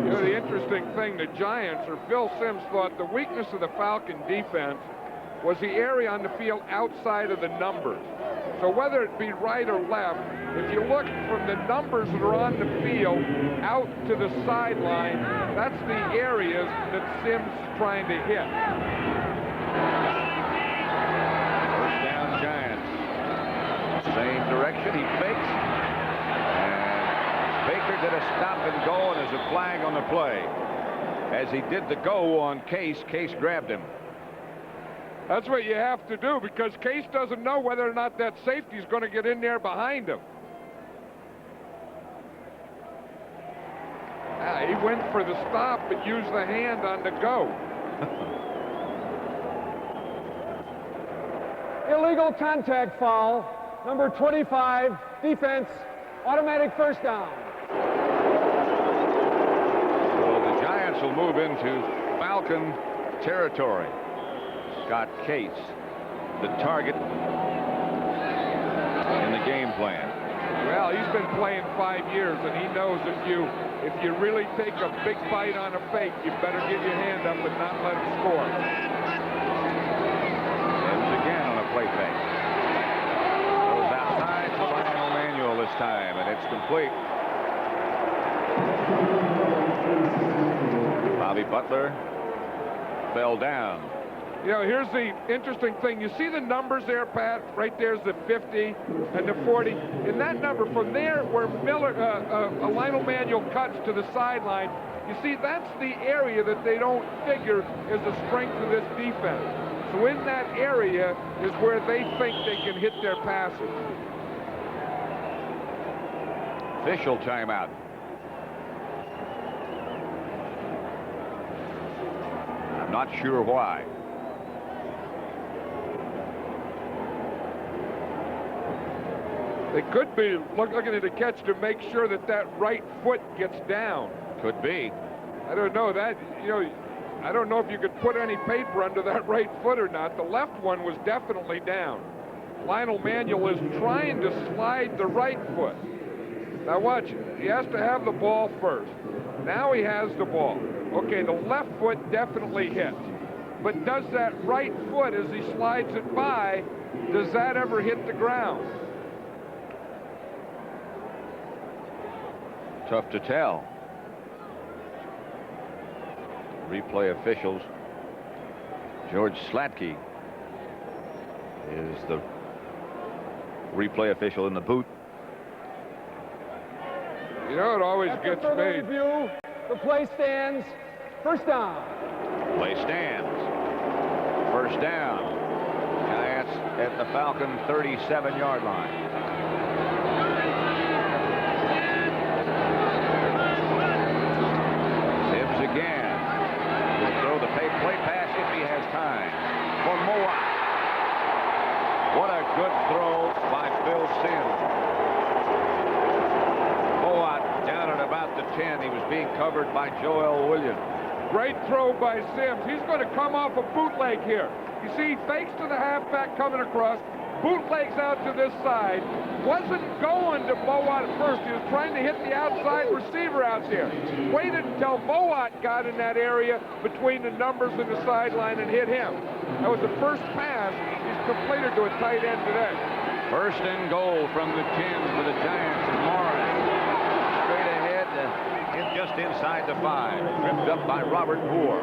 Speaker 2: You know, the interesting thing, the Giants, or Phil Simms, thought the weakness of the Falcon defense was the area on the field outside of the numbers. So whether it be right or left, if you look from the numbers that are on the field out to the sideline, that's the areas that Simms is trying to hit.
Speaker 1: First down, Giants. Same direction, he fakes, and Baker did a stop and go, and there's a flag on the play. As he did the go on Case, Case grabbed him.
Speaker 2: That's what you have to do, because Case doesn't know whether or not that safety is going to get in there behind him. He went for the stop, but used the hand on the go.
Speaker 18: Illegal contact foul. Number 25, defense, automatic first down.
Speaker 1: So the Giants will move into Falcon territory. Scott Case, the target in the game plan.
Speaker 2: Well, he's been playing 5 years, and he knows if you really take a big bite on a fake, you better get your hand up and not let him score.
Speaker 1: Sims again on a play fake. This time, and it's complete. Bobby Butler fell down.
Speaker 2: You know, here's the interesting thing. You see the numbers there, Pat? Right there's the 50 and the 40. And that number from there where Lionel Manuel cuts to the sideline, you see that's the area that they don't figure is the strength of this defense. So in that area is where they think they can hit their passes.
Speaker 1: Official timeout. I'm not sure why.
Speaker 2: They could be looking at the catch to make sure that that right foot gets down.
Speaker 1: Could be.
Speaker 2: I don't know that, you know, I don't know if you could put any paper under that right foot or not. The left one was definitely down. Lionel Manuel is trying to slide the right foot. Now watch it. He has to have the ball first. Now he has the ball. Okay, the left foot definitely hit. But does that right foot, as he slides it by, does that ever hit the ground?
Speaker 1: Tough to tell. Replay officials. George Slatke is the replay official in the booth.
Speaker 2: You know, it always
Speaker 18: After
Speaker 2: gets
Speaker 18: further
Speaker 2: me.
Speaker 18: review, the play stands. First down.
Speaker 1: Play stands. First down. Giants at the Falcon 37-yard line. Sims again. Will throw the play pass if he has time. For Moa. What a good throw by Phil Sims. Moa down at about the 10. He was being covered by Joel Williams.
Speaker 2: Great throw by Sims. He's going to come off a bootleg here. You see, he fakes to the halfback coming across, bootlegs out to this side. Wasn't going to Mowat at first. He was trying to hit the outside receiver out there. Waited until Mowat got in that area between the numbers and the sideline and hit him. That was the first pass he's completed to a tight end today.
Speaker 1: First and goal from the 10 for the Giants. And Morris straight ahead, just inside the 5. Tripped up by Robert Moore.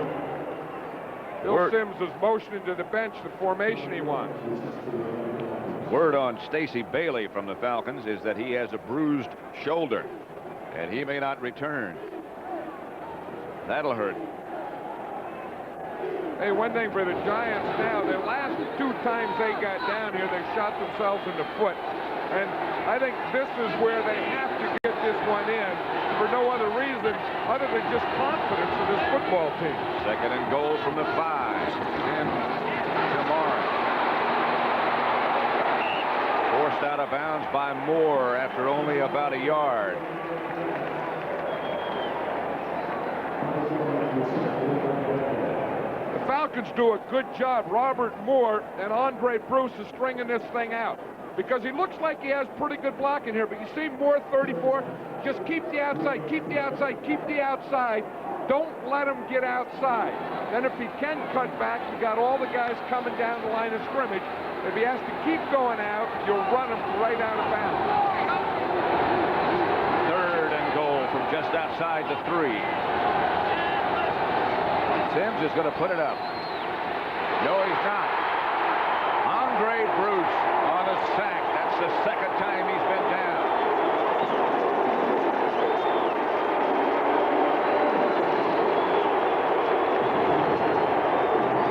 Speaker 2: Bill Sims is motioning to the bench the formation he wants.
Speaker 1: Word on Stacy Bailey from the Falcons is that he has a bruised shoulder, and he may not return. That'll hurt.
Speaker 2: Hey, one thing for the Giants now, the last 2 times they got down here, they shot themselves in the foot. And I think this is where they have to get this one in for no other reason other than just confidence in this football team.
Speaker 1: Second and goal from the 5. And Jamar. Forced out of bounds by Moore after only about a yard.
Speaker 2: The Falcons do a good job. Robert Moore and Andre Bruce is stringing this thing out because he looks like he has pretty good blocking here. But you see Moore 34, just keep the outside, keep the outside, keep the outside. Don't let him get outside. Then if he can cut back, you got all the guys coming down the line of scrimmage. If he has to keep going out, you'll run him right out of bounds.
Speaker 1: Third and goal from just outside the 3. Sims is going to put it up. No, he's not. Andre Bruce on a sack. That's the second time he's been down.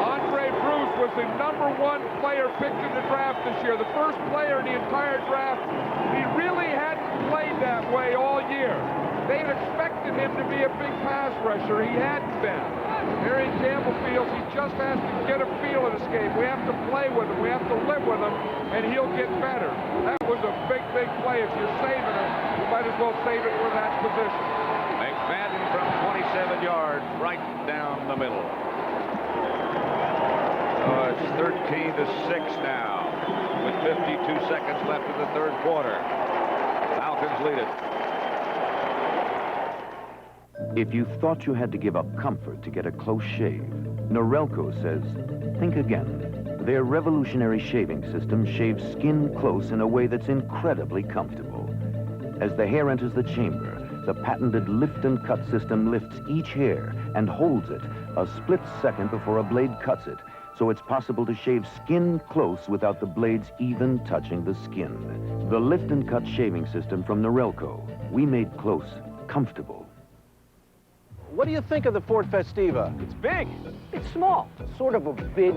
Speaker 2: Andre Bruce was the #1 player picked in the draft this year. The first player in the entire draft. He really hadn't played that way all year. They had expected him to be a big pass rusher. He hadn't been. Marion Campbell feels he just has to get a feel of this game. We have to play with him. We have to live with him, and he'll get better. That was a big, big play. If you're saving him, you might as well save it for that position.
Speaker 1: McFadden from 27 yards, right down the middle. It's 13-6 now, with 52 seconds left in the third quarter. Falcons lead it.
Speaker 9: If you thought you had to give up comfort to get a close shave, Norelco says, think again. Their revolutionary shaving system shaves skin close in a way that's incredibly comfortable. As the hair enters the chamber, the patented lift and cut system lifts each hair and holds it a split second before a blade cuts it, so it's possible to shave skin close without the blades even touching the skin. The lift and cut shaving system from Norelco. We made close comfortable.
Speaker 11: What do you think of the Ford Festiva?
Speaker 12: It's big. It's small. Sort of a big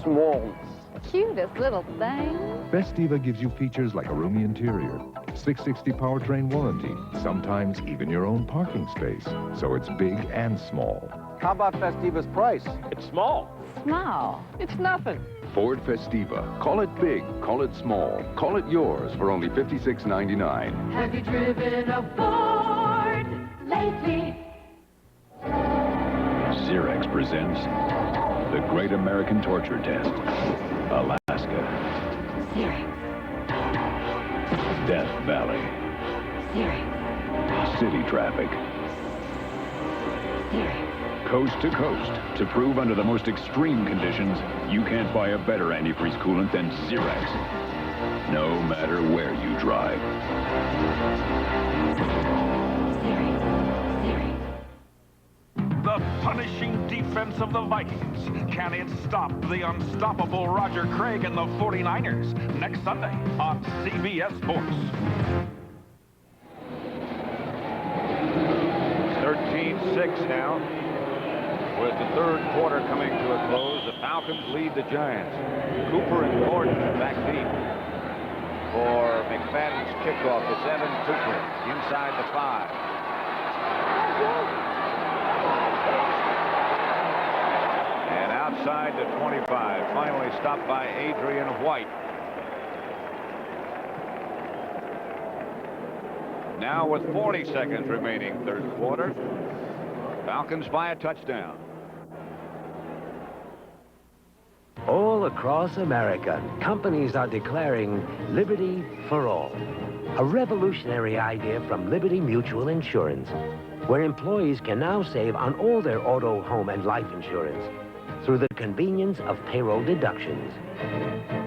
Speaker 12: smallness.
Speaker 7: Cutest little thing.
Speaker 12: Festiva gives you features like a roomy interior, 660 powertrain warranty, sometimes even your own parking space. So it's big and small.
Speaker 19: How about Festiva's price?
Speaker 11: It's small.
Speaker 7: Small.
Speaker 11: It's nothing.
Speaker 21: Ford Festiva. Call it big, call it small. Call it yours for only $56.99.
Speaker 5: Have you driven a Ford lately?
Speaker 23: Xerox presents The Great American Torture Test, Alaska.
Speaker 5: Xerox.
Speaker 23: Death Valley.
Speaker 5: Xerox.
Speaker 23: City traffic.
Speaker 5: Xerox.
Speaker 23: Coast to coast to prove under the most extreme conditions you can't buy a better antifreeze coolant than Xerox. No matter where you drive.
Speaker 10: The punishing defense of the Vikings. Can it stop the unstoppable Roger Craig and the 49ers? Next Sunday on CBS Sports.
Speaker 1: 13-6 now. With the third quarter coming to a close, the Falcons lead the Giants. Cooper and Gordon back deep for McFadden's kickoff. It's Evan Cooper inside the 5. And outside the 25. Finally stopped by Adrian White. Now with 40 seconds remaining, third quarter, Falcons by a touchdown.
Speaker 26: All across America, companies are declaring Liberty for All, a revolutionary idea from Liberty Mutual Insurance, where employees can now save on all their auto, home, and life insurance through the convenience of payroll deductions.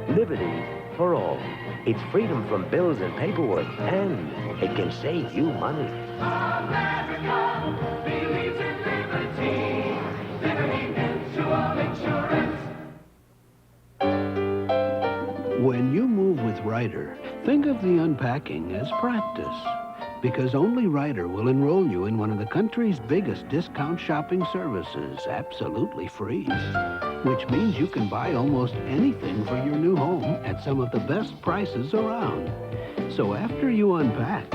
Speaker 26: Liberty for All. It's freedom from bills and paperwork, and it can save you money.
Speaker 5: America believes in liberty. Liberty Mutual Insurance.
Speaker 27: When you move with Ryder, think of the unpacking as practice. Because only Ryder will enroll you in one of the country's biggest discount shopping services, absolutely free. Which means you can buy almost anything for your new home at some of the best prices around. So after you unpack,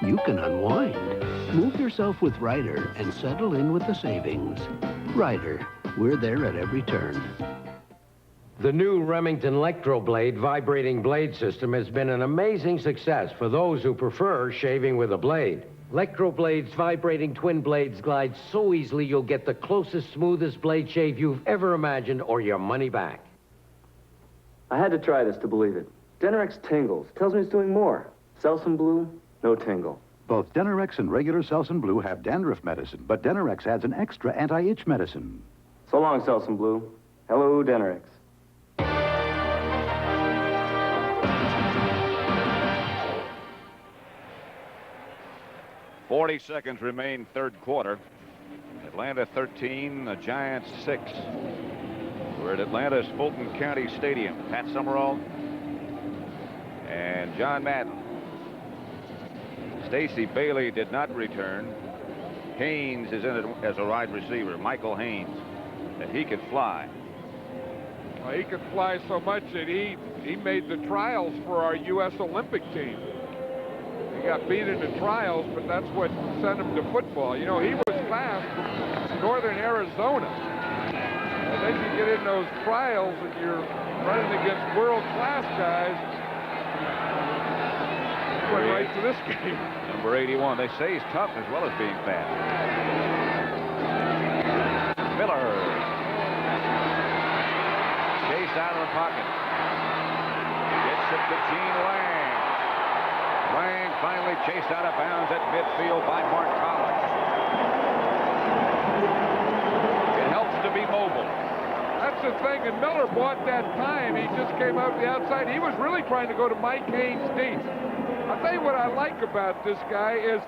Speaker 27: you can unwind. Move yourself with Ryder and settle in with the savings. Ryder, we're there at every turn.
Speaker 28: The new Remington Electroblade vibrating blade system has been an amazing success for those who prefer shaving with a blade. Electroblade's vibrating twin blades glide so easily you'll get the closest, smoothest blade shave you've ever imagined or your money back.
Speaker 29: I had to try this to believe it. Denerex tingles. Tells me it's doing more. Selsun Blue, no tingle.
Speaker 14: Both Denerex and regular Selsun Blue have dandruff medicine, but Denerex adds an extra anti-itch medicine.
Speaker 29: So long, Selsun Blue. Hello, Denerex.
Speaker 1: 40 seconds remain, third quarter. Atlanta 13, the Giants 6. We're at Atlanta's Fulton County Stadium. Pat Summerall and John Madden. Stacey Bailey did not return. Haynes is in it as a wide receiver, Michael Haynes, and he could fly.
Speaker 2: Well, he could fly so much that he made the trials for our U.S. Olympic team. He got beat in the trials, but that's what sent him to football. You know, he was fast from northern Arizona. And then you get in those trials and you're running against world-class guys. Went right to this game.
Speaker 1: Number 81. They say he's tough as well as being fast. Miller. Chase out of the pocket. Gets it to Gene Lang. Lang finally chased out of bounds at midfield by Mark Collins. It helps to be mobile.
Speaker 2: That's the thing, and Miller bought that time. He just came out the outside. He was really trying to go to Mike Haynes deep. I'll tell you what I like about this guy is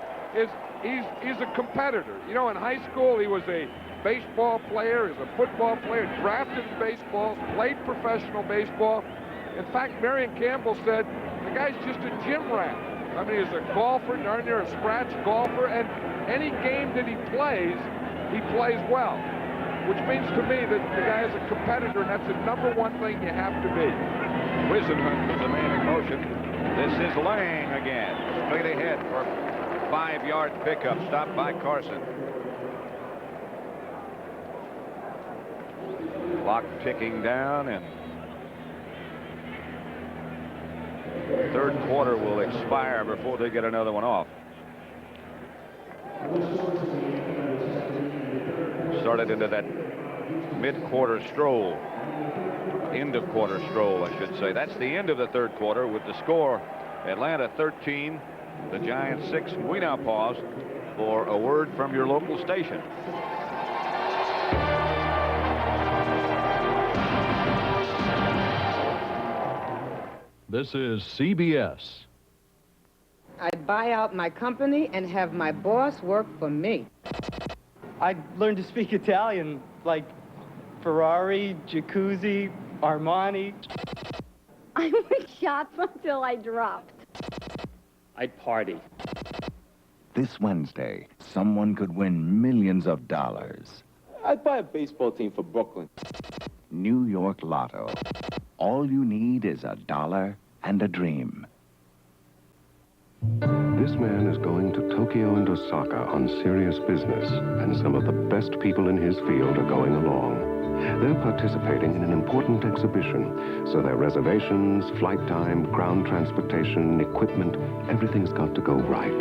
Speaker 2: he's a competitor. You know, in high school he was a baseball player, he was a football player, drafted in baseball, played professional baseball. In fact, Marion Campbell said the guy's just a gym rat. I mean, he's a golfer, darn near a scratch golfer, and any game that he plays well. which means to me that the guy is a competitor, and that's the number one thing you have to be.
Speaker 1: Wisenhunt was the man in motion. This is Lang again. Straight ahead for a 5-yard pickup. Stopped by Carson. Clock ticking down, and third quarter will expire before they get another one off. Started into that mid-quarter stroll. End of quarter stroll, I should say. That's the end of the third quarter with the score Atlanta 13, the Giants 6. We now pause for a word from your local station.
Speaker 3: This is CBS.
Speaker 4: I'd buy out my company and have my boss work for me.
Speaker 8: I learned to speak Italian, like Ferrari, Jacuzzi, Armani.
Speaker 13: I would shop until I dropped.
Speaker 8: I'd party.
Speaker 16: This Wednesday, someone could win millions of dollars.
Speaker 20: I'd buy a baseball team for Brooklyn.
Speaker 16: New York Lotto. All you need is $1 and a dream.
Speaker 22: This man is going to Tokyo and Osaka on serious business, and some of the best people in his field are going along. They're participating in an important exhibition, so their reservations, flight time, ground transportation, equipment, everything's got to go right.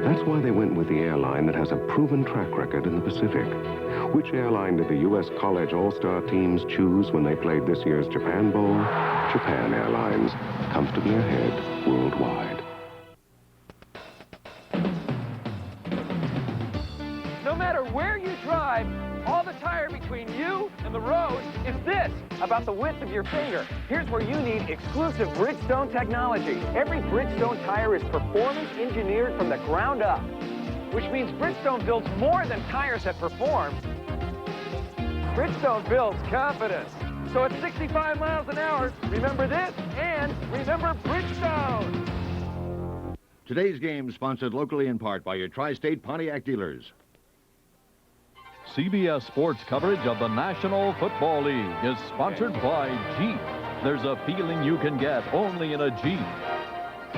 Speaker 22: That's why they went with the airline that has a proven track record in the Pacific. Which airline did the U.S. College All-Star teams choose when they played this year's Japan Bowl? Japan Airlines, comfortably ahead worldwide.
Speaker 18: No matter where you drive, all the tire between you and the road is this, about the width of your finger. Here's where you need exclusive Bridgestone technology. Every Bridgestone tire is performance engineered from the ground up, which means Bridgestone builds more than tires that perform. Bridgestone builds confidence. So at 65 miles an hour, remember this and remember Bridgestone.
Speaker 24: Today's game is sponsored locally in part by your Tri-State Pontiac dealers.
Speaker 3: CBS Sports coverage of the National Football League is sponsored by Jeep. There's a feeling you can get only in a Jeep.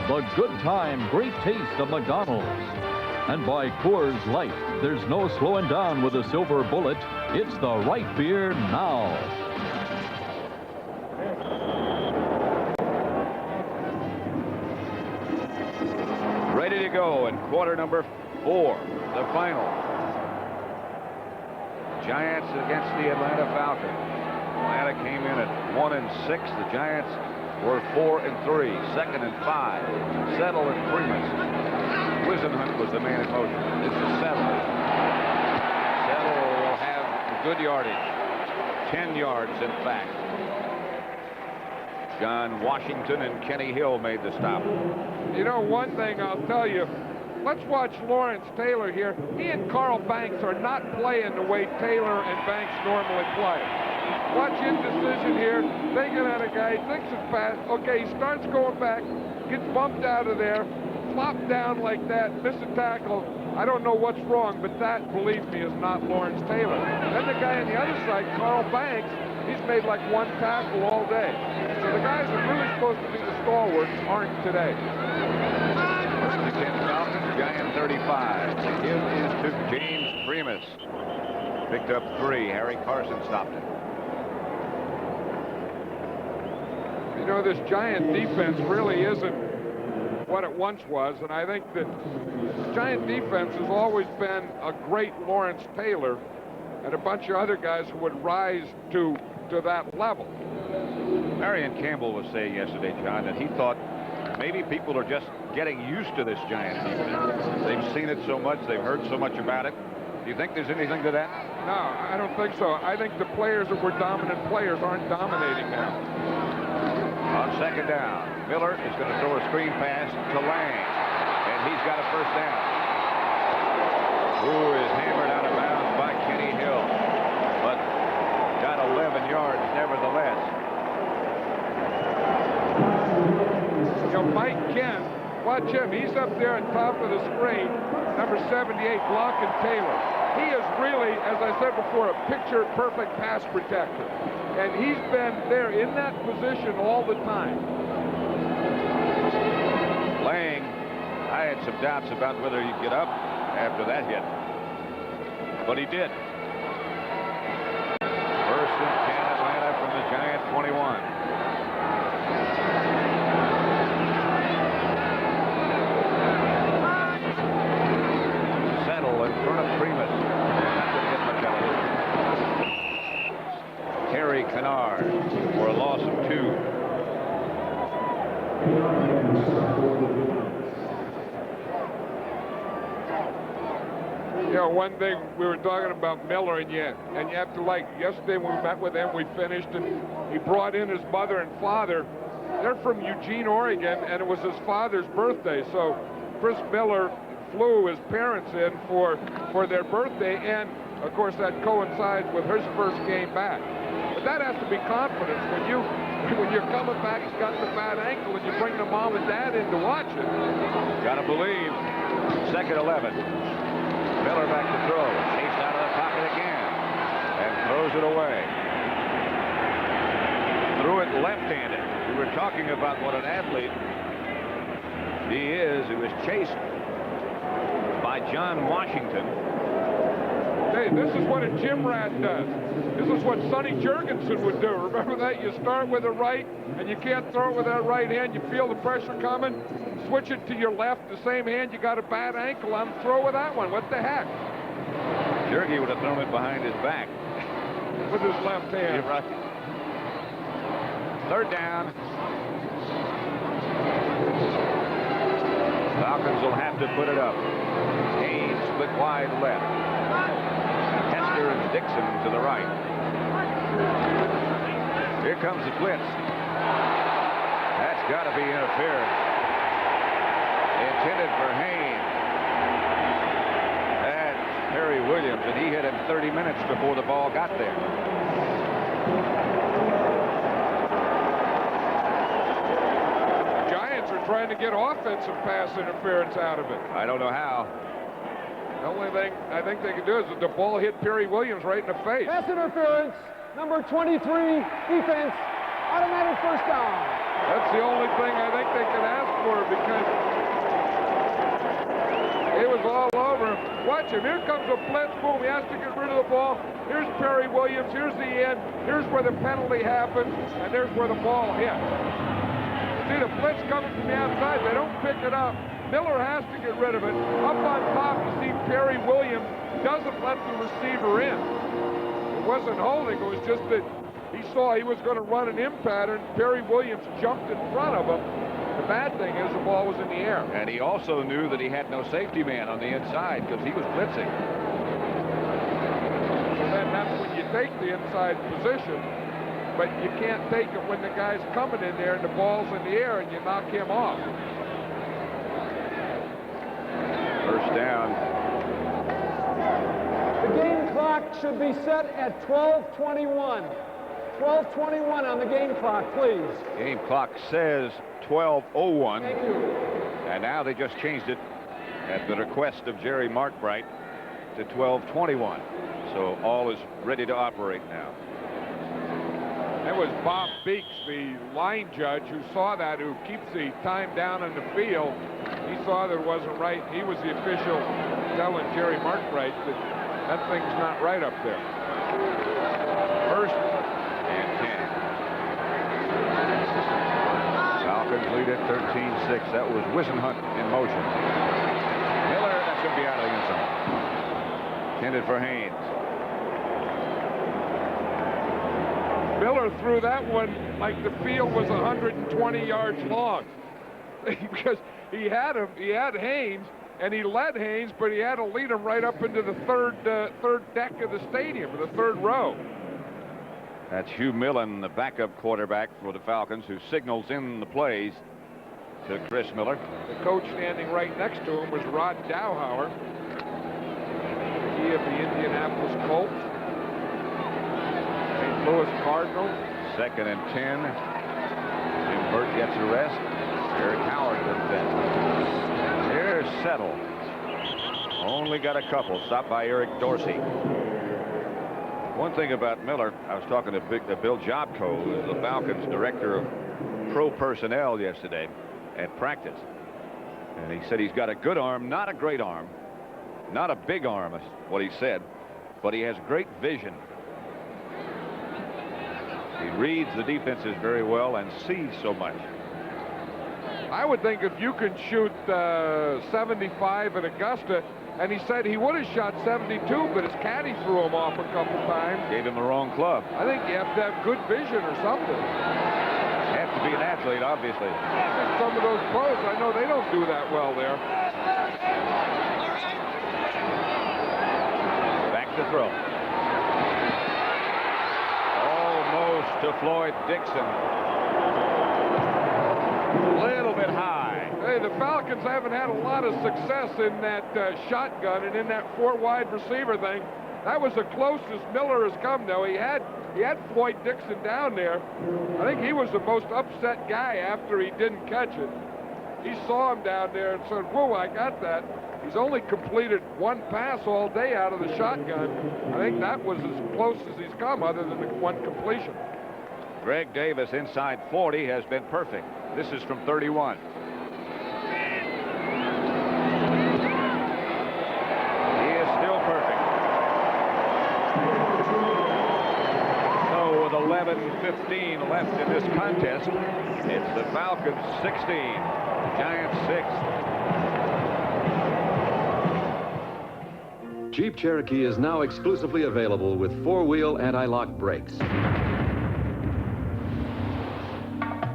Speaker 3: The good time, great taste of McDonald's. And by Coors Light. There's no slowing down with a silver bullet. It's the right beer now.
Speaker 1: Ready to go in quarter number 4, the final. Giants against the Atlanta Falcons. Atlanta came in at 1-6. The Giants were 4-3, 2nd and 5. Settle and Freeman. Wisenhunt was the man in motion. This is Settle. Settle will have good yardage. 10 yards, in fact. John Washington and Kenny Hill made the stop.
Speaker 2: You know, one thing I'll tell you, let's watch Lawrence Taylor here. He and Carl Banks are not playing the way Taylor and Banks normally play. Watch indecision here. Thinking at a guy, thinks it's fast. Okay, he starts going back, gets bumped out of there, flopped down like that, miss a tackle. I don't know what's wrong, but that, believe me, is not Lawrence Taylor. Then the guy on the other side, Carl Banks, he's made like one tackle all day. So the guys that are really supposed to be the stalwarts aren't today.
Speaker 1: Giant 35. The give is to James Primus. Picked up 3. Harry Carson stopped it.
Speaker 2: You know, this Giant defense really isn't what it once was, and I think that the Giant defense has always been a great Lawrence Taylor and a bunch of other guys who would rise to that level.
Speaker 1: Marion Campbell was saying yesterday, John, that he thought maybe people are just getting used to this Giant defense. They've seen it so much, they've heard so much about it. Do you think there's anything to that?
Speaker 2: No, I don't think so. I think the players that were dominant players aren't dominating now.
Speaker 1: On 2nd down, Miller is going to throw a screen pass to Lang, and he's got a first down. Who is hammered out of bounds by Kenny Hill, but got 11 yards nevertheless.
Speaker 2: You know, Mike Kent Watch him. He's up there on top of the screen, number 78, blocking Taylor. He is really, as I said before, a picture-perfect pass protector. And he's been there in that position all the time.
Speaker 1: Lang, I had some doubts about whether he'd get up after that hit. But he did. First and 10, Atlanta from the Giant 21. Settle in front of Primus. Not going to get much out of it. Terry Kennard for a loss of 2.
Speaker 2: You know, one thing we were talking about Miller, and you have to, like, yesterday when we met with him, we finished, and he brought in his mother and father. They're from Eugene, Oregon, and it was his father's birthday. So Chris Miller flew his parents in for their birthday, and of course that coincides with his first game back. But that has to be confidence when you're coming back, he's got the bad ankle, and you bring the mom and dad in to watch it.
Speaker 1: Gotta believe. Second 11. Miller back to throw. Chased out of the pocket again. And throws it away. Threw it left-handed. We were talking about what an athlete he is. He was chased by John Washington.
Speaker 2: Hey, this is what a gym rat does. This is what Sonny Jurgensen would do. Remember that? You start with a right, and you can't throw it with that right hand. You feel the pressure coming. Switch it to your left. The same hand, you got a bad ankle on. Throw with that one. What the heck?
Speaker 1: Jurgie would have thrown it behind his back.
Speaker 2: With his left hand.
Speaker 1: You're right. Third down. Falcons will have to put it up. Haynes split wide left. Hester and Dixon to the right. Here comes the blitz. That's got to be interference. Intended for Haynes. That's Perry Williams, and he hit him 30 minutes before the ball got there.
Speaker 2: Giants are trying to get offensive pass interference out of it.
Speaker 1: I don't know how.
Speaker 2: The only thing I think they can do is that the ball hit Perry Williams right in the face.
Speaker 18: Pass interference, number 23, defense, automatic first down.
Speaker 2: That's the only thing I think they can ask for, because it was all over him. Watch him. Here comes a blitz. Boom. He has to get rid of the ball. Here's Perry Williams. Here's the end. Here's where the penalty happens. And there's where the ball hit. See the blitz coming from the outside. They don't pick it up. Miller has to get rid of it. Up on top, you see Perry Williams doesn't let the receiver in. It wasn't holding. It was just that he saw he was going to run an in pattern. Perry Williams jumped in front of him. The bad thing is the ball was in the air.
Speaker 1: And he also knew that he had no safety man on the inside because he was blitzing.
Speaker 2: So then that's when you take the inside position, but you can't take it when the guy's coming in there and the ball's in the air and you knock him off.
Speaker 1: First down.
Speaker 18: The game clock should be set at 12:21. 12:21 on the game clock, please.
Speaker 1: Game clock says 12:01.
Speaker 18: Thank you.
Speaker 1: And now they just changed it at the request of Jerry Markbright to 12:21. So all is ready to operate now.
Speaker 2: That was Bob Beeks, the line judge, who saw that, who keeps the time down in the field. He saw that it wasn't right. He was the official telling Jerry Markbright that that thing's not right up there. First and 10. Falcons lead at 13-6. That was Wisenhunt in motion. Miller, that's going to be out of the end zone. Intended for Haynes. Miller threw that one like the field was 120 yards long. Because he had Haynes, and he led Haynes, but he had to lead him right up into the third deck of the stadium, the third row. That's Hugh Millen, the backup quarterback for the Falcons, who signals in the plays to Chris Miller. The coach standing right next to him was Rod Dowhauer. He of the Indianapolis Colts. St. Louis Cardinals. Second and 10. Jim Burt gets a rest.
Speaker 1: Eric Howard with that. Here's Settle. Only got a couple. Stopped by Eric Dorsey. One thing about Miller, I was talking to Bill Jobco, who's the Falcons' director of pro personnel yesterday at practice. And he said he's got a good arm, not a great arm. Not a big arm, is what he said. But he has great vision. He reads the defenses very well and sees so much.
Speaker 2: I would think if you can shoot 75 at Augusta, and he said he would have shot 72, but his caddy threw him off a couple times.
Speaker 1: Gave him the wrong club.
Speaker 2: I think you have to have good vision or something.
Speaker 1: Have to be an athlete, obviously.
Speaker 2: Some of those pros, I know they don't do that well there.
Speaker 1: Back to throw. Almost to Floyd Dixon. A little bit high.
Speaker 2: Hey, the Falcons haven't had a lot of success in that shotgun and in that four-wide receiver thing. That was the closest Miller has come, though. He had Floyd Dixon down there. I think he was the most upset guy after he didn't catch it. He saw him down there and said, whoa, I got that. He's only completed one pass all day out of the shotgun. I think that was as close as he's come, other than the one completion.
Speaker 1: Greg Davis inside 40 has been perfect. This is from 31. He is still perfect. So with 11:15 left in this contest, it's the Falcons 16, Giants 6.
Speaker 6: Jeep Cherokee is now exclusively available with four-wheel anti-lock brakes.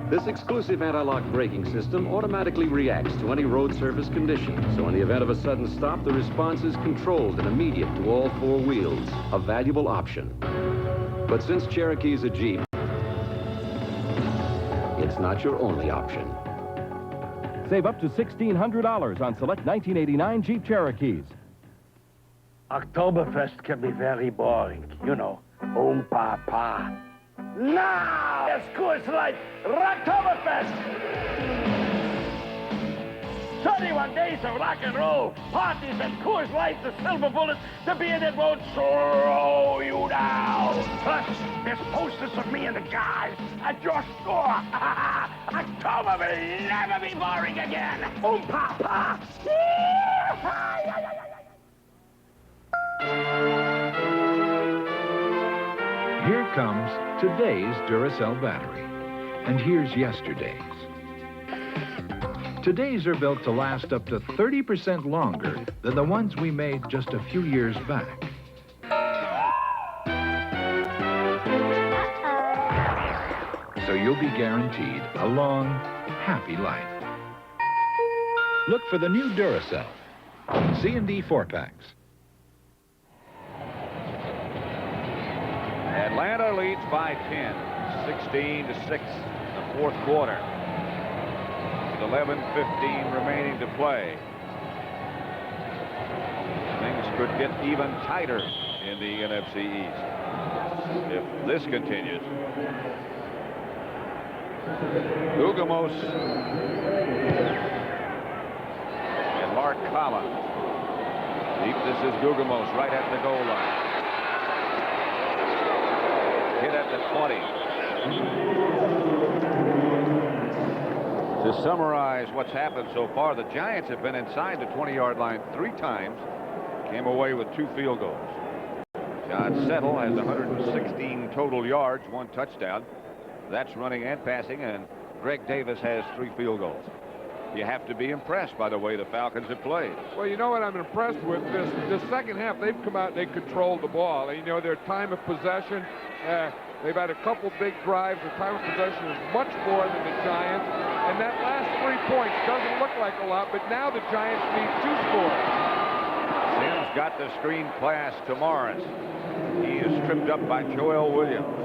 Speaker 6: This exclusive anti-lock braking system automatically reacts to any road surface condition, so in the event of a sudden stop, the response is controlled and immediate to all four wheels, a valuable option. But since Cherokee is a Jeep, it's not your only option.
Speaker 7: Save up to $1,600 on select 1989 Jeep Cherokees.
Speaker 9: Oktoberfest can be very boring, you know. Pa. Now, it's Coors Light Rocktoberfest! 31 days of rock and roll, parties, and Coors Light, the silver bullet, the beer that won't slow you down. Plus, there's posters of me and the guys at your store. October will never be boring again. Pa.
Speaker 11: Here comes today's Duracell battery, and here's yesterday's. Today's are built to last up to 30% longer than the ones we made just a few years back. So you'll be guaranteed a long, happy life. Look for the new Duracell C&D 4-packs.
Speaker 1: Atlanta leads by 10, 16-6 in the fourth quarter. With 11:15 remaining to play. Things could get even tighter in the NFC East if this continues. Guggemos and Mark Collins. Deep, this is Guggemos right at the goal line. Hit at the 20. To summarize what's happened so far, the Giants have been inside the 20-yard line 3 times, came away with 2 field goals. John Settle has 116 total yards, 1 touchdown. That's running and passing, and Greg Davis has 3 field goals. You have to be impressed by the way the Falcons have played.
Speaker 2: Well, you know what I'm impressed with? This second half, they've come out and they controlled the ball. And, you know, their time of possession, they've had a couple big drives. Their time of possession is much more than the Giants. And that last 3 points doesn't look like a lot, but now the Giants need 2 scores.
Speaker 1: Sims got the screen pass to Morris. He is tripped up by Joel Williams.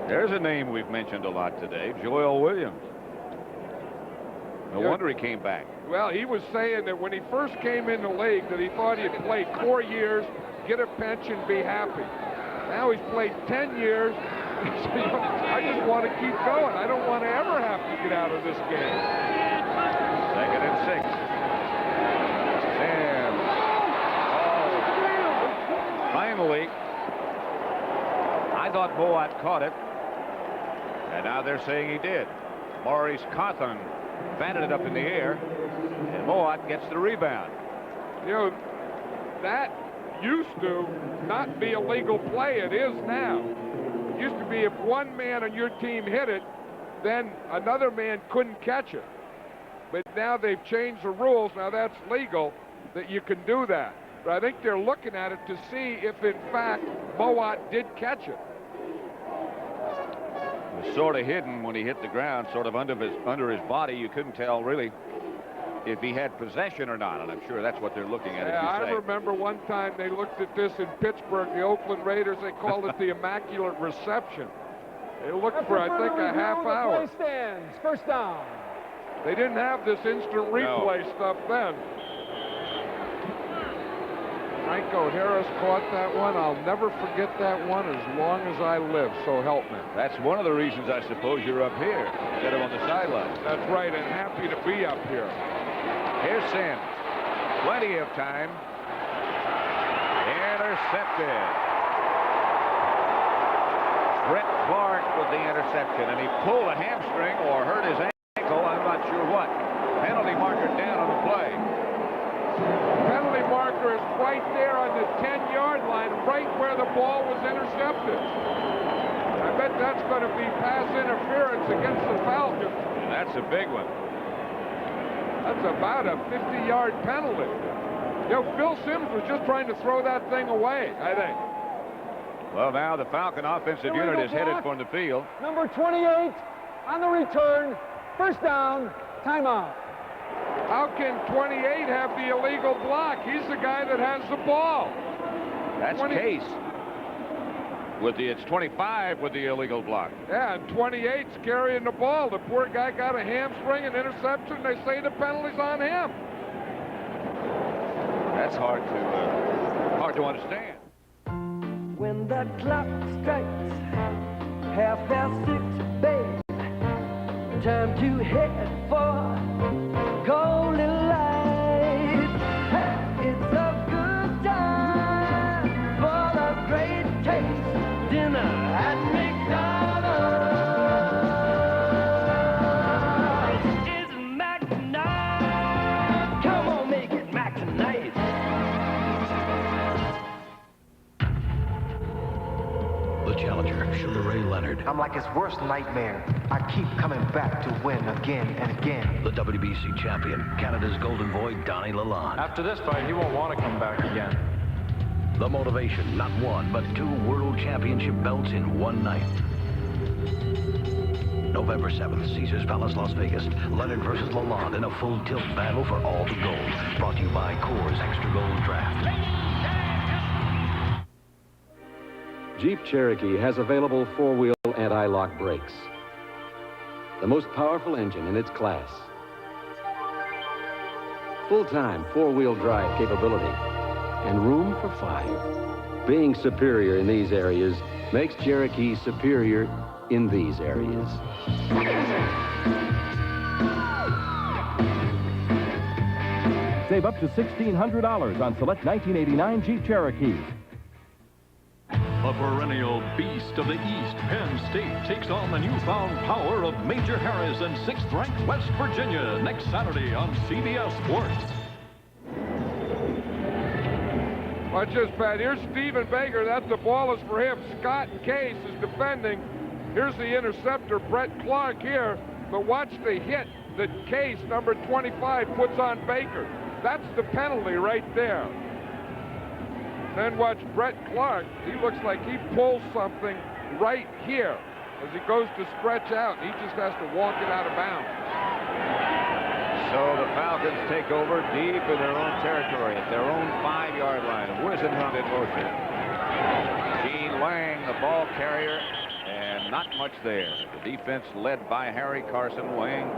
Speaker 1: There's a name we've mentioned a lot today, Joel Williams. No wonder he came back.
Speaker 2: Well, he was saying that when he first came in the league that he thought he'd played 4 years, get a pension, be happy. Now he's played 10 years, I just want to keep going. I don't want to ever have to get out of this game.
Speaker 1: 2nd and 6. Sam. Oh. Finally, I thought Moat caught it. And now they're saying he did. Maurice Cawthon batted it up in the air. And Moat gets the rebound.
Speaker 2: You know, that used to not be a legal play. It is now. It used to be if one man on your team hit it, then another man couldn't catch it. But now they've changed the rules. Now that's legal, that you can do that. But I think they're looking at it to see if, in fact, Moat did catch it.
Speaker 1: It was sort of hidden when he hit the ground, sort of under his body. You couldn't tell, really, if he had possession or not, and I'm sure that's what they're looking at.
Speaker 2: Yeah, I remember one time they looked at this in Pittsburgh, the Oakland Raiders. They called it the Immaculate Reception. They looked for, I think, a half hour.
Speaker 18: Play stands. First down.
Speaker 2: They didn't have this instant replay stuff then. Franco Harris caught that one. I'll never forget that one as long as I live, so help me.
Speaker 1: That's one of the reasons I suppose you're up here instead of on the sideline.
Speaker 2: That's right, and happy to be up here.
Speaker 1: Here's Sims. Plenty of time. Intercepted. Brett Clark with the interception, and he pulled a hamstring or hurt his ankle. I'm not sure what. Penalty marker down on the play.
Speaker 2: Penalty marker is right there on the 10-yard line, right where the ball was intercepted. I bet that's going to be pass interference against the Falcons.
Speaker 1: That's a big one.
Speaker 2: That's about a 50-yard penalty. You know, Phil Simms was just trying to throw that thing away, I think.
Speaker 1: Well, now the Falcon offensive unit is headed from the field.
Speaker 18: Number 28 on the return. First down. Timeout.
Speaker 2: How can 28 have the illegal block? He's the guy that has the ball.
Speaker 1: That's Case. It's 25 with the illegal block.
Speaker 2: Yeah, and 28's carrying the ball. The poor guy got a hamstring and interception. They say the penalty's on him.
Speaker 1: That's hard to understand.
Speaker 5: When the clock strikes 6:30, babe, time to head for Golden Light. It's a good time for the great taste dinner at McDonald's. It's Mac tonight. Come on, make it Mac tonight.
Speaker 27: The challenger, Sugar Ray Leonard.
Speaker 10: I'm like his worst nightmare. I keep coming back to win again and again.
Speaker 27: The WBC champion, Canada's golden boy, Donnie Lalonde.
Speaker 12: After this fight, he won't want to come back again.
Speaker 27: The motivation, not one, but 2 world championship belts in one night. November 7th, Caesars Palace, Las Vegas. Leonard versus Lalonde in a full tilt battle for all the gold. Brought to you by Coors Extra Gold Draft.
Speaker 6: Jeep Cherokee has available 4-wheel anti-lock brakes. The most powerful engine in its class. Full-time 4-wheel drive capability. And room for 5. Being superior in these areas makes Cherokee superior in these areas.
Speaker 7: Save up to $1,600 on select 1989 Jeep Cherokees.
Speaker 3: A perennial beast of the East, Penn State takes on the newfound power of Major Harris and 6th-ranked West Virginia next Saturday on CBS Sports.
Speaker 2: Watch this, Pat. Here's Stephen Baker. The ball is for him. Scott Case is defending. Here's the interceptor, Brett Clark here. But watch the hit that Case, number 25, puts on Baker. That's the penalty right there. Then watch Brett Clark. He looks like he pulls something right here as he goes to stretch out. He just has to walk it out of bounds.
Speaker 1: So the Falcons take over deep in their own territory at their own 5-yard line. Wisenhunt in motion. Gene Lang, the ball carrier, and not much there. The defense led by Harry Carson. Lang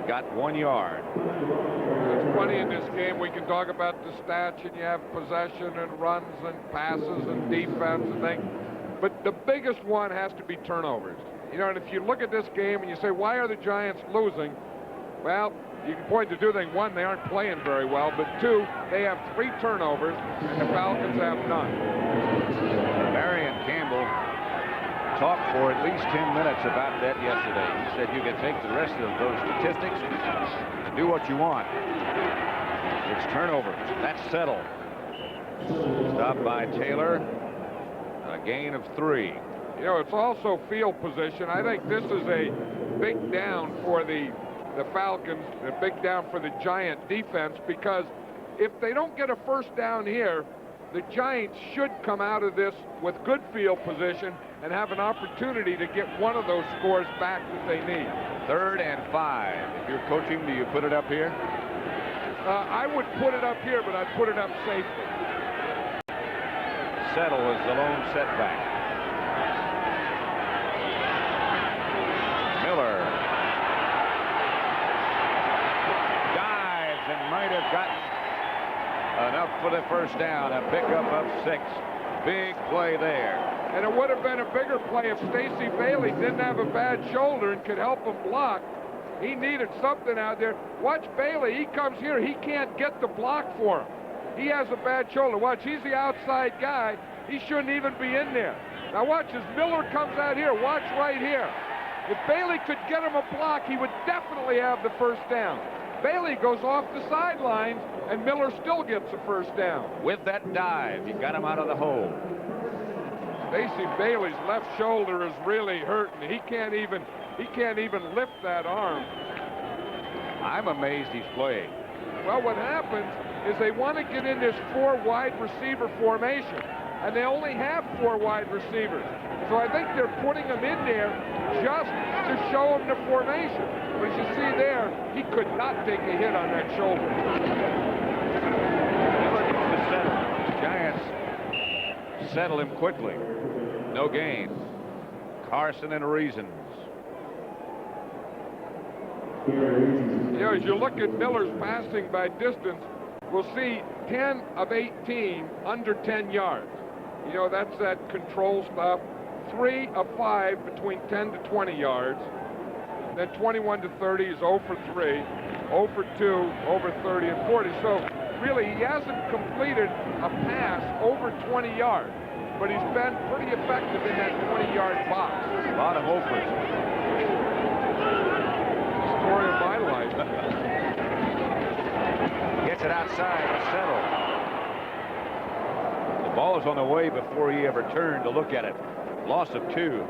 Speaker 1: got 1 yard.
Speaker 2: There's plenty in this game. We can talk about the stats, and you have possession and runs and passes and defense and things. But the biggest one has to be turnovers. You know, and if you look at this game and you say, why are the Giants losing? Well, you can point to two things. One, they aren't playing very well, but two, they have 3 turnovers, and the Falcons have none.
Speaker 1: Marion Campbell talked for at least 10 minutes about that yesterday. He said you can take the rest of those statistics and do what you want. It's turnover. That's settled. Stopped by Taylor. A gain of 3.
Speaker 2: You know, it's also field position. I think this is a big down for the Falcons, a big down for the Giant defense, because if they don't get a first down here, the Giants should come out of this with good field position and have an opportunity to get one of those scores back that they need.
Speaker 1: 3rd and 5. If you're coaching, do you put it up here?
Speaker 2: I would put it up here, but I'd put it up safely.
Speaker 1: Settle is the lone setback. Miller dives and might have gotten enough for the first down. A pickup of 6. Big play there.
Speaker 2: And it would have been a bigger play if Stacey Bailey didn't have a bad shoulder and could help him block. He needed something out there. Watch Bailey. He comes here. He can't get the block for him. He has a bad shoulder. Watch, he's the outside guy. He shouldn't even be in there. Now watch, as Miller comes out here. Watch right here. If Bailey could get him a block, he would definitely have the first down. Bailey goes off the sidelines, and Miller still gets a first down.
Speaker 1: With that dive, he got him out of the hole.
Speaker 2: Stacey Bailey's left shoulder is really hurting. He can't even lift that arm.
Speaker 1: I'm amazed he's playing.
Speaker 2: Well, what happens is they want to get in this 4 wide receiver formation, and they only have 4 wide receivers. So I think they're putting him in there just to show him the formation. But as you see there, he could not take a hit on that shoulder.
Speaker 1: Miller needs to settle. The Giants settle him quickly. No gain. Carson and Reasons.
Speaker 2: You know, as you look at Miller's passing by distance, we'll see 10 of 18 under 10 yards. You know, that's that control stuff. 3 of 5 between 10 to 20 yards. Then 21 to 30 is 0 for 3, 0 for 2, over 30 and 40. So really, he hasn't completed a pass over 20 yards, but he's been pretty effective in that 20-yard box.
Speaker 1: A lot of offers.
Speaker 2: Story of my life.
Speaker 1: Gets it outside to settle. The ball is on the way before he ever turned to look at it. Loss of 2.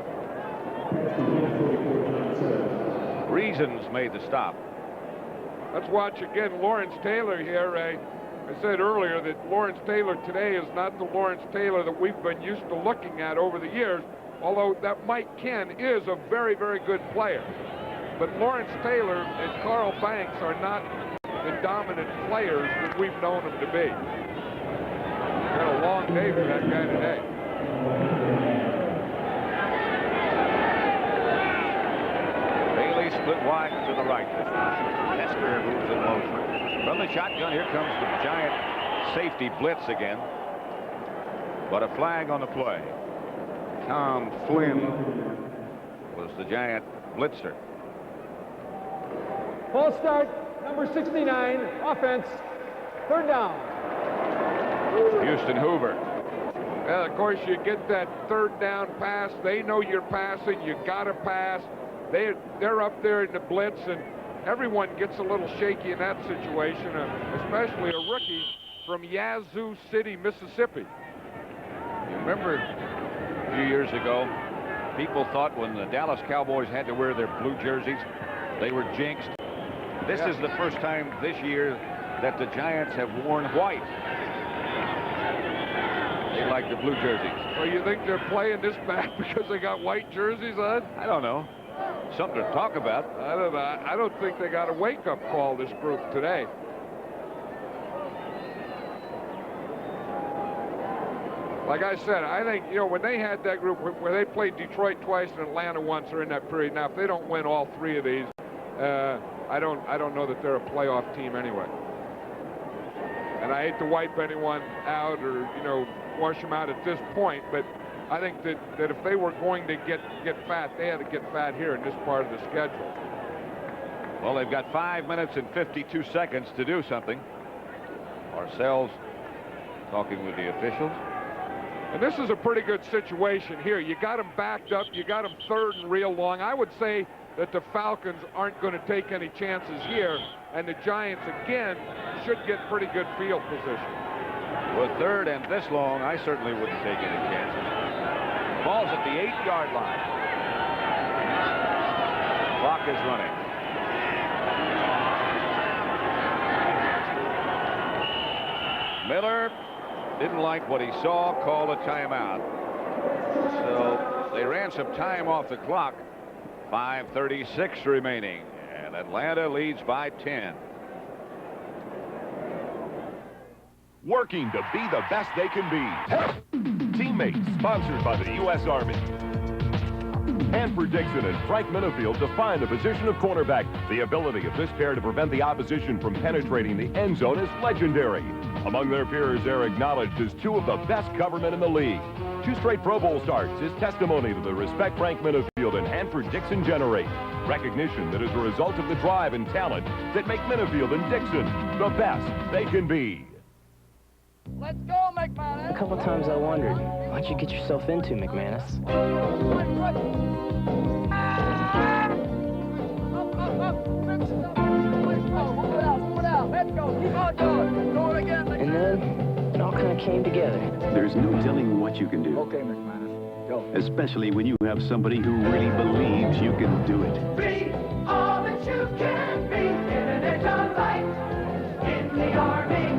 Speaker 1: Reasons made the stop.
Speaker 2: Let's watch again Lawrence Taylor here. I said earlier that Lawrence Taylor today is not the Lawrence Taylor that we've been used to looking at over the years, although that Mike Ken is a very, very good player. But Lawrence Taylor and Carl Banks are not the dominant players that we've known them to be. Got a long day for that guy today.
Speaker 1: Bailey split wide to the right. Tester moves in motion. From the shotgun, here comes the Giant safety blitz again. But a flag on the play. Tom Flynn was the Giant blitzer.
Speaker 18: Full start, number 69, offense, 3rd down.
Speaker 1: Houston Hoover.
Speaker 2: Well, of course, you get that 3rd down pass. They know you're passing. You got to pass. They're up there in the blitz, and everyone gets a little shaky in that situation, especially a rookie from Yazoo City, Mississippi.
Speaker 1: You remember a few years ago, people thought when the Dallas Cowboys had to wear their blue jerseys, they were jinxed. This is the first time this year that the Giants have worn white. They like the blue jerseys.
Speaker 2: So you think they're playing this bad because they got white jerseys on?
Speaker 1: I don't know. Something to talk about.
Speaker 2: I don't know. I don't think they got a wake-up call, this group, today. Like I said, I think, you know, when they had that group where they played Detroit twice and Atlanta once or in that period, now if they don't win all 3 of these, I don't know that they're a playoff team anyway. And I hate to wipe anyone out or, you know, wash them out at this point, but I think that if they were going to get fat, they had to get fat here in this part of the schedule.
Speaker 1: Well, they've got 5 minutes and 52 seconds to do something. Parcells talking with the officials.
Speaker 2: And this is a pretty good situation here. You got them backed up. You got them third and real long. I would say that the Falcons aren't going to take any chances here, and the Giants, again, should get pretty good field position.
Speaker 1: With third and this long, I certainly wouldn't take any chances. Ball's at the 8-yard line. Clock is running. Miller didn't like what he saw, called a timeout. So they ran some time off the clock. 5:36 remaining, and Atlanta leads by 10.
Speaker 14: Working to be the best they can be. Teammates, sponsored by the U.S. Army. Hanford Dixon and Frank Minifield define the position of cornerback. The ability of this pair to prevent the opposition from penetrating the end zone is legendary. Among their peers, they're acknowledged as two of the best covermen in the league. 2 straight Pro Bowl starts is testimony to the respect Frank Minifield and Hanford Dixon generate. Recognition that is a result of the drive and talent that make Minifield and Dixon the best they can be.
Speaker 18: Let's go, McManus!
Speaker 15: A couple times I wondered, what'd you get yourself into, McManus? And then it all kind of came together.
Speaker 17: There's no telling what you can do.
Speaker 18: Okay, McManus, go.
Speaker 17: Especially when you have somebody who really believes you can do it.
Speaker 5: Be all that you can be in an age of light in the Army.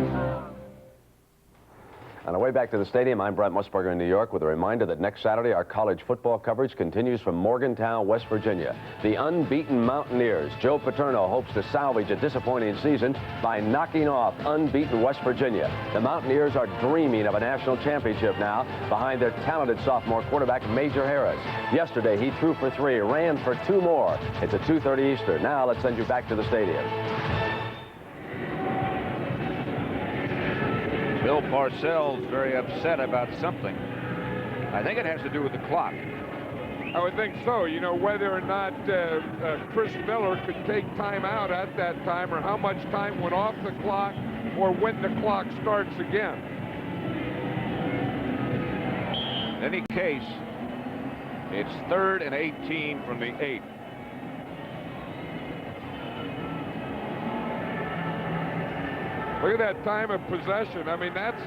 Speaker 19: On our way back to the stadium, I'm Brent Musburger in New York with a reminder that next Saturday our college football coverage continues from Morgantown, West Virginia. The unbeaten Mountaineers. Joe Paterno hopes to salvage a disappointing season by knocking off unbeaten West Virginia. The Mountaineers are dreaming of a national championship now behind their talented sophomore quarterback, Major Harris. Yesterday, he threw for 3, ran for 2 more. It's at 2:30 Eastern. Now let's send you back to the stadium.
Speaker 1: Bill Parcells very upset about something. I think it has to do with the clock.
Speaker 2: I would think so. You know, whether or not Chris Miller could take time out at that time, or how much time went off the clock, or when the clock starts again.
Speaker 1: In any case, it's 3rd and 18 from the 8.
Speaker 2: Look at that time of possession. I mean, that's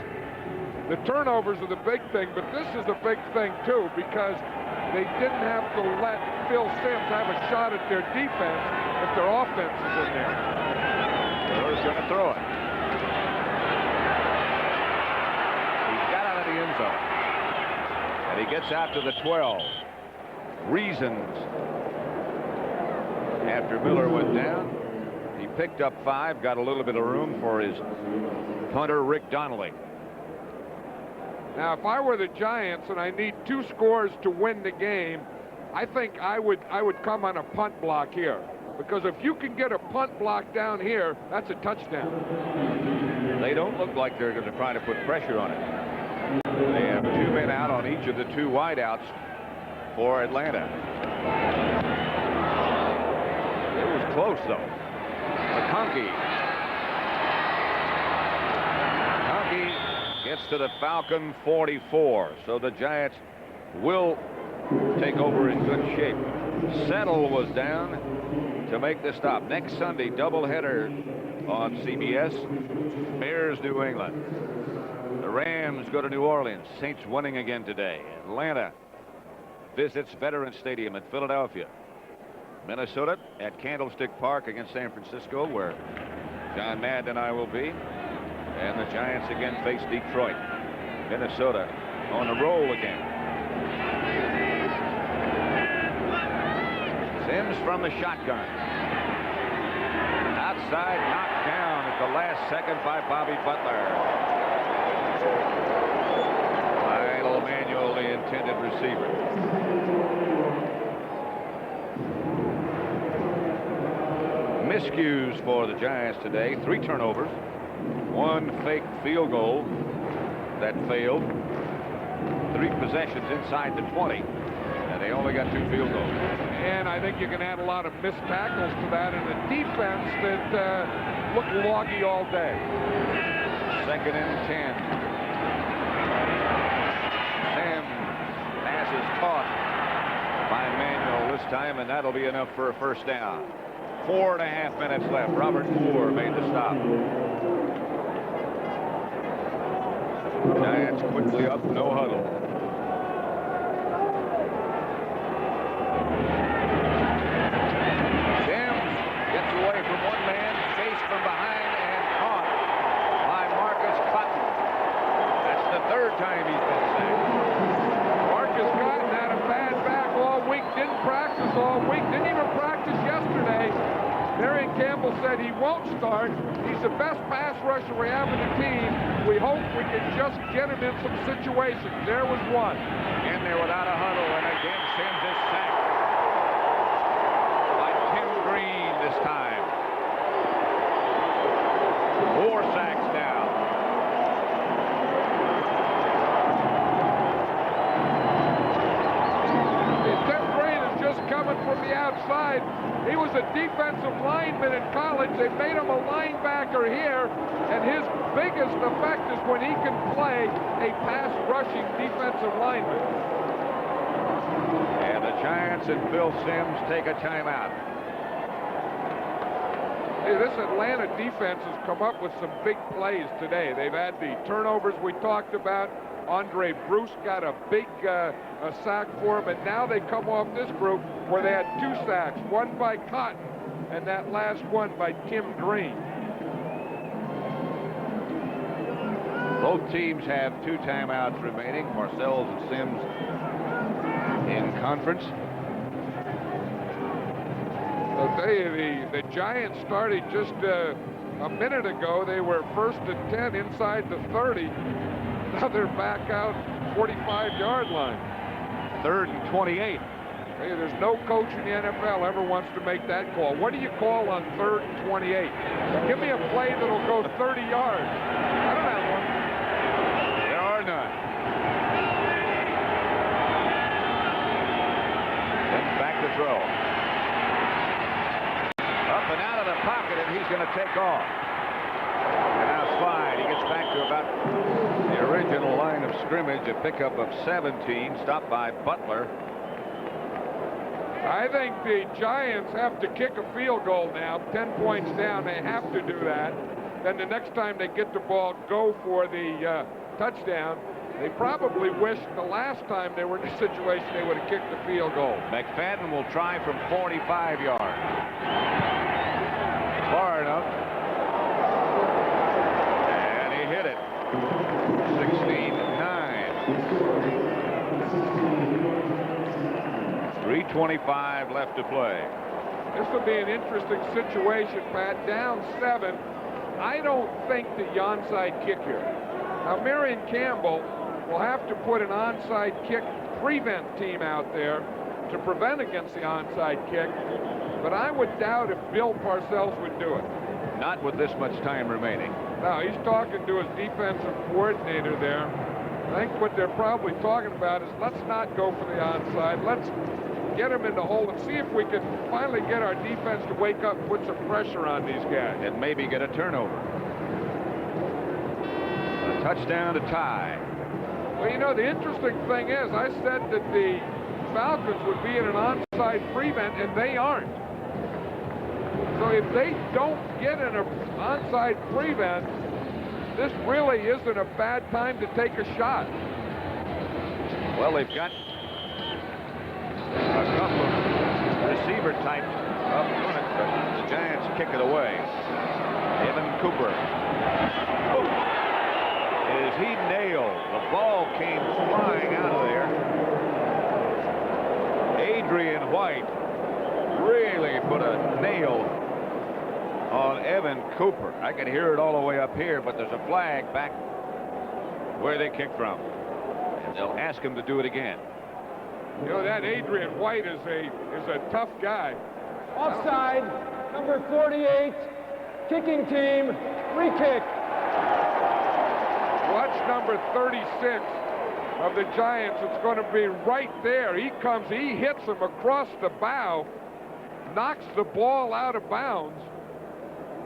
Speaker 2: the turnovers are the big thing, but this is a big thing too, because they didn't have to let Phil Simms have a shot at their defense if their offense is in there.
Speaker 1: Miller's going to throw it. He's got out of the end zone, and he gets out to the 12. Reasons after Miller went down. He picked up 5, got a little bit of room for his punter, Rick Donnelly.
Speaker 2: Now, if I were the Giants and I need 2 scores to win the game, I think I would come on a punt block here. Because if you can get a punt block down here, that's a touchdown.
Speaker 1: They don't look like they're going to try to put pressure on it. They have 2 men out on each of the 2 wideouts for Atlanta. It was close, though. McConkey gets to the Falcon 44, so the Giants will take over in good shape. Settle was down to make the stop. Next Sunday, doubleheader on CBS. Bears, New England. The Rams go to New Orleans. Saints winning again today. Atlanta visits Veterans Stadium in Philadelphia. Minnesota at Candlestick Park against San Francisco, where John Madden and I will be. And the Giants again face Detroit. Minnesota on the roll again. Simms from the shotgun. Outside, knocked down at the last second by Bobby Butler. Lionel Manuel, the intended receiver. Miscues for the Giants today. 3 turnovers. 1 fake field goal that failed. 3 possessions inside the 20, and they only got 2 field goals.
Speaker 2: And I think you can add a lot of missed tackles to that in a defense that looked loggy all day.
Speaker 1: 2nd and 10. Sam pass is caught by Manuel this time, and that'll be enough for a first down. 4.5 minutes left. Robert Moore made the stop. Giants quickly up, no huddle. Sims gets away from one man, chased from behind, and caught by Marcus Cotton. That's the 3rd time he's been sacked.
Speaker 2: Marcus Cotton had a bad back all week, didn't practice all week, didn't even practice yesterday. Marion Campbell said he won't start. He's the best pass rusher we have in the team. We hope we can just get him in some situations. There was one.
Speaker 1: In there without a huddle, and again Sims is sacked by Tim Green this time. 4 sacks now.
Speaker 2: Tim Green is just coming from the outside. He was a defensive lineman in college. They made him a linebacker here, and his biggest effect is when he can play a pass-rushing defensive lineman.
Speaker 1: And the Giants and Phil Sims take a timeout.
Speaker 2: Hey, this Atlanta defense has come up with some big plays today. They've had the turnovers we talked about. Andre Bruce got a big a sack for him, and now they come off this group where they had 2 sacks, one by Cotton and that last one by Tim Green.
Speaker 1: Both teams have 2 timeouts remaining. Parcells and Sims in conference.
Speaker 2: I'll tell you, the Giants started just a minute ago. They were 1st and 10 inside the 30. Now they're back out 45-yard line.
Speaker 1: 3rd and 28.
Speaker 2: Hey, there's no coach in the NFL ever wants to make that call. What do you call on 3rd and 28? Give me a play that'll go 30 yards. I don't have one.
Speaker 1: There are none. Then back to throw. Up and out of the pocket, and he's going to take off. And now slide. He gets back to about the original line of scrimmage, a pickup of 17, stopped by Butler.
Speaker 2: I think the Giants have to kick a field goal now. 10 points down, they have to do that. Then the next time they get the ball, go for the touchdown. They probably wish the last time they were in this situation they would have kicked the field goal.
Speaker 1: McFadden will try from 45 yards. Far enough. And he hit it. 16-9. 3:25 left to play.
Speaker 2: This will be an interesting situation, Pat. Down 7. I don't think the onside kick here. Now, Marion Campbell will have to put an onside kick prevent team out there to prevent against the onside kick, but I would doubt if Bill Parcells would do it.
Speaker 1: Not with this much time remaining.
Speaker 2: No, he's talking to his defensive coordinator there. I think what they're probably talking about is let's not go for the onside. Let's get him in the hole and see if we can finally get our defense to wake up and put some pressure on these guys.
Speaker 1: And maybe get a turnover. A touchdown to tie.
Speaker 2: Well, you know, the interesting thing is I said that the Falcons would be in an onside prevent, and they aren't. So if they don't get in an onside prevent, this really isn't a bad time to take a shot.
Speaker 1: Well, they've got a couple of receiver types up front, but the Giants kick it away. Evan Cooper. Is he nailed? The ball came flying out of there. Adrian White really put a nail on Evan Cooper. I can hear it all the way up here, but there's a flag back where they kicked from. And they'll ask him to do it again.
Speaker 2: You know, that Adrian White is a tough guy.
Speaker 18: Offside, number 48, kicking team, free kick.
Speaker 2: Watch number 36. of the Giants, it's going to be right there. He comes, he hits him across the bow, knocks the ball out of bounds,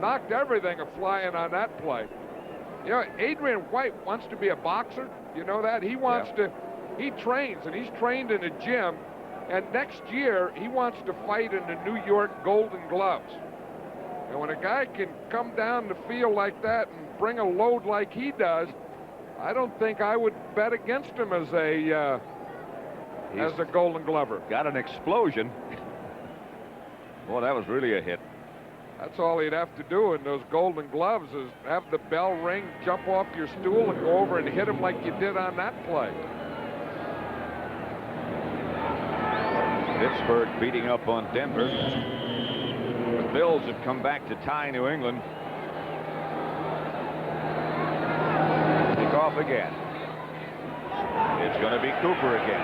Speaker 2: knocked everything a-flying on that play. You know, Adrian White wants to be a boxer. You know that? He wants to, he trains, and he's trained in a gym, and next year he wants to fight in the New York Golden Gloves. And when a guy can come down the field like that and bring a load like he does, I don't think I would bet against him as a Golden Glover.
Speaker 1: Got an explosion. Boy, that was really a hit.
Speaker 2: That's all he'd have to do in those Golden Gloves is have the bell ring, jump off your stool, and go over and hit him like you did on that play.
Speaker 1: Pittsburgh beating up on Denver. The Bills have come back to tie New England. Kick off again. It's going to be Cooper again.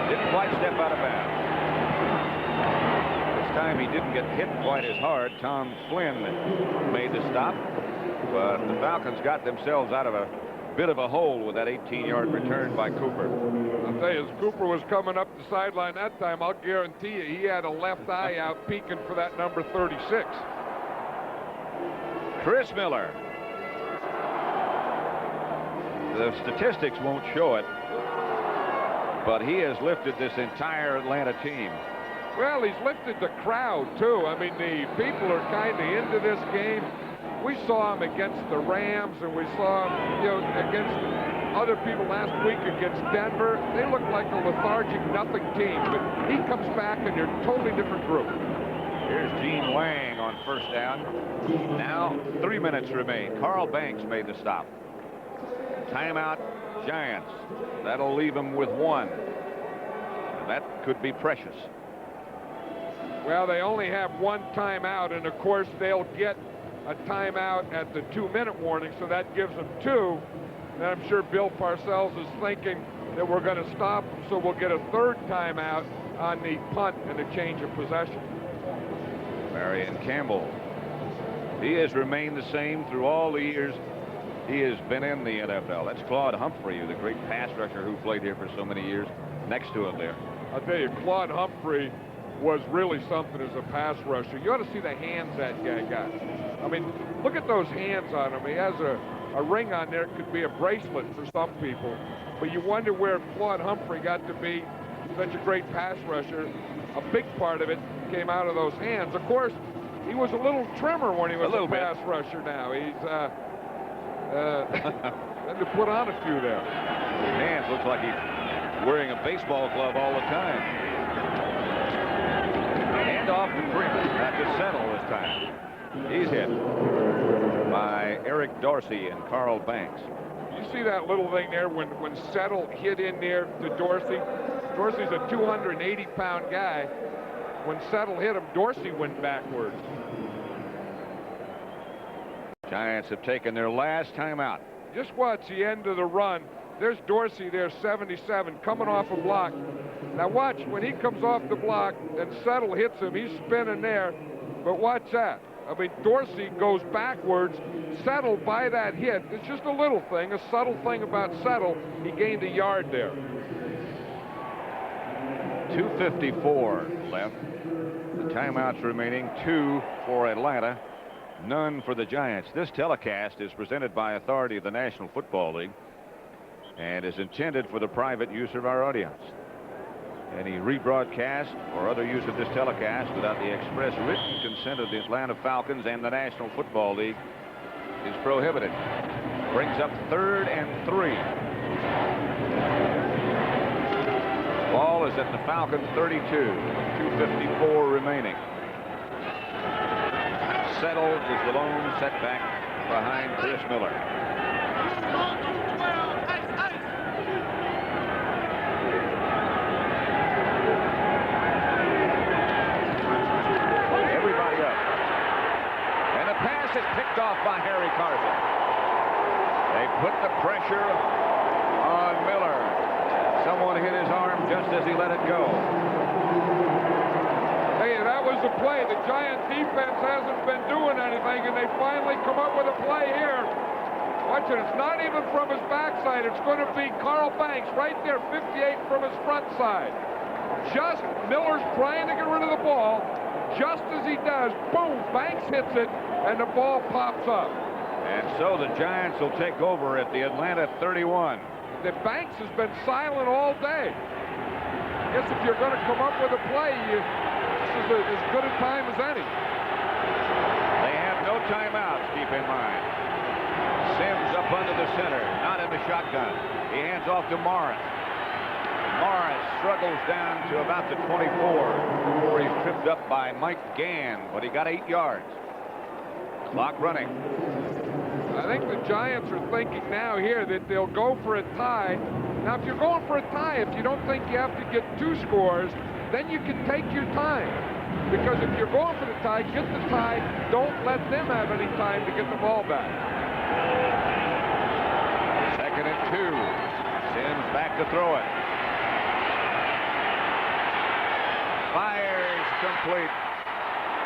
Speaker 1: Didn't quite step out of bounds. This time he didn't get hit quite as hard. Tom Flynn made the stop, but the Falcons got themselves out of a bit of a hole with that 18-yard return by Cooper.
Speaker 2: I'll tell you, as Cooper was coming up the sideline that time, I'll guarantee you he had a left eye out peeking for that number 36.
Speaker 1: Chris Miller. The statistics won't show it, but he has lifted this entire Atlanta team.
Speaker 2: Well, he's lifted the crowd, too. I mean, the people are kind of into this game. We saw him against the Rams, and we saw him, you know, against other people last week against Denver. They look like a lethargic nothing team, but he comes back and they're a totally different group.
Speaker 1: Here's Gene Wang on first down. Now 3 minutes remain. Carl Banks made the stop. Timeout, Giants. That'll leave them with one. And that could be precious.
Speaker 2: Well, they only have one timeout, and of course they'll get a timeout at the 2-minute warning, so that gives them two. And I'm sure Bill Parcells is thinking that we're going to stop them, so we'll get a third timeout on the punt and a change of possession.
Speaker 1: Marion Campbell. He has remained the same through all the years he has been in the NFL. That's Claude Humphrey, the great pass rusher who played here for so many years, next to him there.
Speaker 2: I'll tell you, Claude Humphrey was really something as a pass rusher. You ought to see the hands that guy got. I mean, look at those hands on him. He has a ring on there. It could be a bracelet for some people. But you wonder where Claude Humphrey got to be such a great pass rusher. A big part of it came out of those hands. Of course, he was a little trimmer when he was a pass rusher now. He's had to put on a few there.
Speaker 1: His hands looks like he's wearing a baseball glove all the time. Hand off to Freeman, not to Settle this time. He's hit by Eric Dorsey and Carl Banks.
Speaker 2: You see that little thing there when Settle hit in there to Dorsey? Dorsey's a 280-pound guy. When Settle hit him, Dorsey went backwards.
Speaker 1: Giants have taken their last timeout.
Speaker 2: Just watch the end of the run. There's Dorsey there, 77, coming off a block. Now watch, when he comes off the block and Settle hits him, he's spinning there. But watch that. I mean, Dorsey goes backwards. Settle, by that hit, it's just a little thing, a subtle thing about Settle. He gained a yard there.
Speaker 1: 2:54 left. The timeouts remaining, 2 for Atlanta, none for the Giants. This telecast is presented by authority of the National Football League and is intended for the private use of our audience. Any rebroadcast or other use of this telecast without the express written consent of the Atlanta Falcons and the National Football League is prohibited. Brings up 3rd and 3. Ball is at the Falcon 32. 2:54 remaining. Settle is the lone setback behind Chris Miller. Everybody up. And the pass is picked off by Harry Carson. They put the pressure on Miller. Someone hit his arm just as he let it go.
Speaker 2: Hey, that was the play. The Giant defense hasn't been doing anything, and they finally come up with a play here. Watch it, it's not even from his backside. It's going to be Carl Banks right there, 58 from his front side. Just Miller's trying to get rid of the ball. Just as he does, boom, Banks hits it, and the ball pops up.
Speaker 1: And so the Giants will take over at the Atlanta 31.
Speaker 2: The Banks has been silent all day. I guess if you're going to come up with a play, this is as good a time as any.
Speaker 1: They have no timeouts, keep in mind. Sims up under the center, not in the shotgun. He hands off to Morris. Morris struggles down to about the 24 before he's tripped up by Mike Gann, but he got 8 yards. Clock running.
Speaker 2: I think the Giants are thinking now here that they'll go for a tie. Now, if you're going for a tie, if you don't think you have to get 2 scores, then you can take your time. Because if you're going for the tie, get the tie. Don't let them have any time to get the ball back.
Speaker 1: 2nd and 2. Sims back to throw it. Fires complete.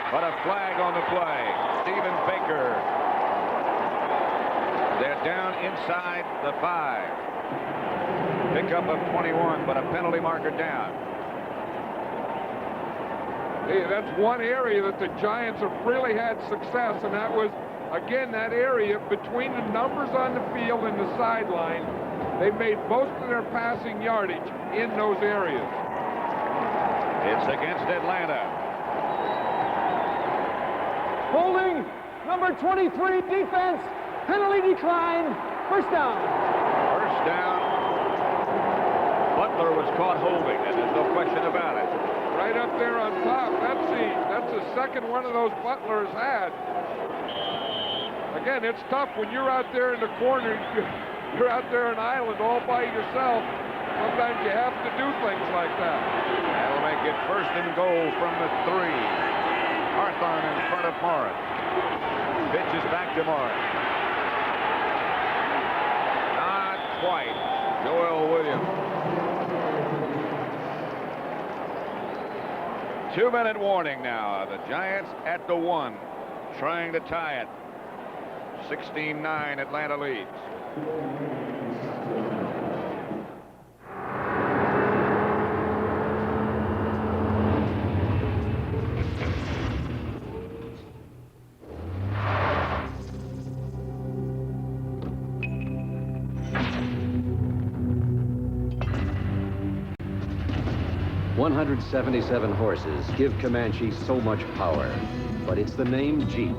Speaker 1: But a flag on the play. Stephen Baker. They're down inside the 5. Pickup of 21, but a penalty marker down.
Speaker 2: Hey, that's one area that the Giants have really had success, and that was, again, that area between the numbers on the field and the sideline. They made most of their passing yardage in those areas.
Speaker 1: It's against Atlanta.
Speaker 18: Holding, number 23, defense, penalty decline, first down.
Speaker 1: First down. Butler was caught holding, and there's no question about it.
Speaker 2: Right up there on top. That's the second one of those Butler's had. Again, it's tough when you're out there in the corner. You're out there an island all by yourself. Sometimes you have to do things like that.
Speaker 1: That'll make it 1st and goal from the 3. Hawthorne in front of Morris. Pitches back to Morris. Not quite. Joel Williams. 2-minute warning now. The Giants at the 1, trying to tie it. 16-9, Atlanta leads.
Speaker 6: $177 horses give Comanche so much power, but it's the name Jeep.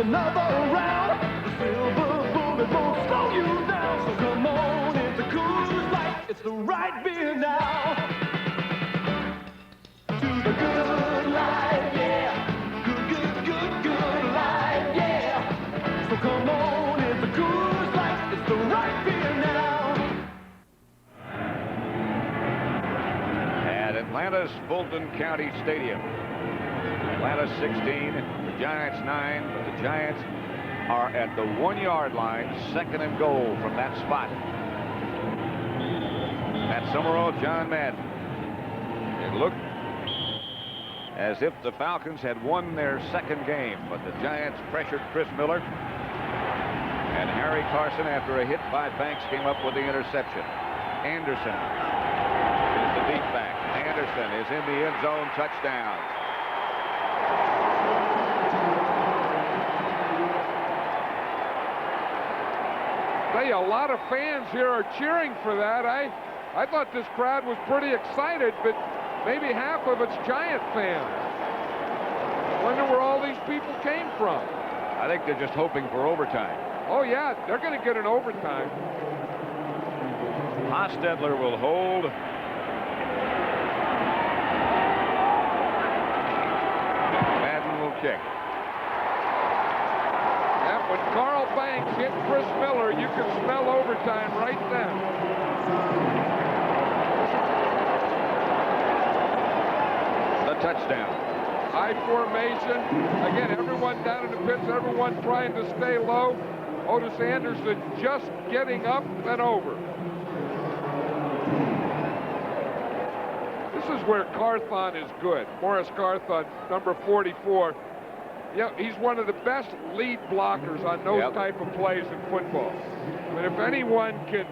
Speaker 5: Another round, the silver bullet won't slow you down. So come on, it's a Coors Light, it's the right beer now. To the good life, yeah. Good life, yeah. So come on, it's a Coors Light, it's the right beer now.
Speaker 1: At Atlanta's Fulton County Stadium. Atlanta 16, the Giants 9, but the Giants are at the 1-yard line, 2nd and goal from that spot. Matt Summerall, John Madden. It looked as if the Falcons had won their 2nd game, but the Giants pressured Chris Miller. And Harry Carson, after a hit by Banks, came up with the interception. Anderson is the deep back. Anderson is in the end zone, touchdown.
Speaker 2: A lot of fans here are cheering for that. I thought this crowd was pretty excited, but maybe half of it's Giant fans. Wonder where all these people came from.
Speaker 1: I think they're just hoping for overtime.
Speaker 2: Oh, yeah, they're going to get an overtime.
Speaker 1: Hostetler will hold. Madden will kick.
Speaker 2: And when Carl Banks hit Chris Miller, you can smell overtime right then.
Speaker 1: The touchdown.
Speaker 2: High formation. Again, everyone down in the pits, everyone trying to stay low. Otis Anderson just getting up and over. This is where Carthon is good. Morris Carthon, number 44. Yeah, he's one of the best lead blockers on those type of plays in football. But if anyone can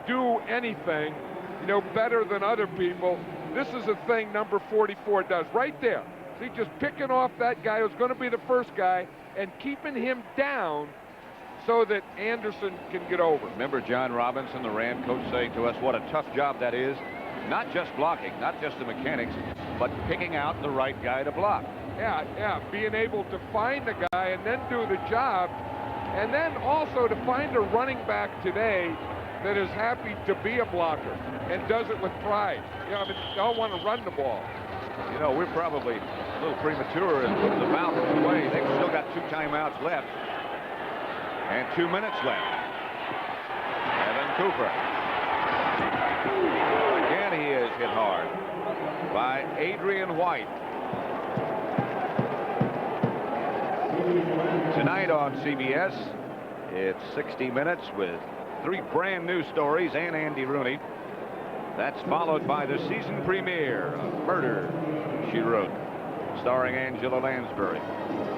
Speaker 2: do anything, you know, better than other people, this is a thing number 44 does. Right there. See, just picking off that guy who's going to be the first guy and keeping him down so that Anderson can get over.
Speaker 1: Remember John Robinson, the Rand coach, saying to us what a tough job that is? Not just blocking, not just the mechanics, but picking out the right guy to block.
Speaker 2: Yeah, being able to find the guy and then do the job, and then also to find a running back today that is happy to be a blocker and does it with pride. You know, I mean, they all want to run the ball.
Speaker 1: You know, we're probably a little premature in putting the Falcons away. They've still got 2 timeouts left and 2 minutes left. Evan Cooper. Again, he is hit hard by Adrian White. Tonight on CBS, it's 60 Minutes with 3 brand new stories and Andy Rooney. That's followed by the season premiere of Murder, She Wrote, starring Angela Lansbury.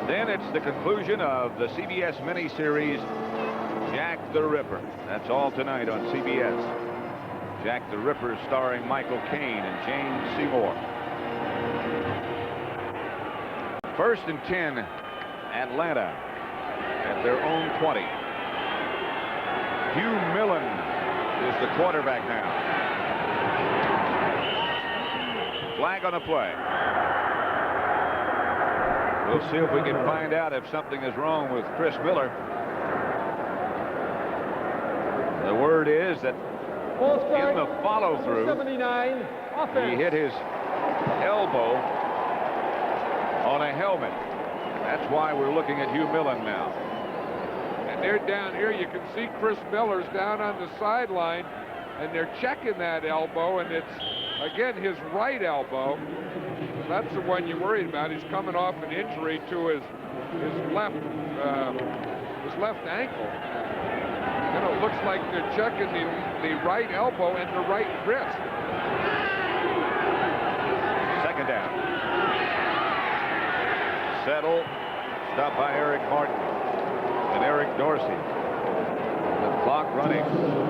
Speaker 1: Then it's the conclusion of the CBS miniseries Jack the Ripper. That's all tonight on CBS. Jack the Ripper starring Michael Caine and James Seymour. 1st and 10, Atlanta at their own 20. Hugh Millen is the quarterback now. Flag on the play. We'll see if we can find out if something is wrong with Chris Miller. The word is that in the follow-through, he hit his elbow on a helmet. That's why we're looking at Hugh Millen now.
Speaker 2: And they're down here. You can see Chris Miller's down on the sideline, and they're checking that elbow, and it's, again, his right elbow. That's the one you're worried about. He's coming off an injury to his left ankle. And it looks like they're checking the right elbow and the right wrist.
Speaker 1: 2nd down. Settle, stopped by Eric Martin and Eric Dorsey. The clock running.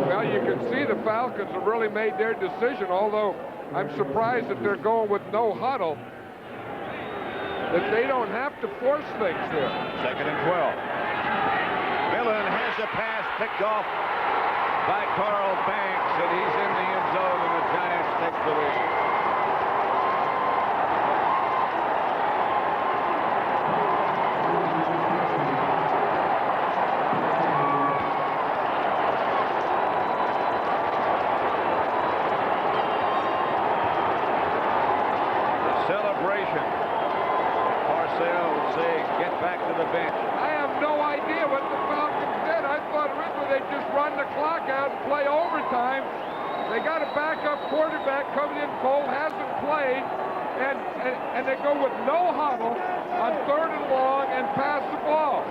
Speaker 2: Well, you can see the Falcons have really made their decision, although I'm surprised that they're going with no huddle, that they don't have to force things here.
Speaker 1: 2nd and 12. Millen has a pass picked off by Carl Banks, and he's in the end zone, and the Giants take the lead. Celebration. Parcells would say, get back to the bench.
Speaker 2: I have no idea what the Falcons did. I thought originally they'd just run the clock out and play overtime. They got a backup quarterback coming in cold, hasn't played, and they go with no huddle on 3rd and long and pass the ball.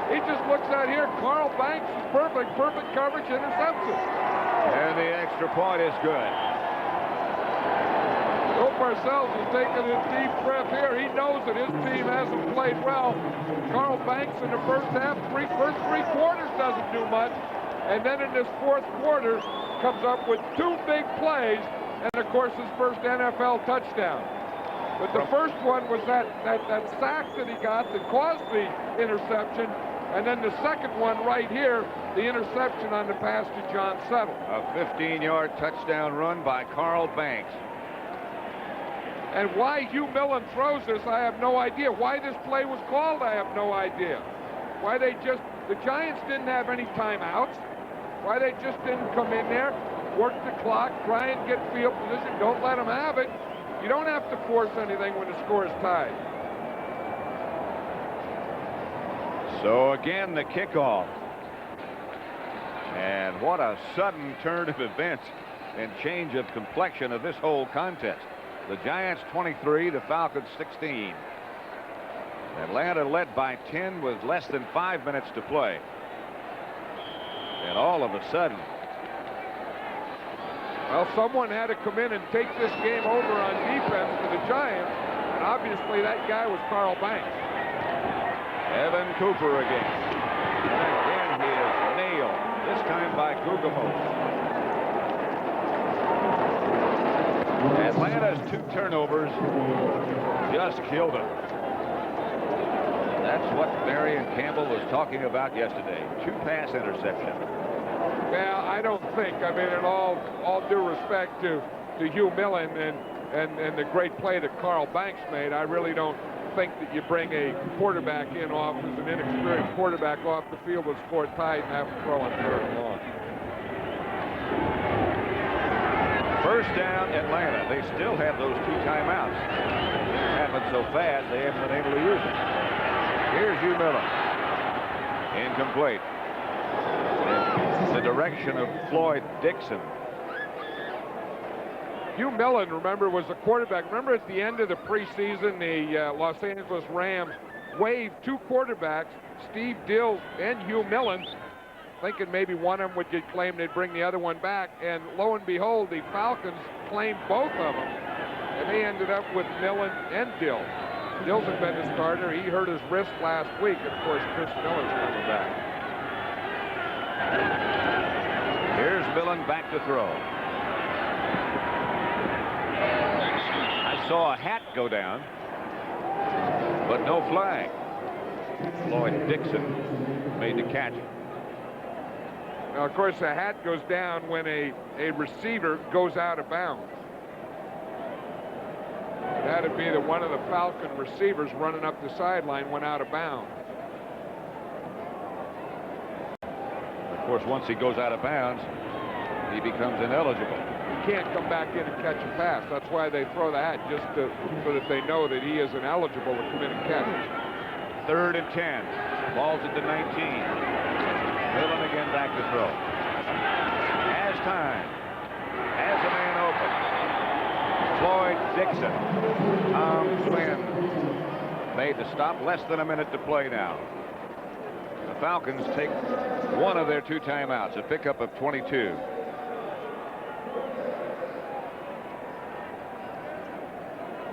Speaker 2: He just looks out here. Carl Banks is perfect coverage, intercepts it.
Speaker 1: And the extra point is good.
Speaker 2: Bill Parcells is taking a deep breath here. He knows that his team hasn't played well. Carl Banks in the first 3 quarters doesn't do much. And then in this 4th quarter comes up with 2 big plays and, of course, his first NFL touchdown. But the first one was that sack that he got that caused the interception. And then the second one right here, the interception on the pass to John Settle.
Speaker 1: A 15-yard touchdown run by Carl Banks.
Speaker 2: And why Hugh Millen throws this, I have no idea. Why this play was called, I have no idea. Why the Giants didn't have any timeouts. Why they just didn't come in there, work the clock, try and get field position. Don't let them have it. You don't have to force anything when the score is tied.
Speaker 1: So again, the kickoff. And what a sudden turn of events and change of complexion of this whole contest. The Giants 23, the Falcons 16. Atlanta led by 10 with less than 5 minutes to play. And all of a sudden,
Speaker 2: well, someone had to come in and take this game over on defense for the Giants, and obviously that guy was Carl Banks.
Speaker 1: Evan Cooper again. And again he is nailed, this time by Guggemos. Atlanta's 2 turnovers just killed him. That's what Marion Campbell was talking about yesterday. 2 pass interceptions.
Speaker 2: Well, I don't think, I mean, in all due respect to Hugh Millen and the great play that Carl Banks made, I really don't think that you bring a quarterback in off as an inexperienced quarterback off the field with score tied and have to throw on 3rd and long.
Speaker 1: First down, Atlanta. They still have those 2 timeouts. It's happened so fast, they haven't been able to use them. Here's Hugh Millen. Incomplete. In the direction of Floyd Dixon.
Speaker 2: Hugh Millen, remember, was the quarterback. Remember at the end of the preseason, the Los Angeles Rams waived 2 quarterbacks, Steve Dills and Hugh Millen, thinking maybe one of them would get claimed, they'd bring the other one back. And lo and behold, the Falcons claimed both of them. And they ended up with Millen and Dills. Dills had been the starter. He hurt his wrist last week. And of course, Chris Miller's coming back.
Speaker 1: Here's Millen back to throw. I saw a hat go down, but no flag. Floyd Dixon made the catch.
Speaker 2: Now, of course, the hat goes down when a receiver goes out of bounds. That'd be that one of the Falcon receivers running up the sideline went out of bounds.
Speaker 1: Of course, once he goes out of bounds, he becomes ineligible.
Speaker 2: He can't come back in and catch a pass. That's why they throw the hat, just so that they know that he is ineligible to come in and catch.
Speaker 1: 3rd and 10. Ball's at the 19. Millen again back to throw. Has time. Has a man open. Floyd Dixon. Tom Flynn made the stop. Less than a minute to play now. The Falcons take one of their 2 timeouts, a pickup of 22.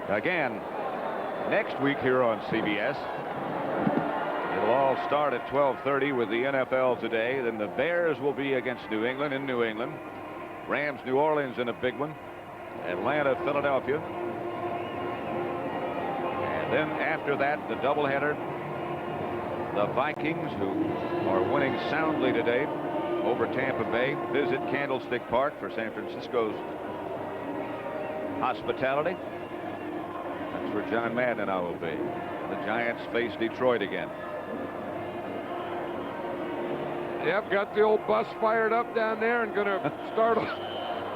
Speaker 1: Again, next week here on CBS, it'll all start at 12:30 with the NFL Today. Then the Bears will be against New England in New England. Rams, New Orleans in a big one. Atlanta, Philadelphia. And then after that, the doubleheader. The Vikings, who are winning soundly today over Tampa Bay, visit Candlestick Park for San Francisco's hospitality. That's where John Madden and I will be. The Giants face Detroit again.
Speaker 2: Yep, got the old bus fired up down there and going to start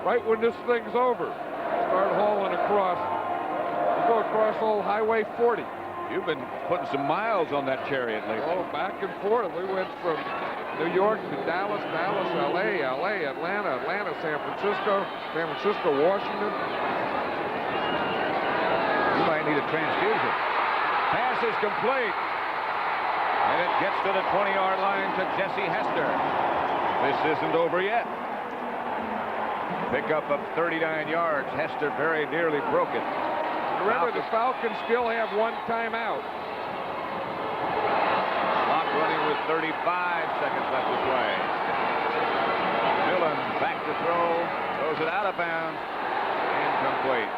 Speaker 2: right when this thing's over. Start hauling across. We go across old Highway 40.
Speaker 1: You've been putting some miles on that chariot lately.
Speaker 2: Oh, back and forth. We went from New York to Dallas, Dallas, L.A., L.A., Atlanta, Atlanta, San Francisco, Washington.
Speaker 1: You might need a transfusion. Pass is complete. And it gets to the 20-yard line to Jesse Hester. This isn't over yet. Pickup of 39 yards. Hester very nearly broke it.
Speaker 2: Remember, the Falcons still have 1 timeout.
Speaker 1: Clock running with 35 seconds left to play. Millen back to throw. Throws it out of bounds. Incomplete.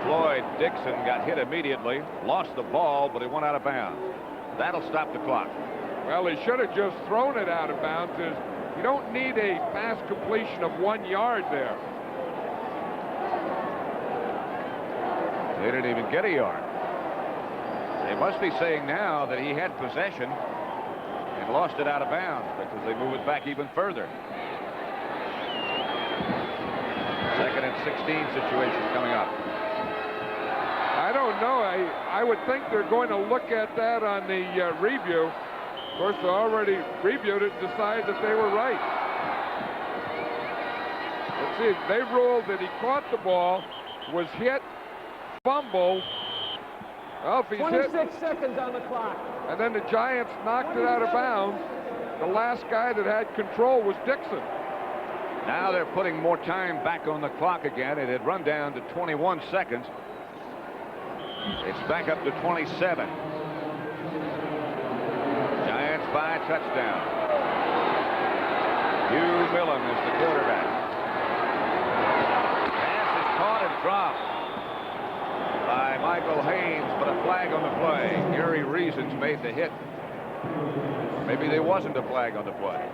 Speaker 1: Floyd Dixon got hit immediately. Lost the ball, but it went out of bounds. That'll stop the clock.
Speaker 2: Well, he should have just thrown it out of bounds. You don't need a pass completion of 1 yard there. They
Speaker 1: didn't even get a yard. They must be saying now that he had possession and lost it out of bounds because they move it back even further. Second and 16 situation coming up.
Speaker 2: I don't know. I would think they're going to look at that on the review. Of course, they already reviewed it and decided that they were right. Let's see. They ruled that he caught the ball, was hit, fumble. Well, if he's
Speaker 18: 26 seconds on the clock.
Speaker 2: And then the Giants knocked it out of bounds. The last guy that had control was Dixon.
Speaker 1: Now they're putting more time back on the clock again. It had run down to 21 seconds. It's back up to 27. Giants by a touchdown. Hugh Millen is the quarterback. Pass is caught and dropped by Michael Haynes, but a flag on the play. Gary Reasons made the hit. Maybe there wasn't a flag on the play.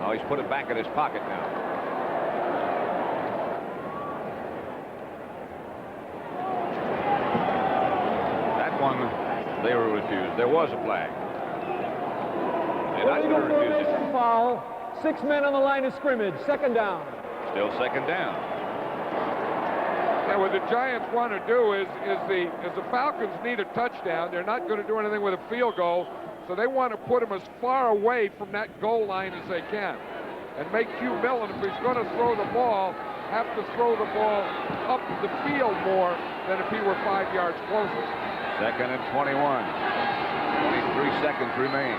Speaker 1: Oh, he's put it back in his pocket now. That one, they were refused. There was a flag. And I
Speaker 18: Illegal
Speaker 1: refused it.
Speaker 18: formation foul. 6 men on the line of scrimmage. Second down.
Speaker 1: Still second down.
Speaker 2: And what the Giants want to do is the Falcons need a touchdown. They're not going to do anything with a field goal, so they want to put them as far away from that goal line as they can, and make Hugh Millen, if he's going to throw the ball, have to throw the ball up the field more than if he were 5 yards closer.
Speaker 1: Second and 21. 23 seconds remain.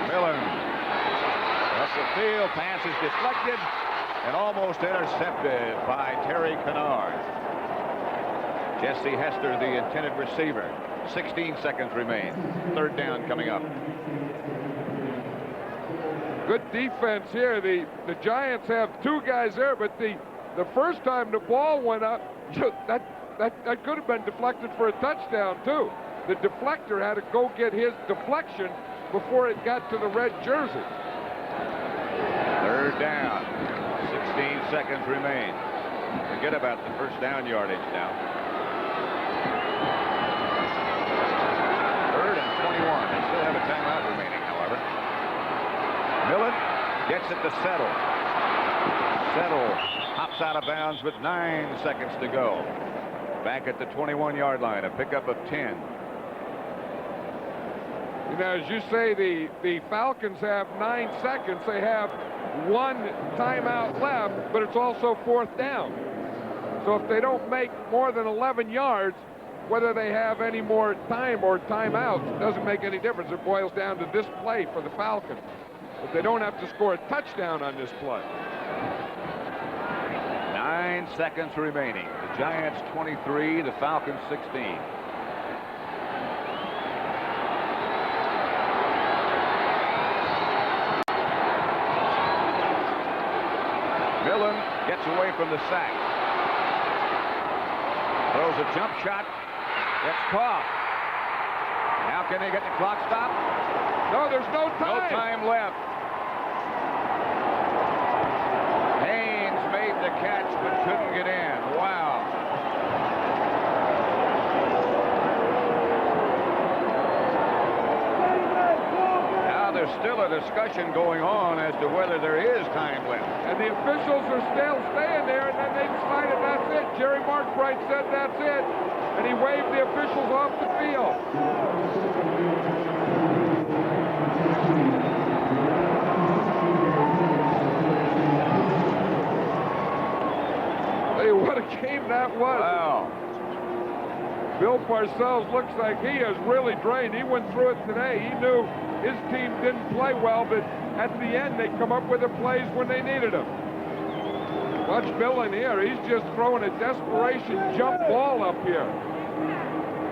Speaker 1: Millen up the field, pass is deflected and almost intercepted by Terry Kennard. Jesse Hester, the intended receiver. 16 seconds remain. Third down coming up.
Speaker 2: Good defense here. The Giants have two guys there, but the first time the ball went up, that could have been deflected for a touchdown too. The deflector had to go get his deflection before it got to the red jersey.
Speaker 1: Third down. 16 seconds remain. Forget about the first down yardage now. Third and 21. They still have a timeout remaining, however. Millen gets it to Settle. Settle hops out of bounds with 9 seconds to go. Back at the 21-yard line, a pickup of 10.
Speaker 2: You know, as you say, the Falcons have 9 seconds. They have one timeout left, but it's also fourth down. So if they don't make more than 11 yards, whether they have any more time or timeouts doesn't make any difference. It boils down to this play for the Falcons. But they don't have to score a touchdown on this play.
Speaker 1: 9 seconds remaining. The Giants 23, the Falcons 16. Millen gets away from the sack. Throws a jump shot. Gets caught. Now can they get the clock stopped?
Speaker 2: No, there's no time.
Speaker 1: No time left. Haynes made the catch but couldn't get in. Wow. Now there's still a discussion going on as to whether there is time left.
Speaker 2: And the officials are still staying there, and then they decided that's it. Jerry Markbright said that's it, and he waved the officials off the field. Hey, what a game that was.
Speaker 1: Wow.
Speaker 2: Bill Parcells looks like he is really drained. He went through it today. He knew his team didn't play well, but at the end, they come up with the plays when they needed them. Watch Millen here. He's just throwing a desperation jump ball up here.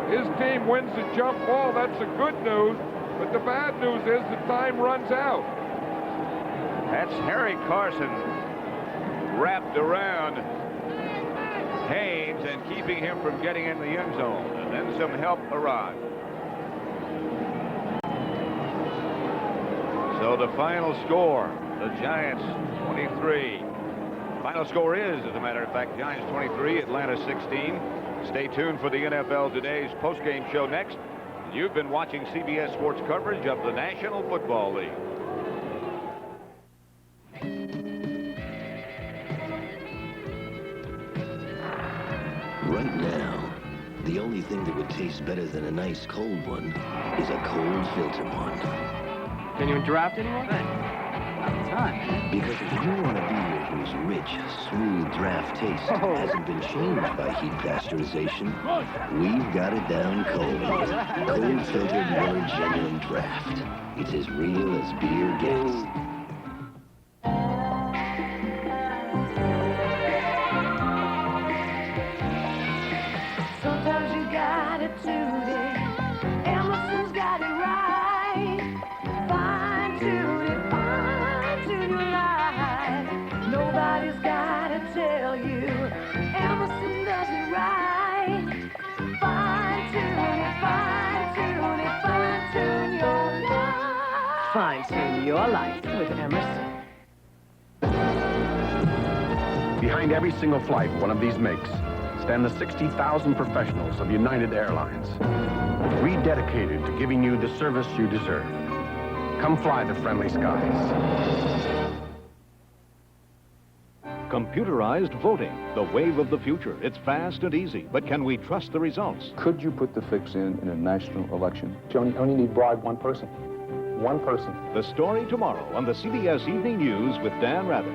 Speaker 2: His team wins the jump ball. That's the good news. But the bad news is the time runs out.
Speaker 1: That's Harry Carson wrapped around Haynes and keeping him from getting in the end zone. And then some help arrived. So the final score, the Giants 23. Final score is, as a matter of fact, Giants 23, Atlanta 16. Stay tuned for the NFL Today's postgame show next. You've been watching CBS Sports coverage of the National Football League.
Speaker 4: Right now, the only thing that would taste better than a nice cold one is a cold filter one.
Speaker 15: Can you draft anyone? Not the time.
Speaker 4: Because if you want a beer whose rich, smooth draft taste hasn't been changed by heat pasteurization, we've got it down cold. Cold filtered, more genuine draft. It's as real as beer gets.
Speaker 5: Sometimes you got it today. Emerson's got it right. Fine tune it, fine tune your life. Nobody's gotta tell you. Emerson does it right. Fine tune it, fine tune it, fine tune your life.
Speaker 15: Fine tune your life with Emerson.
Speaker 8: Behind every single flight one of these makes stand the 60,000 professionals of United Airlines, rededicated to giving you the service you deserve. Come fly the friendly skies.
Speaker 13: Computerized voting, the wave of the future. It's fast and easy, but can we trust the results?
Speaker 21: Could you put the fix in a national election? You only need bribe one person. One person.
Speaker 13: The story tomorrow on the CBS Evening News with Dan Rather.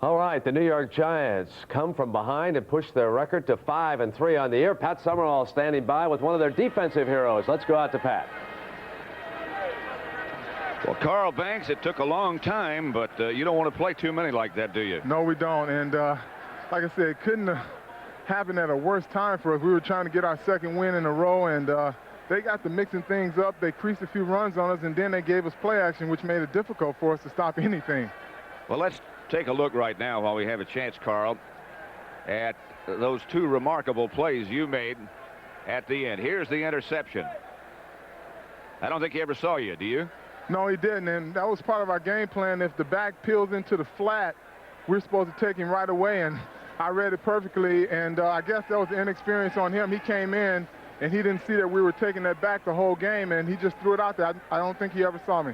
Speaker 19: All right, the New York Giants come from behind and push their record to 5-3 on the year. Pat Summerall standing by with one of their defensive heroes. Let's go out to Pat.
Speaker 1: Well, Carl Banks, it took a long time, but you don't want to play too many like that, do you?
Speaker 2: No, we don't. And like I said, it couldn't have happened at a worse time for us. We were trying to get our second win in a row, and they got to mixing things up. They creased a few runs on us, and then they gave us play action, which made it difficult for us to stop anything.
Speaker 1: Well, let's take a look right now while we have a chance, Carl, at those two remarkable plays you made at the end. Here's the interception. I don't think he ever saw you, do you?
Speaker 2: No, he didn't, and that was part of our game plan. If the back peels into the flat, we're supposed to take him right away, and I read it perfectly, and I guess that was the inexperience on him. He came in, and he didn't see that we were taking that back the whole game, and he just threw it out there. I don't think he ever saw me.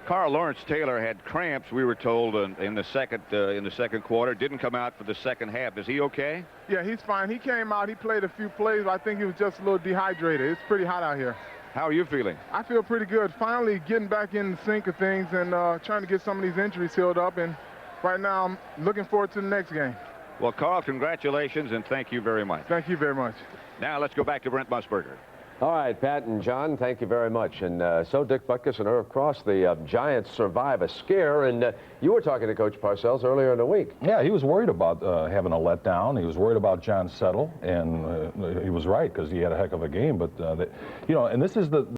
Speaker 1: Carl Lawrence Taylor had cramps, we were told, in the second quarter. Didn't come out for the second half. Is he okay?
Speaker 2: Yeah, he's fine. He came out. He played a few plays. But I think he was just a little dehydrated. It's pretty hot out here.
Speaker 1: How are you feeling?
Speaker 2: I feel pretty good. Finally getting back in the sync of things and trying to get some of these injuries healed up. And right now I'm looking forward to the next game.
Speaker 1: Well, Carl, congratulations, and thank you very much.
Speaker 2: Thank you very much.
Speaker 1: Now let's go back to Brent Musburger.
Speaker 19: All right, Pat and John, thank you very much. And so Dick Butkus and Irv Cross, the Giants survive a scare. And you were talking to Coach Parcells earlier in the week.
Speaker 23: Yeah, he was worried about having a letdown. He was worried about John Settle, and he was right because he had a heck of a game. But, you know, and this is the